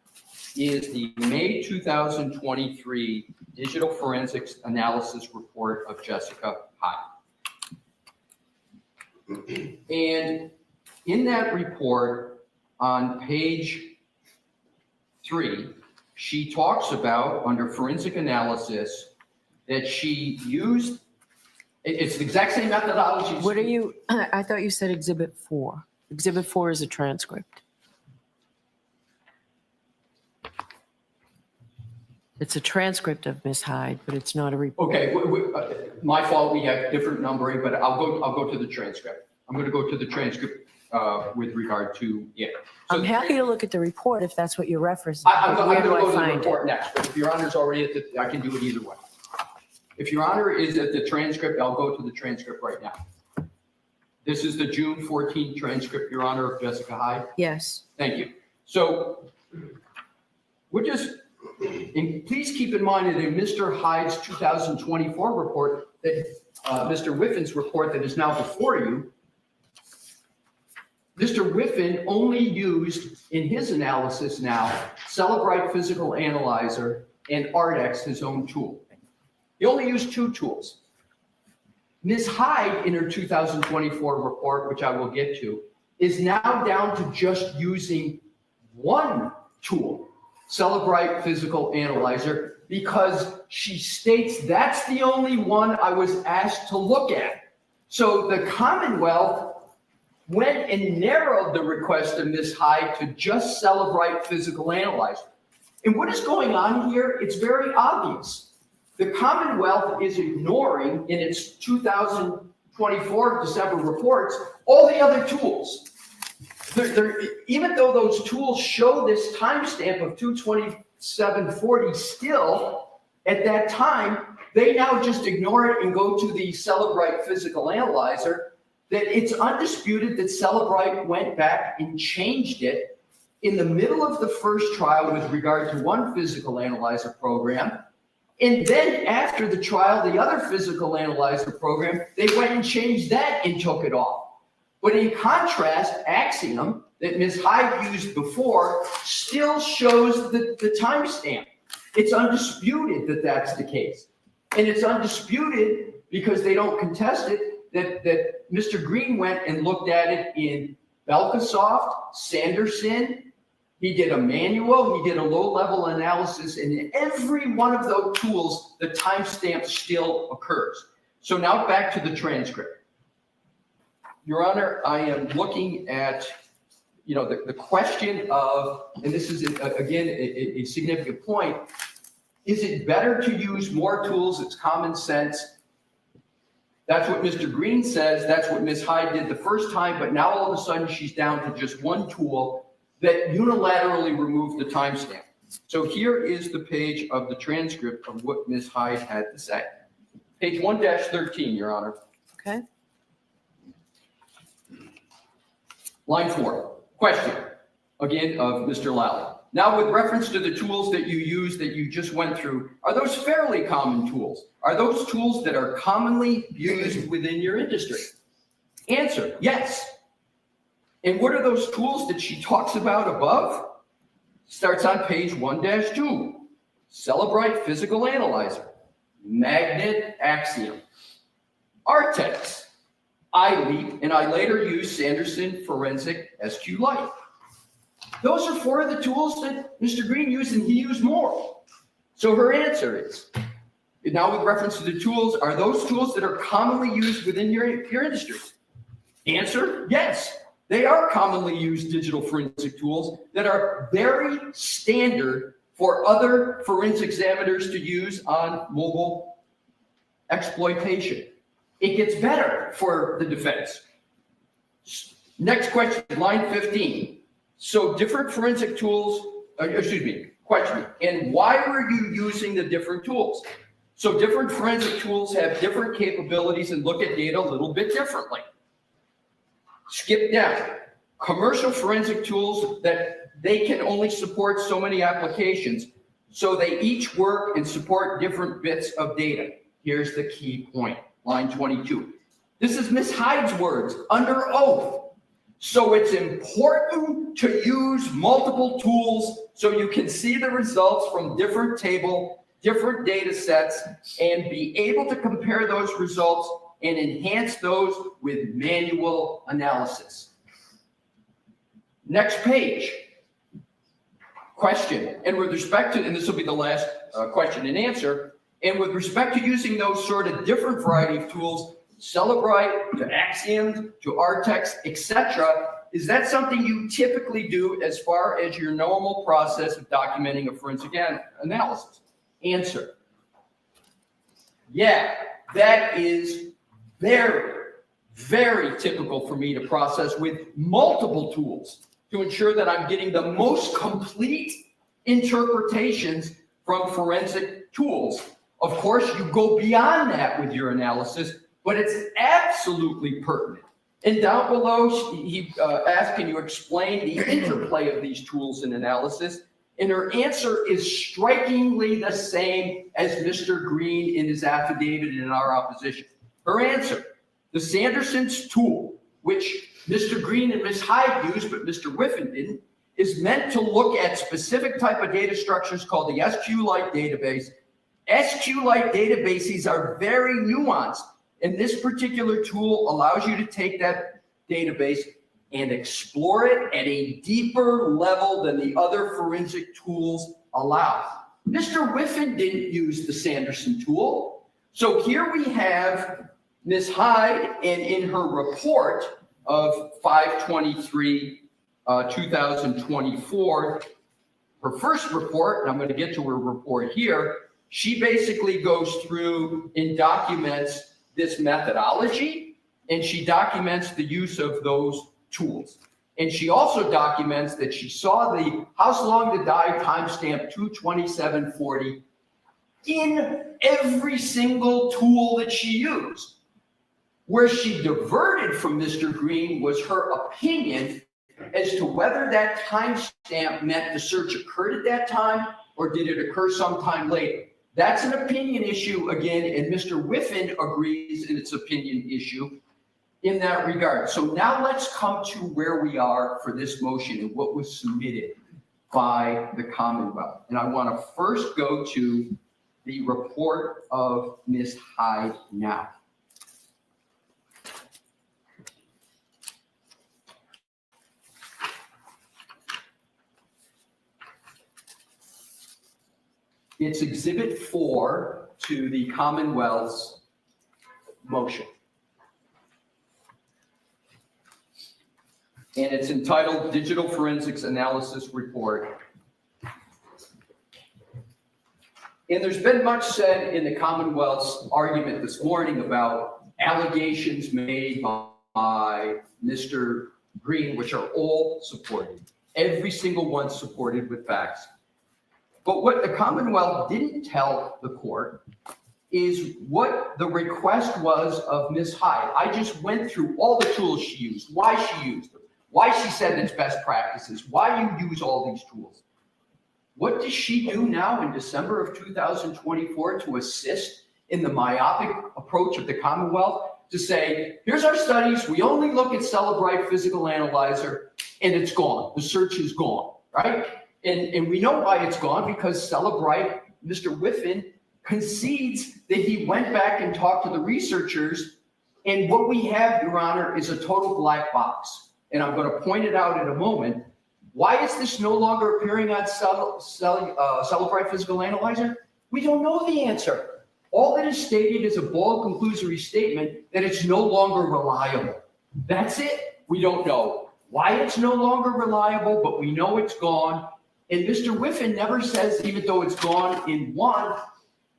is the May 2023 Digital Forensics Analysis Report of Jessica Hyde. And in that report, on page 3, she talks about, under forensic analysis, that she used, it's the exact same methodology. What are you, I thought you said Exhibit 4. Exhibit 4 is a transcript. It's a transcript of Ms. Hyde, but it's not a report. Okay, my fault, we have different numbering, but I'll go to the transcript. I'm going to go to the transcript with regard to it. So I'm happy to look at the report if that's what you're referencing. I'm Where going do to I go to the find report it? next, but if Your Honor's already at the, I can do it either way. If Your Honor is at the transcript, I'll go to the transcript right now. This is the June 14th transcript, Your Honor, of Jessica Hyde. Yes. Thank you. So we're just, and please keep in mind that in Mr. Hyde's 2024 report, that Mr. Whiffin's report that is now before you, Mr. Whiffin only used in his analysis now Celebrite Physical Analyzer and Ardex, his own tool. He only used 2 tools. Ms. Hyde, in her 2024 report, which I will get to, is now down to just using 1 tool, Celebrite Physical Analyzer, because she states that's the only one I was asked to look at. So the Commonwealth went and narrowed the request of Ms. Hyde to just Celebrite Physical Analyzer. And what is going on here? It's very obvious. The Commonwealth is ignoring in its 2024 December reports all the other tools. Even though those tools show this timestamp of 2/27/40 still, at that time, they now just ignore it and go to the Celebrite Physical Analyzer. That it's undisputed that Celebrite went back and changed it in the middle of the first trial with regard to 1 physical analyzer program. And then after the trial, the other physical analyzer program, they went and changed that and took it off. But in contrast, Axiom, that Ms. Hyde used before, still shows the timestamp. It's undisputed that that's the case. And it's undisputed, because they don't contest it, that Mr. Green went and looked at it in Belkasoft, Sanderson. He did a manual, he did a low-level analysis, and in every one of those tools, the timestamp still occurs. So now back to the transcript. Your Honor, I am looking at, the question of, and this is, again, a significant point, is it better to use more tools? It's common sense. That's what Mr. Green says. That's what Ms. Hyde did the first time, but now all of a sudden she's down to just one tool that unilaterally removed the timestamp. So here is the page of the transcript of what Ms. Hyde had to say. Page 1-13, Your Honor. Okay. Line 4, question, again, of Mr. Lally. Now, with reference to the tools that you use that you just went through, are those fairly common tools? Are those tools that are commonly used within your industry? Answer, yes. And what are those tools that she talks about above? Starts on page 1-2. Celebrite Physical Analyzer, Magnet Axiom, Artex, iLeap, and I later used Sanderson Forensic SQLite. Those are 4 of the tools that Mr. Green used, and he used more. So her answer is, now with reference to the tools, are those tools that are commonly used within your industry? Answer, yes. They are commonly used digital forensic tools that are very standard for other forensic examiners to use on mobile exploitation. It gets better for the defense. Next question, line 15. So different forensic tools, question, and why were you using the different tools? So different forensic tools have different capabilities and look at data a little bit differently. Skip down. Commercial forensic tools that they can only support so many applications, so they each work and support different bits of data. Here's the key point, line 22. This is Ms. Hyde's words, under oath. So it's important to use multiple tools so you can see the results from different data sets, and be able to compare those results and enhance those with manual analysis. Next page. Question, and with respect to, and this will be the last question and answer, and with respect to using those sort of different variety of tools, Celebrite to Axiom to Artex, etc., is that something you typically do as far as your normal process of documenting a forensic analysis? Answer. Yeah, that is very, very typical for me to process with multiple tools to ensure that I'm getting the most complete interpretations from forensic tools. Of course, you go beyond that with your analysis, but it's absolutely pertinent. And down below, he asked, can you explain the interplay of these tools in analysis? And her answer is strikingly the same as Mr. Green in his affidavit and in our opposition. Her answer, the Sanderson's tool, which Mr. Green and Ms. Hyde used, but Mr. Whiffen didn't, is meant to look at specific type of data structures called the SQLite database. SQLite databases are very nuanced, and this particular tool allows you to take that database and explore it at a deeper level than the other forensic tools allow. Mr. Whiffen didn't use the Sanderson tool. So here we have Ms. Hyde, and in her report of 5/23/2024, her first report, and I'm going to get to her report here, she basically goes through and documents this methodology, and she documents the use of those tools. And she also documents that she saw the House Long to Die timestamp 2/27/40 in every single tool that she used. Where she diverted from Mr. Green was her opinion as to whether that timestamp meant the search occurred at that time or did it occur sometime later. That's an opinion issue again, and Mr. Whiffen agrees in its opinion issue in that regard. So now let's come to where we are for this motion and what was submitted by the Commonwealth. And I want to first go to the report of Ms. Hyde now. It's Exhibit 4 to the Commonwealth's motion. And it's entitled Digital Forensics Analysis Report. And there's been much said in the Commonwealth's argument this morning about allegations made by Mr. Green, which are all supported. Every single one supported with facts. But what the Commonwealth didn't tell the court is what the request was of Ms. Hyde. I just went through all the tools she used, why she used them, why she said it's best practices, why you use all these tools. What does she do now in December of 2024 to assist in the myopic approach of the Commonwealth to say, here's our studies, we only look at Celebrite Physical Analyzer, and it's gone, the search is gone, right? And we know why it's gone, because Celebrite, Mr. Whiffen, concedes that he went back and talked to the researchers, and what we have, Your Honor, is a total black box. And I'm going to point it out in a moment. Why is this no longer appearing on Celebrite Physical Analyzer? We don't know the answer. All that is stated is a bald conclusory statement that it's no longer reliable. That's it. We don't know why it's no longer reliable, but we know it's gone. And Mr. Whiffen never says, even though it's gone in one,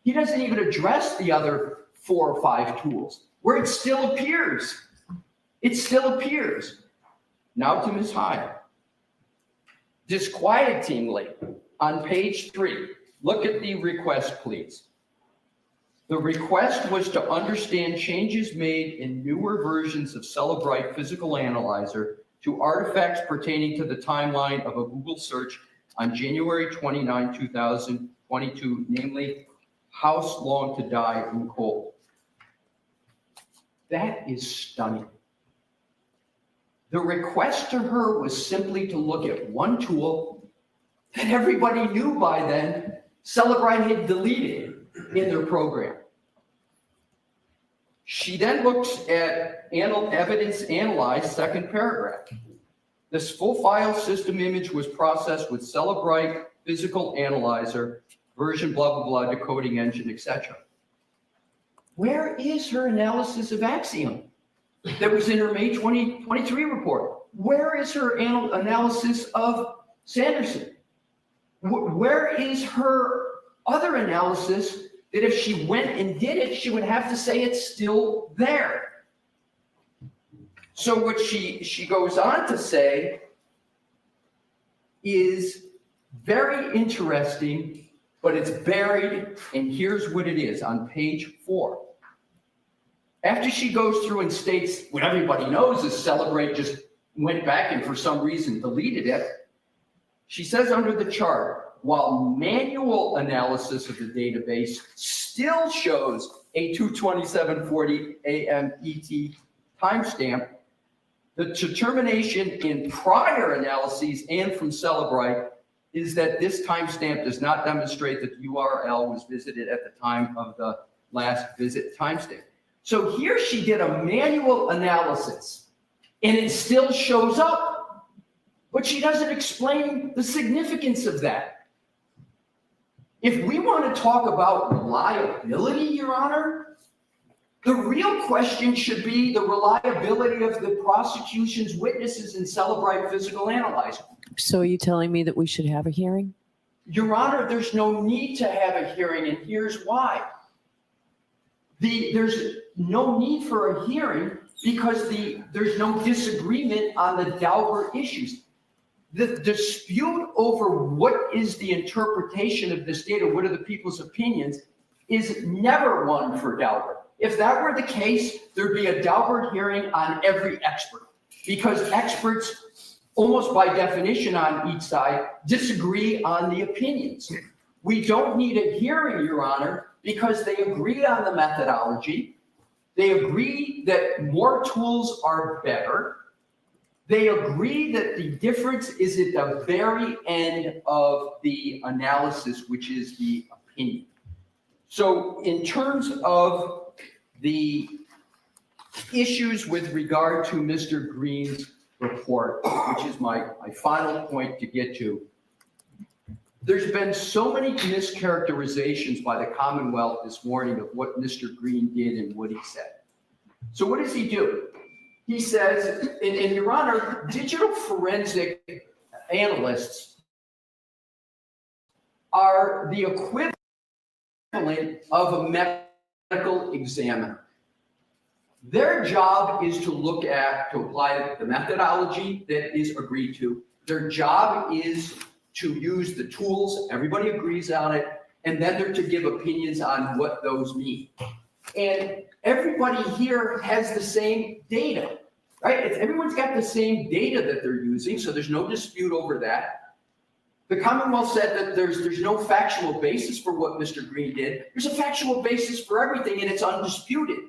he doesn't even address the other 4 or 5 tools where it still appears. It still appears. Now to Ms. Hyde. Disquietingly, on page 3, look at the request, please. The request was to understand changes made in newer versions of Celebrite Physical Analyzer to artifacts pertaining to the timeline of a Google search on January 29, 2022, namely, House Long to Die in Cold. That is stunning. The request to her was simply to look at one tool that everybody knew by then Celebrite had deleted in their program. She then looks at evidence analyzed, second paragraph. This full file system image was processed with Celebrite Physical Analyzer, version blah, blah, blah, decoding engine, etc. Where is her analysis of Axiom that was in her May 2023 report? Where is her analysis of Sanderson? Where is her other analysis that if she went and did it, she would have to say it's still there? So what she goes on to say is very interesting, but it's buried, and here's what it is on page 4. After she goes through and states what everybody knows is Celebrate just went back and for some reason deleted it, she says under the chart, while manual analysis of the database still shows a 2:27:40 a.m. ET timestamp, the determination in prior analyses and from Celebrite is that this timestamp does not demonstrate that the URL was visited at the time of the last visit timestamp. So here she did a manual analysis and it still shows up, but she doesn't explain the significance of that. If we want to talk about reliability, Your Honor, the real question should be the reliability of the prosecution's witnesses in Celebrite Physical Analyzer. So are you telling me that we should have a hearing? Your Honor, there's no need to have a hearing, and here's why. There's no need for a hearing because there's no disagreement on the Daubert issues. The dispute over what is the interpretation of this data, what are the people's opinions, is never one for Daubert. If that were the case, there'd be a Daubert hearing on every expert because experts, almost by definition on each side, disagree on the opinions. We don't need a hearing, Your Honor, because they agree on the methodology. They agree that more tools are better. They agree that the difference is at the very end of the analysis, which is the opinion. So in terms of the issues with regard to Mr. Green's report, which is my final point to get to, there's been so many mischaracterizations by the Commonwealth this morning of what Mr. Green did and what he said. So what does he do? He says, and Your Honor, digital forensic analysts are the equivalent of a medical examiner. Their job is to look at, to apply the methodology that is agreed to. Their job is to use the tools, everybody agrees on it, and then they're to give opinions on what those mean. And everybody here has the same data, right? Everyone's got the same data that they're using, so there's no dispute over that. The Commonwealth said that there's no factual basis for what Mr. Green did. There's a factual basis for everything, and it's undisputed.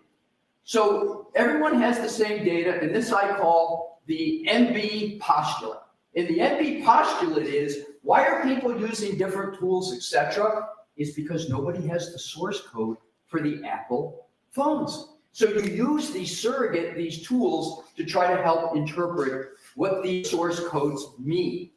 So everyone has the same data, and this I call the MB postulate. And the MB postulate is, why are people using different tools, etc.? Is because nobody has the source code for the Apple phones. So you use these tools to try to help interpret what these source codes mean.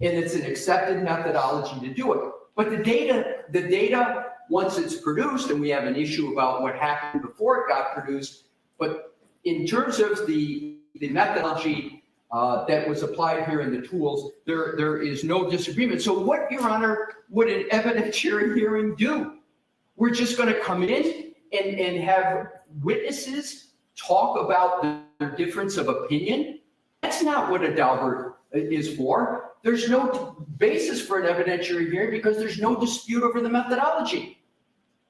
And it's an accepted methodology to do it. But the data, once it's produced, and we have an issue about what happened before it got produced, but in terms of the methodology that was applied here in the tools, there is no disagreement. So what, Your Honor, would an evidentiary hearing do? We're just going to come in and have witnesses talk about the difference of opinion? That's not what a Daubert is for. There's no basis for an evidentiary hearing because there's no dispute over the methodology.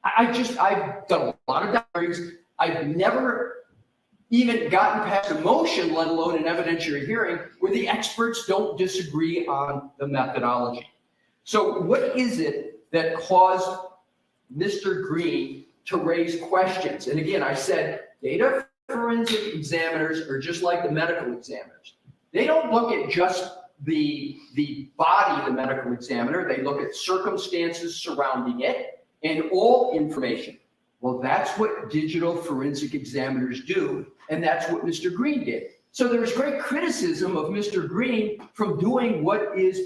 I've done a lot of hearings. I've never even gotten past a motion, let alone an evidentiary hearing, where the experts don't disagree on the methodology. So what is it that caused Mr. Green to raise questions? And again, I said data forensic examiners are just like the medical examiners. They don't look at just the body of the medical examiner. They look at circumstances surrounding it and all information. Well, that's what digital forensic examiners do, and that's what Mr. Green did. So there's great criticism of Mr. Green from doing what is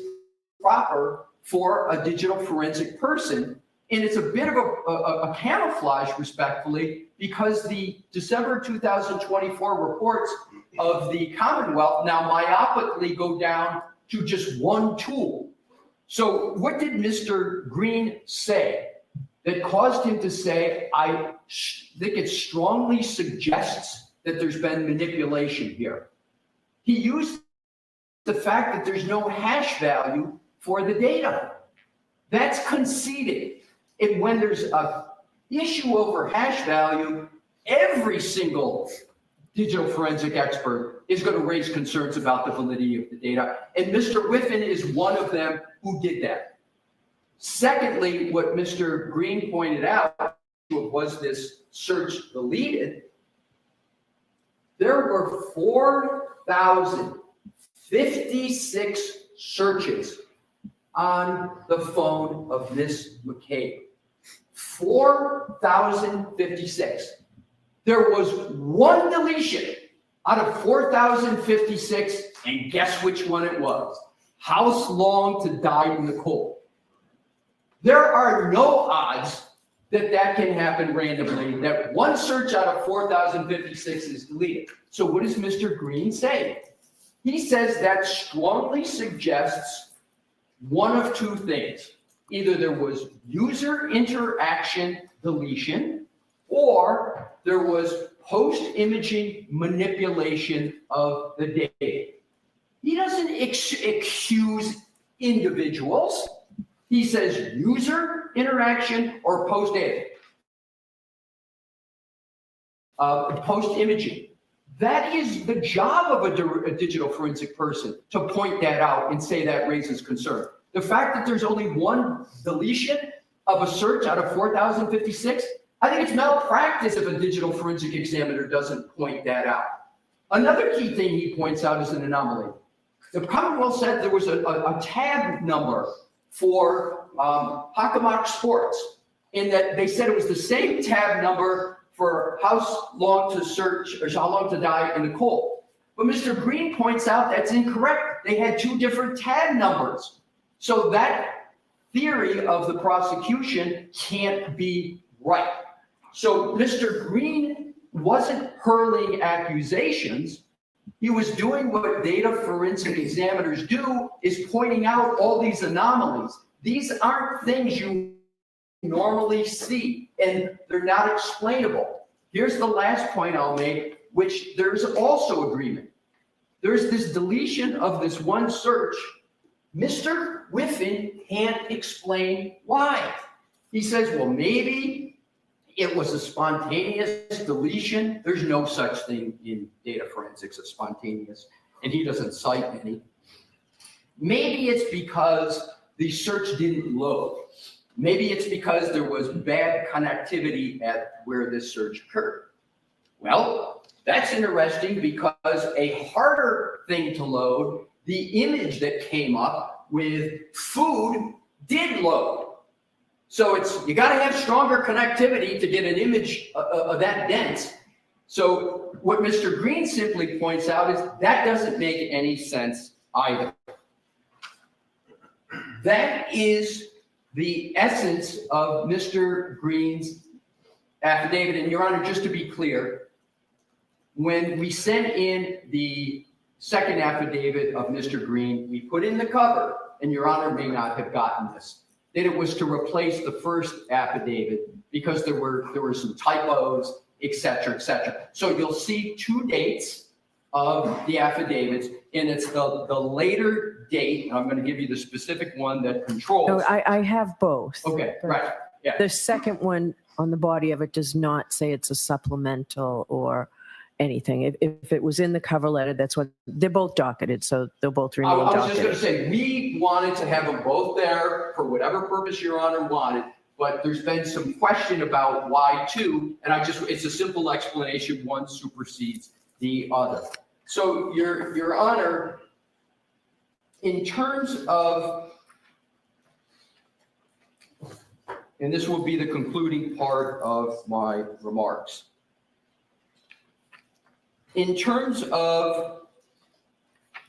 proper for a digital forensic person. And it's a bit of a camouflage, respectfully, because the December 2024 reports of the Commonwealth now myopically go down to just one tool. So what did Mr. Green say that caused him to say, I think it strongly suggests that there's been manipulation here? He used the fact that there's no hash value for the data. That's conceded. And when there's an issue over hash value, every single digital forensic expert is going to raise concerns about the validity of the data. And Mr. Whiffen is one of them who did that. Secondly, what Mr. Green pointed out was this search deleted. There were 4,056 searches on the phone of Miss McCabe. 4,056. There was one deletion out of 4,056, and guess which one it was? House long to die in the cold. There are no odds that that can happen randomly, that one search out of 4,056 is deleted. So what does Mr. Green say? He says that strongly suggests one of two things. Either there was user interaction deletion, or there was post-imaging manipulation of the data. He doesn't accuse individuals. He says user interaction or post-imaging. That is the job of a digital forensic person, to point that out and say that raises concern. The fact that there's only one deletion of a search out of 4,056, I think it's malpractice if a digital forensic examiner doesn't point that out. Another key thing he points out is an anomaly. The Commonwealth said there was a tab number for Hockomock Sports, in that they said it was the same tab number for how long to search or how long to die in the cold. But Mr. Green points out that's incorrect. They had two different tab numbers. So that theory of the prosecution can't be right. So Mr. Green wasn't hurling accusations. He was doing what data forensic examiners do, is pointing out all these anomalies. These aren't things you normally see, and they're not explainable. Here's the last point I'll make, which there's also agreement. There's this deletion of this one search. Mr. Whiffen can't explain why. He says, well, maybe it was a spontaneous deletion. There's no such thing in data forensics as spontaneous, and he doesn't cite any. Maybe it's because the search didn't load. Maybe it's because there was bad connectivity at where this search occurred. Well, that's interesting because a harder thing to load, the image that came up with food, did load. So you got to have stronger connectivity to get an image that dense. So what Mr. Green simply points out is that doesn't make any sense either. That is the essence of Mr. Green's affidavit. And Your Honor, just to be clear, when we sent in the second affidavit of Mr. Green, we put in the cover, and Your Honor may not have gotten this, that it was to replace the first affidavit because there were some typos, et cetera, et cetera. So you'll see two dates of the affidavits, and it's the later date, and I'm going to give you the specific one that controls. No, I have both. Okay, right, yeah. The second one on the body of it does not say it's a supplemental or anything. If it was in the cover letter, that's what, they're both docketed, so they'll both remain I was docketed. just going to say, we wanted to have them both there for whatever purpose Your Honor wanted, but there's been some question about why two, and it's a simple explanation, one supersedes the other. So Your Honor, in terms of, and this will be the concluding part of my remarks. In terms of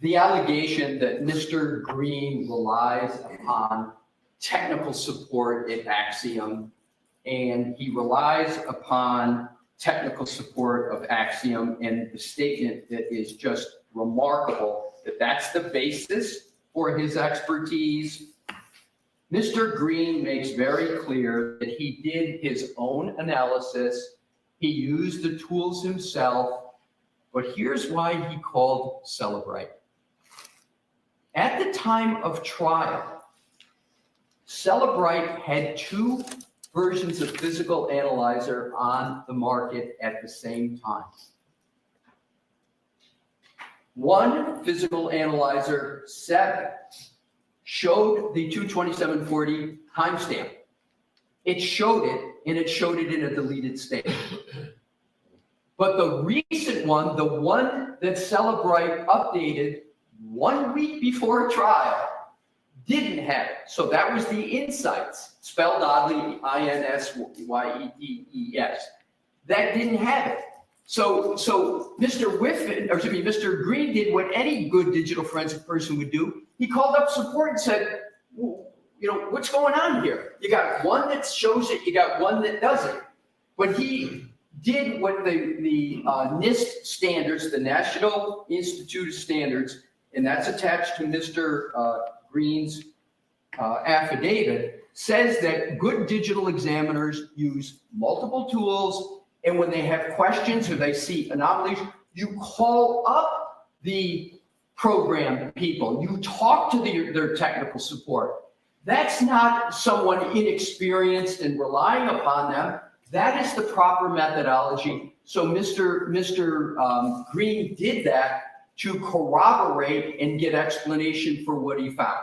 the allegation that Mr. Green relies upon technical support at Axiom, and he relies upon technical support of Axiom, and the statement that is just remarkable, that that's the basis for his expertise. Mr. Green makes very clear that he did his own analysis. He used the tools himself. But here's why he called Celebrite. At the time of trial, Celebrite had two versions of physical analyzer on the market at the same time. One physical analyzer 7 showed the 22740 timestamp. It showed it, and it showed it in a deleted state. But the recent one, the one that Celebrite updated 1 week before trial, didn't have it. So that was the Insights, spelled oddly, INSYETES. That didn't have it. So Mr. Green did what any good digital forensic person would do. He called up support and said, well, what's going on here? You got one that shows it, you got one that doesn't. But he did what the NIST standards, the National Institute of Standards, and that's attached to Mr. Green's affidavit, says that good digital examiners use multiple tools, and when they have questions or they see anomalies, you call up the program people, you talk to their technical support. That's not someone inexperienced and relying upon them. That is the proper methodology. So Mr. Green did that to corroborate and get explanation for what he found.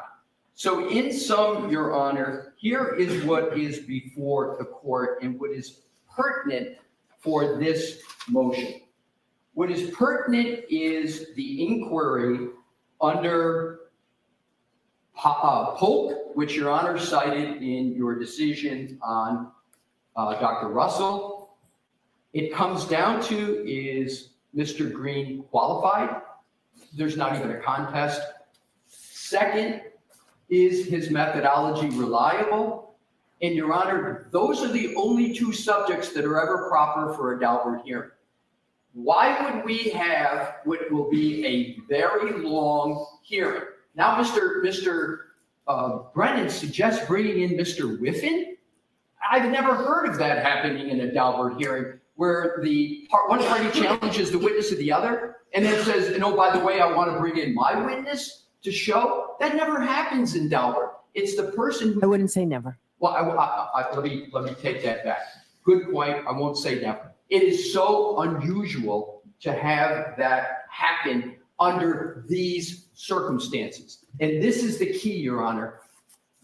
So in sum, Your Honor, here is what is before the court and what is pertinent for this motion. What is pertinent is the inquiry under Polk, which Your Honor cited in your decision on Dr. Russell. It comes down to, is Mr. Green qualified? There's not even a contest. Second, is his methodology reliable? And Your Honor, those are the only two subjects that are ever proper for a Daubert hearing. Why would we have what will be a very long hearing? Now, Mr. Brennan suggests bringing in Mr. Whiffen. I've never heard of that happening in a Daubert hearing where one party challenges the witness of the other and then says, and oh, by the way, I want to bring in my witness to show. That never happens in Daubert. It's the person who. I wouldn't say never. Well, let me take that back. Good point. I won't say never. It is so unusual to have that happen under these circumstances. And this is the key, Your Honor.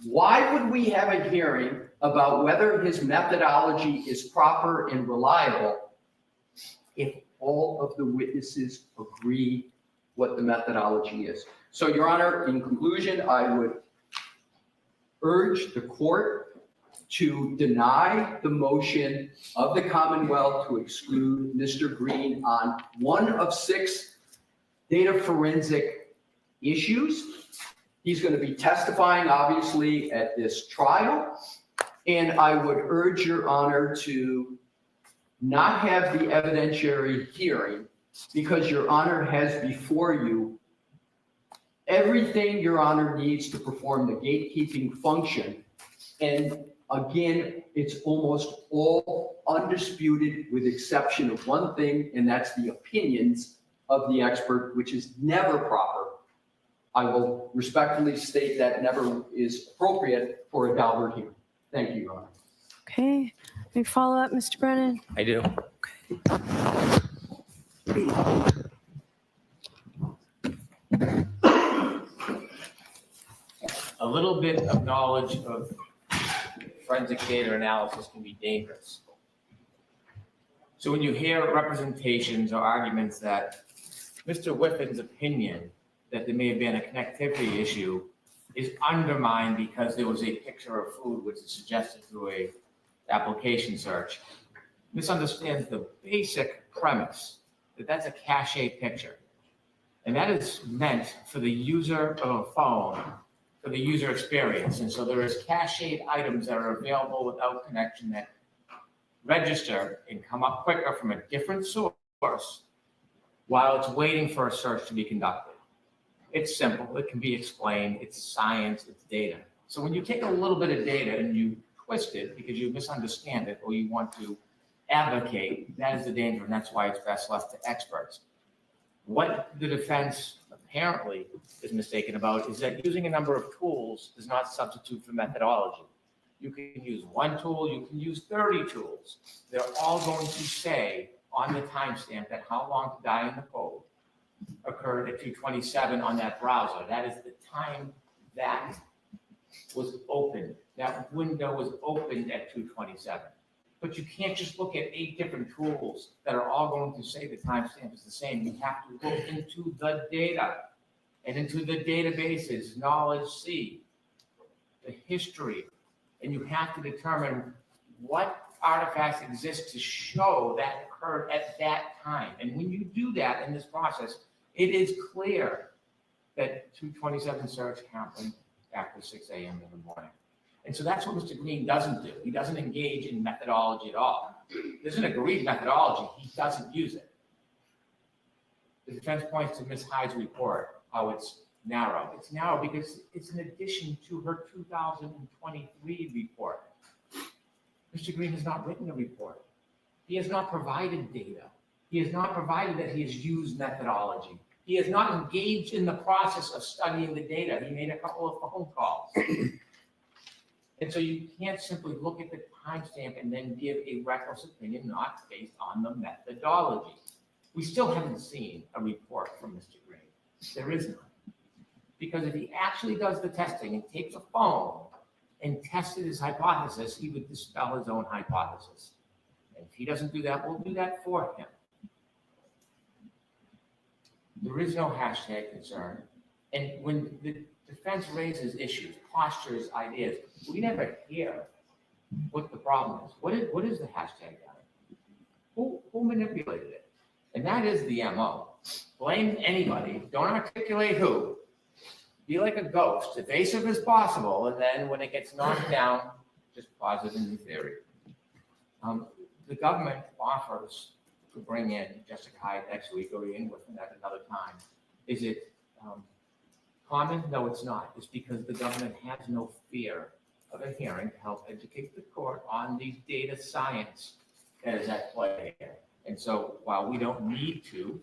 Why would we have a hearing about whether his methodology is proper and reliable if all of the witnesses agree what the methodology is? So, Your Honor, in conclusion, I would urge the court to deny the motion of the Commonwealth to exclude Mr. Green on one of 6 data forensic issues. He's going to be testifying, obviously, at this trial. And I would urge Your Honor to not have the evidentiary hearing because Your Honor has before you everything Your Honor needs to perform the gatekeeping function. And again, it's almost all undisputed with exception of one thing, and that's the opinions of the expert, which is never proper. I will respectfully state that never is appropriate for a Daubert hearing. Thank you, Your Honor. Okay, any follow-up, Mr. Brennan? I do. A little bit of knowledge of forensic data analysis can be dangerous. So when you hear representations or arguments that Mr. Whiffen's opinion that there may have been a connectivity issue is undermined because there was a picture of food which is suggested through a application search, misunderstands the basic premise that that's a cache picture. And that is meant for the user of a phone, for the user experience. And so there is cached items that are available without connection that register and come up quicker from a different source while it's waiting for a search to be conducted. It's simple, it can be explained, it's science, it's data. So when you take a little bit of data and you twist it because you misunderstand it or you want to advocate, that is the danger, and that's why it's best left to experts. What the defense apparently is mistaken about is that using a number of tools does not substitute for methodology. You can use one tool, you can use 30 tools. They're all going to say on the timestamp that how long to die in the code occurred at 2:27 on that browser. That is the time that was opened. That window was opened at 2:27. But you can't just look at 8 different tools that are all going to say the timestamp is the same. You have to look into the data and into the databases, knowledge C, the history, and you have to determine what artifacts exist to show that occurred at that time. And when you do that in this process, it is clear that 2:27 search happened after 6 a.m. in the morning. And so that's what Mr. Green doesn't do. He doesn't engage in methodology at all. There's an agreed methodology. He doesn't use it. The defense points to Ms. Hyde's report, how it's narrow. It's narrow because it's an addition to her 2023 report. Mr. Green has not written a report. He has not provided data. He has not provided that he has used methodology. He has not engaged in the process of studying the data. He made a couple of phone calls. And so you can't simply look at the timestamp and then give a reckless opinion not based on the methodology. We still haven't seen a report from Mr. Green. There is none. Because if he actually does the testing and takes a phone and tested his hypothesis, he would dispel his own hypothesis. And if he doesn't do that, we'll do that for him. There is no hashtag concern. And when the defense raises issues, postures, ideas, we never hear what the problem is. What is the hashtag data? Who manipulated it? And that is the MO. Blame anybody, don't articulate who, be like a ghost, evasive as possible, and then when it gets knocked down, just posit a new theory. The government offers to bring in Jessica Hyde next week or in with at another time. Is it common? No, it's not. It's because the government has no fear of a hearing to help educate the court on the data science that is at play here. And so while we don't need to,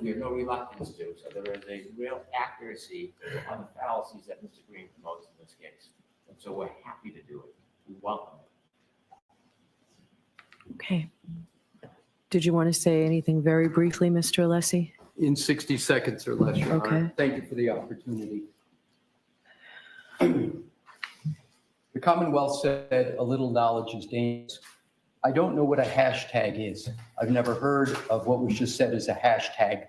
we have no reluctance to. So there is a real accuracy on the fallacies that Mr. Green promotes in this case. And so we're happy to do it. We welcome it. Okay. Did you want to say anything very briefly, Mr. Alessi? In 60 seconds or less, Your Honor. Okay. Thank you for the opportunity. The Commonwealth said a little knowledge is dangerous. I don't know what a hashtag is. I've never heard of what was just said as a hashtag.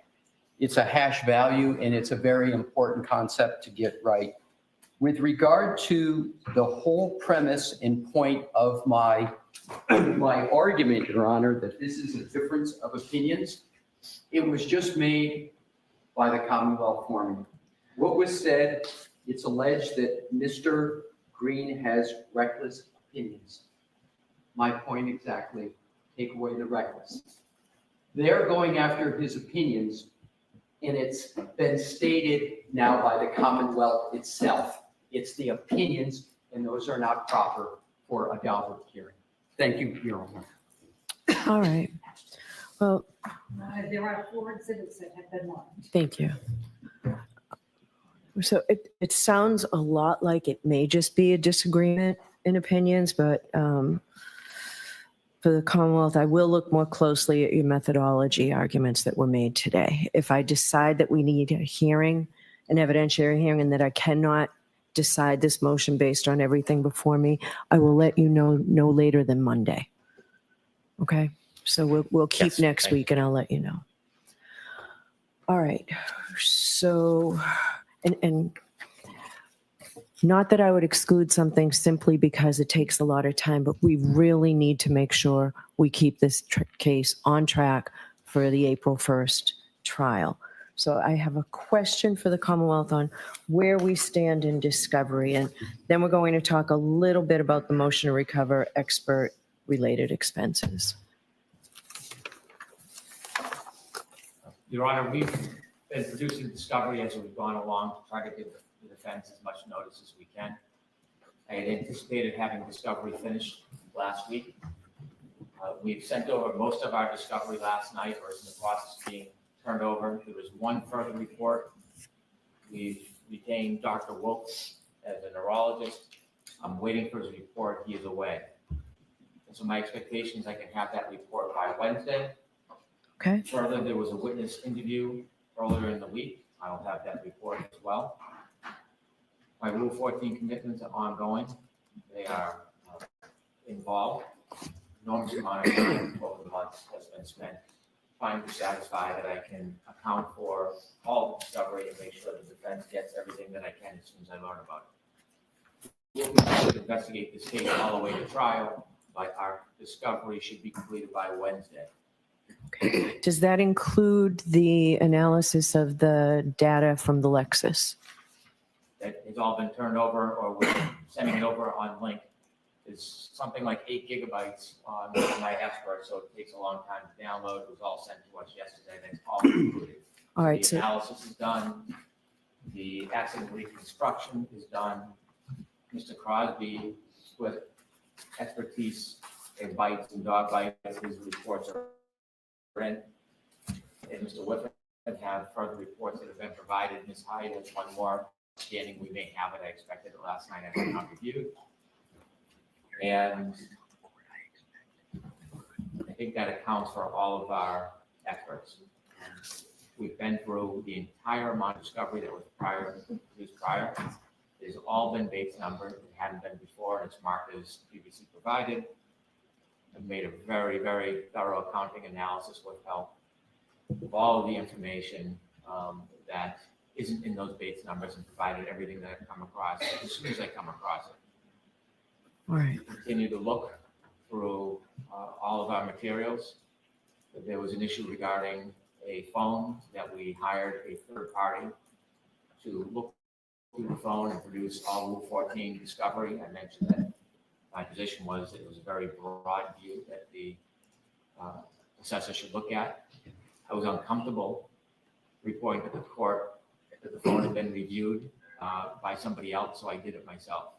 It's a hash value, and it's a very important concept to get right. With regard to the whole premise and point of my argument, Your Honor, that this is a difference of opinions, it was just made by the Commonwealth foreman. What was said, it's alleged that Mr. Green has reckless opinions. My point exactly, take away the reckless. They're going after his opinions, and it's been stated now by the Commonwealth itself. It's the opinions, and those are not proper for a Daubert hearing. Thank you, Your Honor. All right. Well, There are 4 exhibits that have been marked. thank you. So it sounds a lot like it may just be a disagreement in opinions, but for the Commonwealth, I will look more closely at your methodology arguments that were made today. If I decide that we need a hearing, an evidentiary hearing, and that I cannot decide this motion based on everything before me, I will let you know no later than Monday. Okay? So we'll keep Yes, next thank week and I'll let you know. All right. So, and not that I would exclude something simply because it takes a lot of time, but we really need to make sure we keep this case on track for the April 1st trial. So I have a question for the Commonwealth on where we stand in discovery. And then we're going to talk a little bit about the motion to recover expert-related expenses. Your Honor, we've been producing discovery as we've gone along to try to give the defense as much notice as we can. I had anticipated having discovery finished last week. We've sent over most of our discovery last night, or it's in the process of being turned over. There was one further report. We've retained Dr. Wilkes as a neurologist. I'm waiting for his report. He is away. And so my expectation is I can have that report by Wednesday. Okay. Further, there was a witness interview earlier in the week. I'll have that report as well. My Rule 14 commitments are ongoing. They are involved. Enormous amount of time over the months has been spent trying to satisfy that I can account for all the discovery and make sure the defense gets everything that I can as soon as I learn about it. We'll continue to investigate this case all the way to trial, but our discovery should be completed by Wednesday. Okay. Does that include the analysis of the data from the Lexus? That has all been turned over, or we're sending it over on link. It's something like 8 gigabytes on my expert, so it takes a long time to download. It was all sent to us yesterday. That's all included. All right. The analysis is done. The accident reconstruction is done. Mr. Crosby, with expertise in bites and dog bites, his reports are in. And Mr. Whiffen have further reports that have been provided. Ms. Hyde has one more scanning. We may have it. I expected it last night. I have not reviewed. And I think that accounts for all of our efforts. We've been through the entire amount of discovery that was prior. It has all been base numbers. It hadn't been before, and it's marked as previously provided. I've made a very, very thorough accounting analysis with help of all of the information that isn't in those base numbers and provided everything that I've come across as soon as I come across it. All right. Continue to look through all of our materials. There was an issue regarding a phone that we hired a third party to look through the phone and produce all Rule 14 discovery. I mentioned that my position was that it was a very broad view that the assessor should look at. I was uncomfortable reporting to the court that the phone had been reviewed by somebody else, so I did it myself.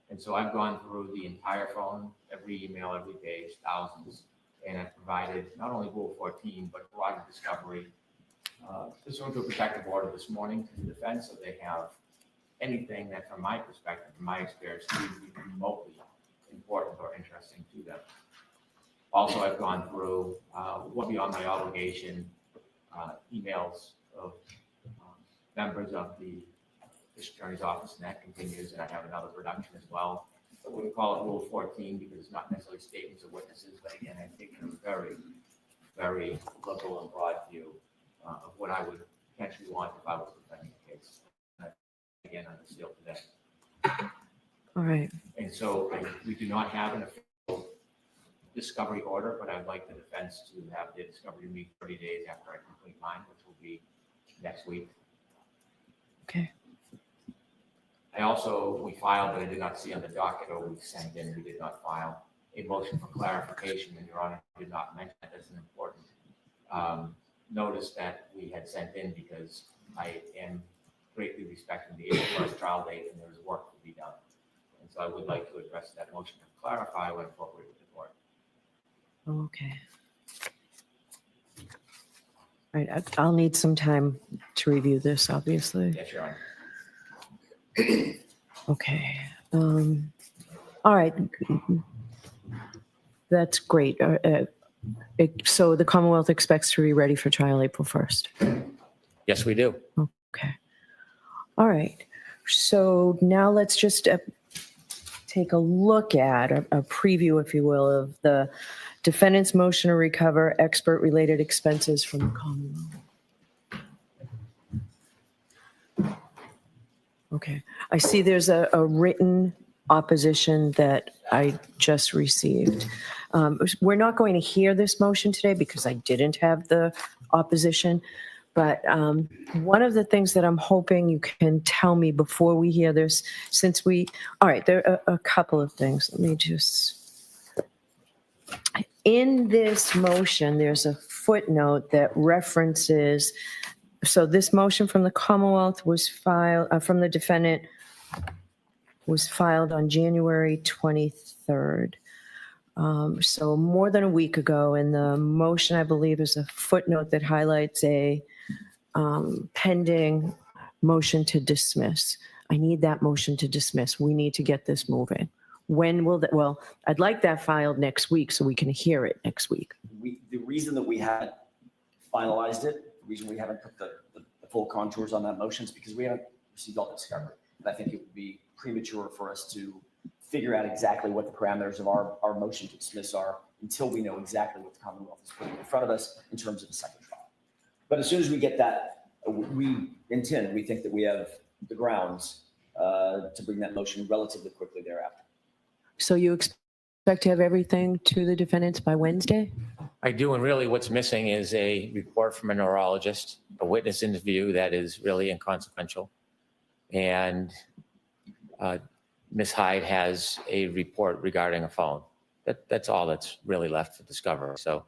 And so I've gone through the entire phone, every email, every page, thousands, and I've provided not only Rule 14, but broad discovery. This went to a protective order this morning to the defense, so they have anything that, from my perspective, from my experience, seems to be remotely important or interesting to them. Also, I've gone through what beyond my obligation emails of members of the District Attorney's Office, and that continues, and I have another production as well. But we call it Rule 14 because it's not necessarily statements of witnesses, but again, I think it's a very, very liberal and broad view of what I would potentially want if I was defending the case. Again, under seal today. All right. And so we do not have an official discovery order, but I'd like the defense to have the discovery meet 30 days after I complete mine, which will be next week. Okay. We filed, but I did not see on the docket, or we sent in, we did not file a motion for clarification, and Your Honor did not mention that as an important notice that we had sent in, because I am greatly respecting the April 1st trial date, and there's work to be done. And so I would like to address that motion to clarify when appropriate with the court. Okay. All right, I'll need some time to review this, obviously. Yes, Your Honor. Okay. All right. That's great. So the Commonwealth expects to be ready for trial April 1st. Yes, we do. Okay. All right. So now let's just take a look at a preview, if you will, of the defendant's motion to recover expert-related expenses from the Commonwealth. Okay. I see there's a written opposition that I just received. We're not going to hear this motion today because I didn't have the opposition. But one of the things that I'm hoping you can tell me before we hear this, all right, there are a couple of things. Let me just, in this motion, there's a footnote that references, so this motion from the Commonwealth was filed, from the defendant, was filed on January 23rd. So more than a week ago, and the motion, I believe, is a footnote that highlights a pending motion to dismiss. I need that motion to dismiss. We need to get this moving. When will that, well, I'd like that filed next week so we can hear it next week. The reason that we haven't finalized it, the reason we haven't put the full contours on that motion is because we haven't received all the discovery. And I think it would be premature for us to figure out exactly what the parameters of our motion to dismiss are until we know exactly what the Commonwealth is putting in front of us in terms of the second trial. But as soon as we get that, we think that we have the grounds to bring that motion relatively quickly thereafter. So you expect to have everything to the defendants by Wednesday? I do, and really what's missing is a report from a neurologist, a witness interview that is really inconsequential. And Ms. Hyde has a report regarding a phone. That's all that's really left to discover. So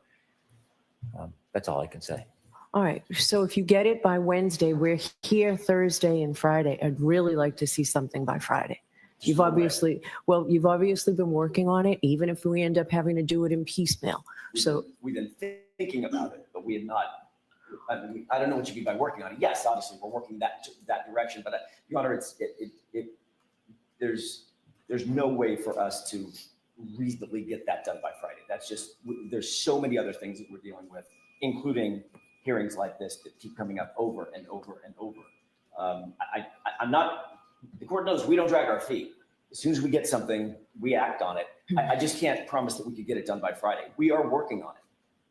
that's all I can say. All right. So if you get it by Wednesday, we're here Thursday and Friday. I'd really like to see something by Friday. You've obviously been working on it, even if we end up having to do it in piecemeal. So we've been thinking about it, but we had not. I don't know what you mean by working on it. Yes, obviously we're working that direction, but Your Honor, there's no way for us to reasonably get that done by Friday. That's just, there's so many other things that we're dealing with, including hearings like this that keep coming up over and over and over. I'm not. The court knows we don't drag our feet. As soon as we get something, we act on it. I just can't promise that we could get it done by Friday. We are working on it.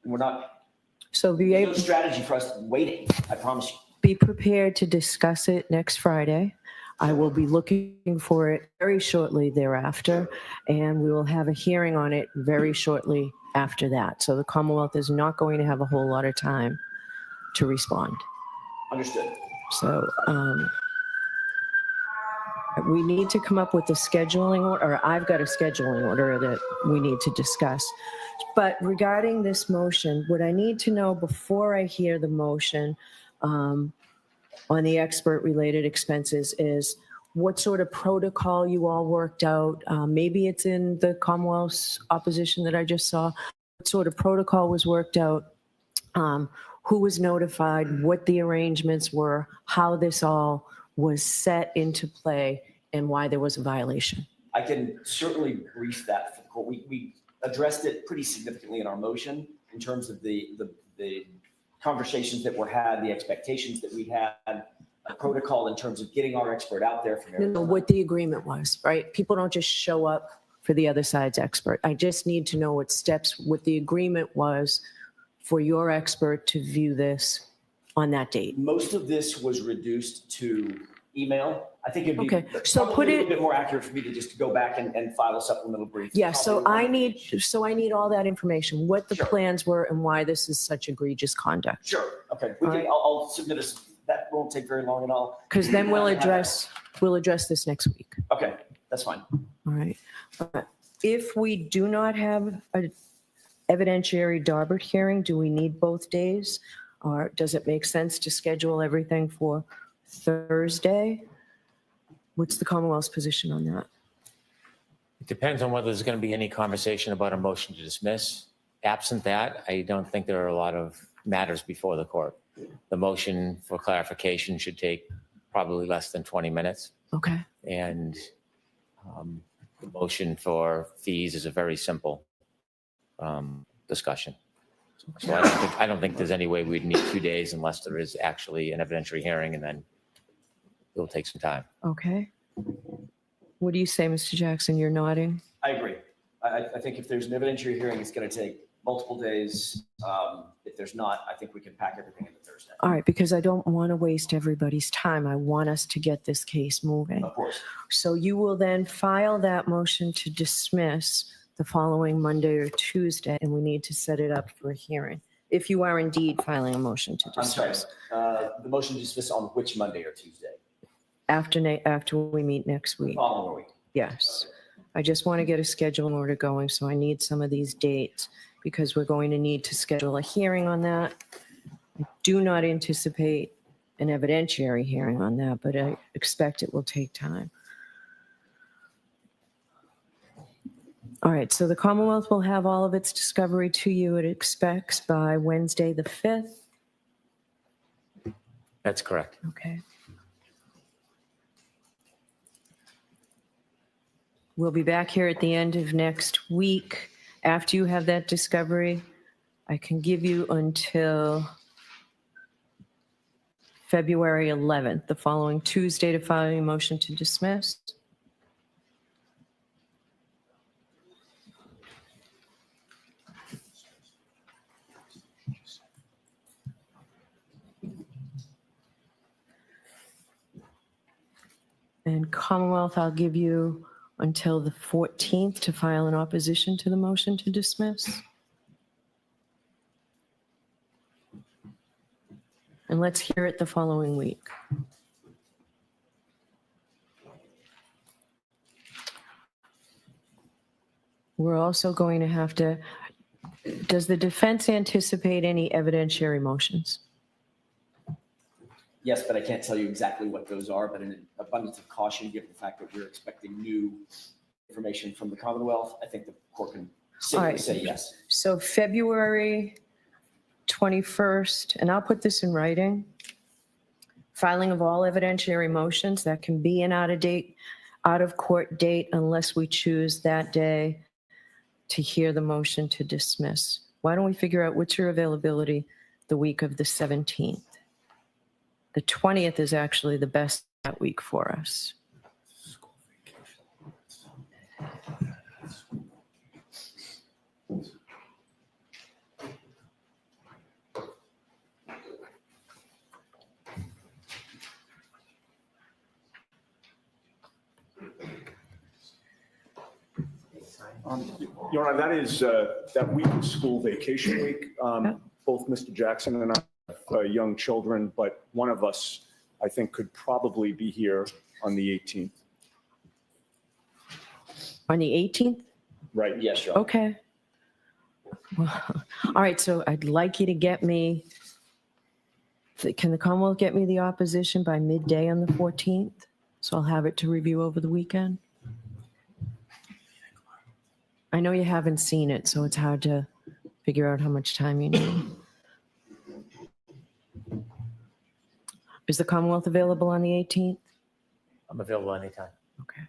And we're not, so there's no strategy for us waiting, I promise you. Be prepared to discuss it next Friday. I will be looking for it very shortly thereafter, and we will have a hearing on it very shortly after that. So the Commonwealth is not going to have a whole lot of time to respond. Understood. So, We need to come up with a scheduling order, or I've got a scheduling order that we need to discuss. But regarding this motion, what I need to know before I hear the motion on the expert-related expenses is what sort of protocol you all worked out. Maybe it's in the Commonwealth's opposition that I just saw. What sort of protocol was worked out? Who was notified? What the arrangements were? How this all was set into play, and why there was a violation. I can certainly brief that for the court. We addressed it pretty significantly in our motion in terms of the conversations that were had, the expectations that we had, a protocol in terms of getting our expert out there from Arizona. What the agreement was, right? People don't just show up for the other side's expert. I just need to know what the agreement was for your expert to view this on that date. Most of this was reduced to email. I think it'd be Okay, so probably put a it- little bit more accurate for me to just go back and file a supplemental brief. Yeah, so Probably I one need, page. so I need all that information, what the Sure. plans were and why this is such egregious conduct. Sure, okay. All right. I'll submit that won't take very long at all. Because then we'll address this next week. Okay, that's fine. All right. If we do not have an evidentiary Daubert hearing, do we need both days? Or does it make sense to schedule everything for Thursday? What's the Commonwealth's position on that? It depends on whether there's going to be any conversation about a motion to dismiss. Absent that, I don't think there are a lot of matters before the court. The motion for clarification should take probably less than 20 minutes. Okay. And the motion for fees is a very simple discussion. So I don't think there's any way we'd need 2 days unless there is actually an evidentiary hearing, and then it'll take some time. Okay. What do you say, Mr. Jackson? You're nodding? I agree. I think if there's an evidentiary hearing, it's going to take multiple days. If there's not, I think we can pack everything into Thursday. All right, because I don't want to waste everybody's time. I want us to get this case moving. Of course. So you will then file that motion to dismiss the following Monday or Tuesday, and we need to set it up for a hearing. If you are indeed filing a motion to I'm sorry. dismiss. The motion to dismiss on which Monday or Tuesday? After we meet next week. Following week. Yes. I just want to get a schedule order going, so I need some of these dates because we're going to need to schedule a hearing on that. I do not anticipate an evidentiary hearing on that, but I expect it will take time. All right, so the Commonwealth will have all of its discovery to you, it expects, by Wednesday, the 5th. That's correct. Okay. We'll be back here at the end of next week. After you have that discovery, I can give you until February 11th, the following Tuesday, to file a motion to dismiss. And Commonwealth, I'll give you until the 14th to file an opposition to the motion to dismiss. And let's hear it the following week. We're also going to have to, does the defense anticipate any evidentiary motions? Yes, but I can't tell you exactly what those are, but in an abundance of caution, given the fact that we're expecting new information from the Commonwealth, I think the court can safely right. say yes. So February 21st, and I'll put this in writing, filing of all evidentiary motions that can be an out of court date unless we choose that day to hear the motion to dismiss. Why don't we figure out what's your availability the week of the 17th? The 20th is actually the best that week for us. Your Honor, that is, that week is school vacation week. Both Mr. Jackson and I have young children, but one of us, I think, could probably be here on the 18th. On the 18th? Right, yes, Your Honor. Okay. Well, all right, so I'd like you to get me, can the Commonwealth get me the opposition by midday on the 14th? So I'll have it to review over the weekend. I know you haven't seen it, so it's hard to figure out how much time you need. Is the Commonwealth available on the 18th? I'm available anytime. Okay.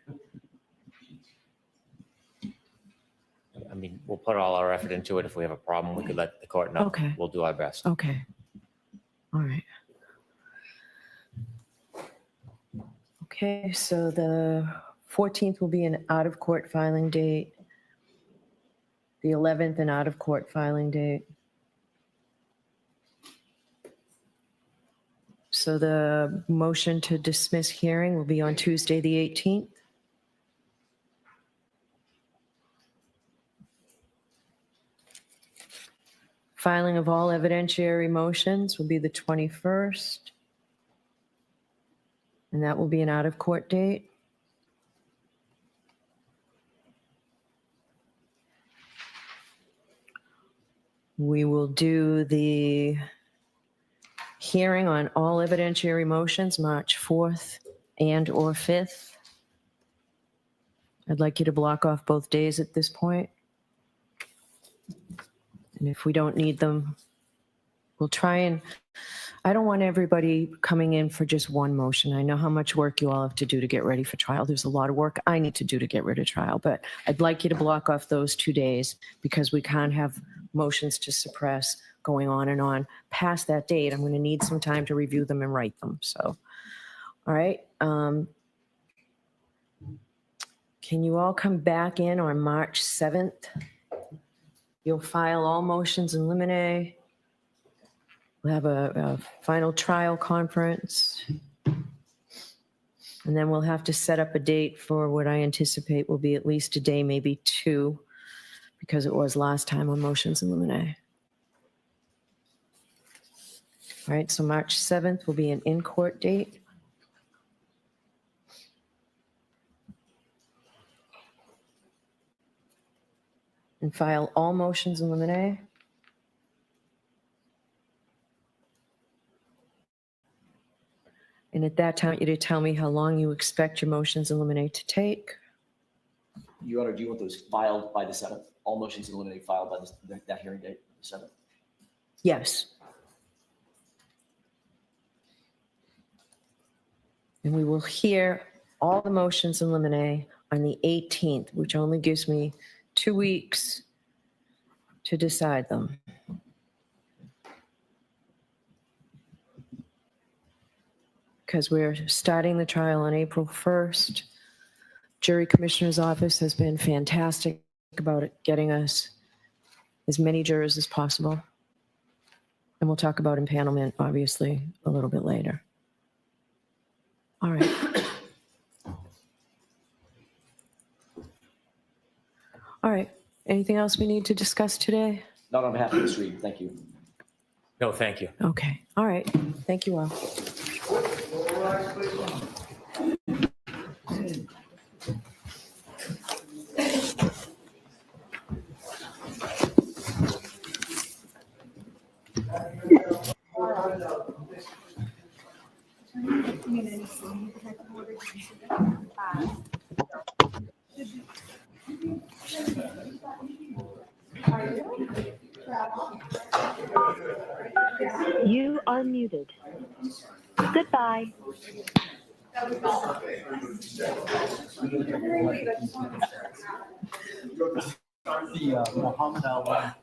I mean, we'll put all our effort into it. If we have a problem, we could let the court know. Okay. We'll do our best. Okay. All right. Okay, so the 14th will be an out-of-court filing date. The 11th, an out-of-court filing date. So the motion to dismiss hearing will be on Tuesday, the 18th. Filing of all evidentiary motions will be the 21st. And that will be an out-of-court date. We will do the hearing on all evidentiary motions March 4th and or 5th. I'd like you to block off both days at this point. And if we don't need them, we'll try and, I don't want everybody coming in for just one motion. I know how much work you all have to do to get ready for trial. There's a lot of work I need to do to get rid of trial, but I'd like you to block off those 2 days because we can't have motions to suppress going on and on past that date. I'm going to need some time to review them and write them. So, all right. Can you all come back in on March 7th? You'll file all motions in limine. We'll have a final trial conference. And then we'll have to set up a date for what I anticipate will be at least a day, maybe two, because it was last time on motions in limine. All right, so March 7th will be an in-court date. And file all motions in limine. And at that time, you to tell me how long you expect your motions in limine to take. Your Honor, do you want those filed by the 7th? All motions in limine filed by that hearing date, the 7th? Yes. And we will hear all the motions in limine on the 18th, which only gives me 2 weeks to decide them. Because we're starting the trial on April 1st. Jury Commissioner's Office has been fantastic about getting us as many jurors as possible. And we'll talk about impanelment, obviously, a little bit later. All right. All right. Anything else we need to discuss today? Not on behalf of Ms. Reed, thank you. No, thank you. Okay. All right. Thank you all. You are muted. Goodbye. The Muhammad Ali.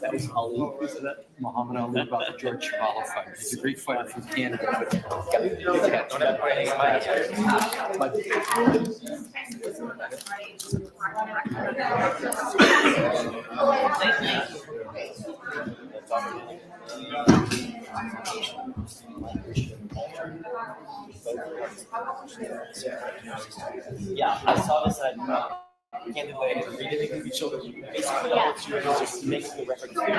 That was Ali. So that Muhammad Ali about the George Chawla fight. He's a great fighter from Canada. Yeah, I saw this at candidly, I didn't read anything, so basically all it's doing is just makes the record clear.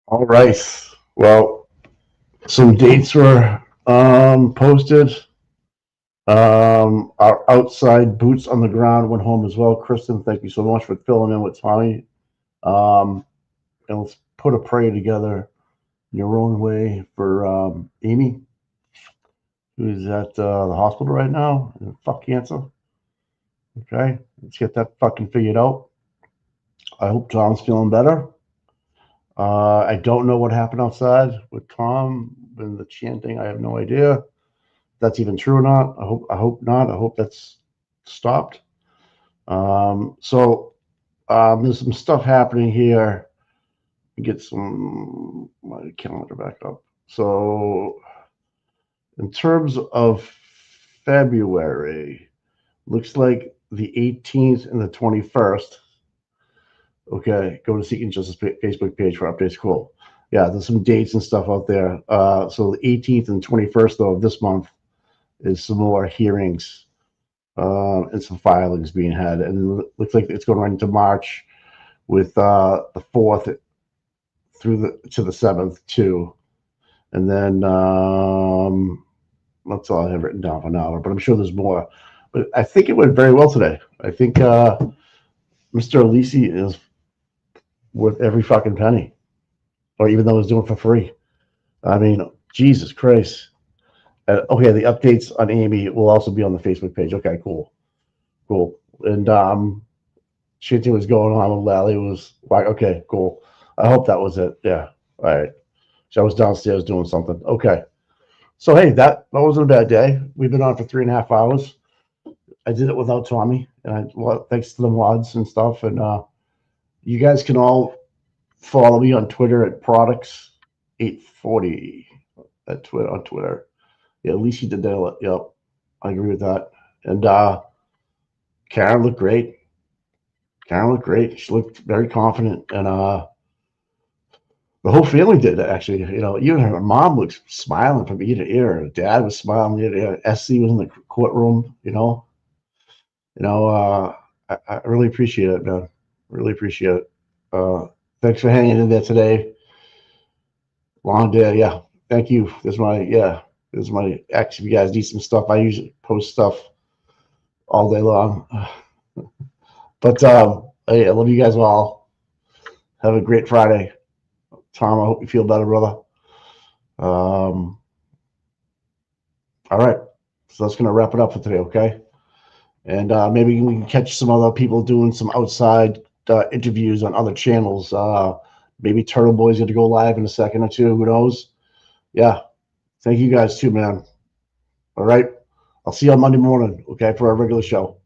All right. Well, some dates were posted. Our outside boots on the ground went home as well. Kristen, thank you so much for filling in with Tommy. And let's put a prayer together in your own way for Amy, who's at the hospital right now. Fuck cancer. Okay, let's get that fucking figured out. I hope Tom's feeling better. I don't know what happened outside with Tom and the chanting. I have no idea if that's even true or not. I hope not. I hope that's stopped. So there's some stuff happening here. Get my calendar back up. So in terms of February, looks like the 18th and the 21st. Okay, go to Seeking Justice Facebook page for updates. Cool. Yeah, there's some dates and stuff out there. So the 18th and 21st though of this month is some more hearings and some filings being had, and it looks like it's going right into March with the 4th through to the 7th too, and then that's all I have written down for now. But I'm sure there's more. But I think it went very well today. I think Mr. Alisi is worth every fucking penny, or even though he's doing it for free. I mean, Jesus Christ. Okay, the updates on Amy will also be on the Facebook page. Okay, cool. And shit was going on with Lally was like, okay, cool. I hope that was it. Yeah. All right. So I was downstairs doing something. Okay. So hey, that wasn't a bad day. We've been on for 3.5 hours. I did it without Tommy, and thanks to the mods and stuff. And you guys can all follow me on Twitter at products840 on Twitter. Yeah, at least you did that. Yep, I agree with that. And Karen looked great. She looked very confident, and the whole family did actually. You know, even her mom was smiling from ear to ear. Her dad was smiling ear to ear. SC was in the courtroom. I really appreciate it, man. Really appreciate it. Thanks for hanging in there today. Long day, yeah. Thank you. This is my ex. If you guys need some stuff, I usually post stuff all day long. But hey, I love you guys all. Have a great Friday. Tom, I hope you feel better, brother. All right. So that's gonna wrap it up for today, okay? And maybe we can catch some other people doing some outside interviews on other channels. Maybe Turtle Boy's going to go live in a second or two. Who knows? Yeah. Thank you guys too, man. All right. I'll see you on Monday morning, okay, for our regular show.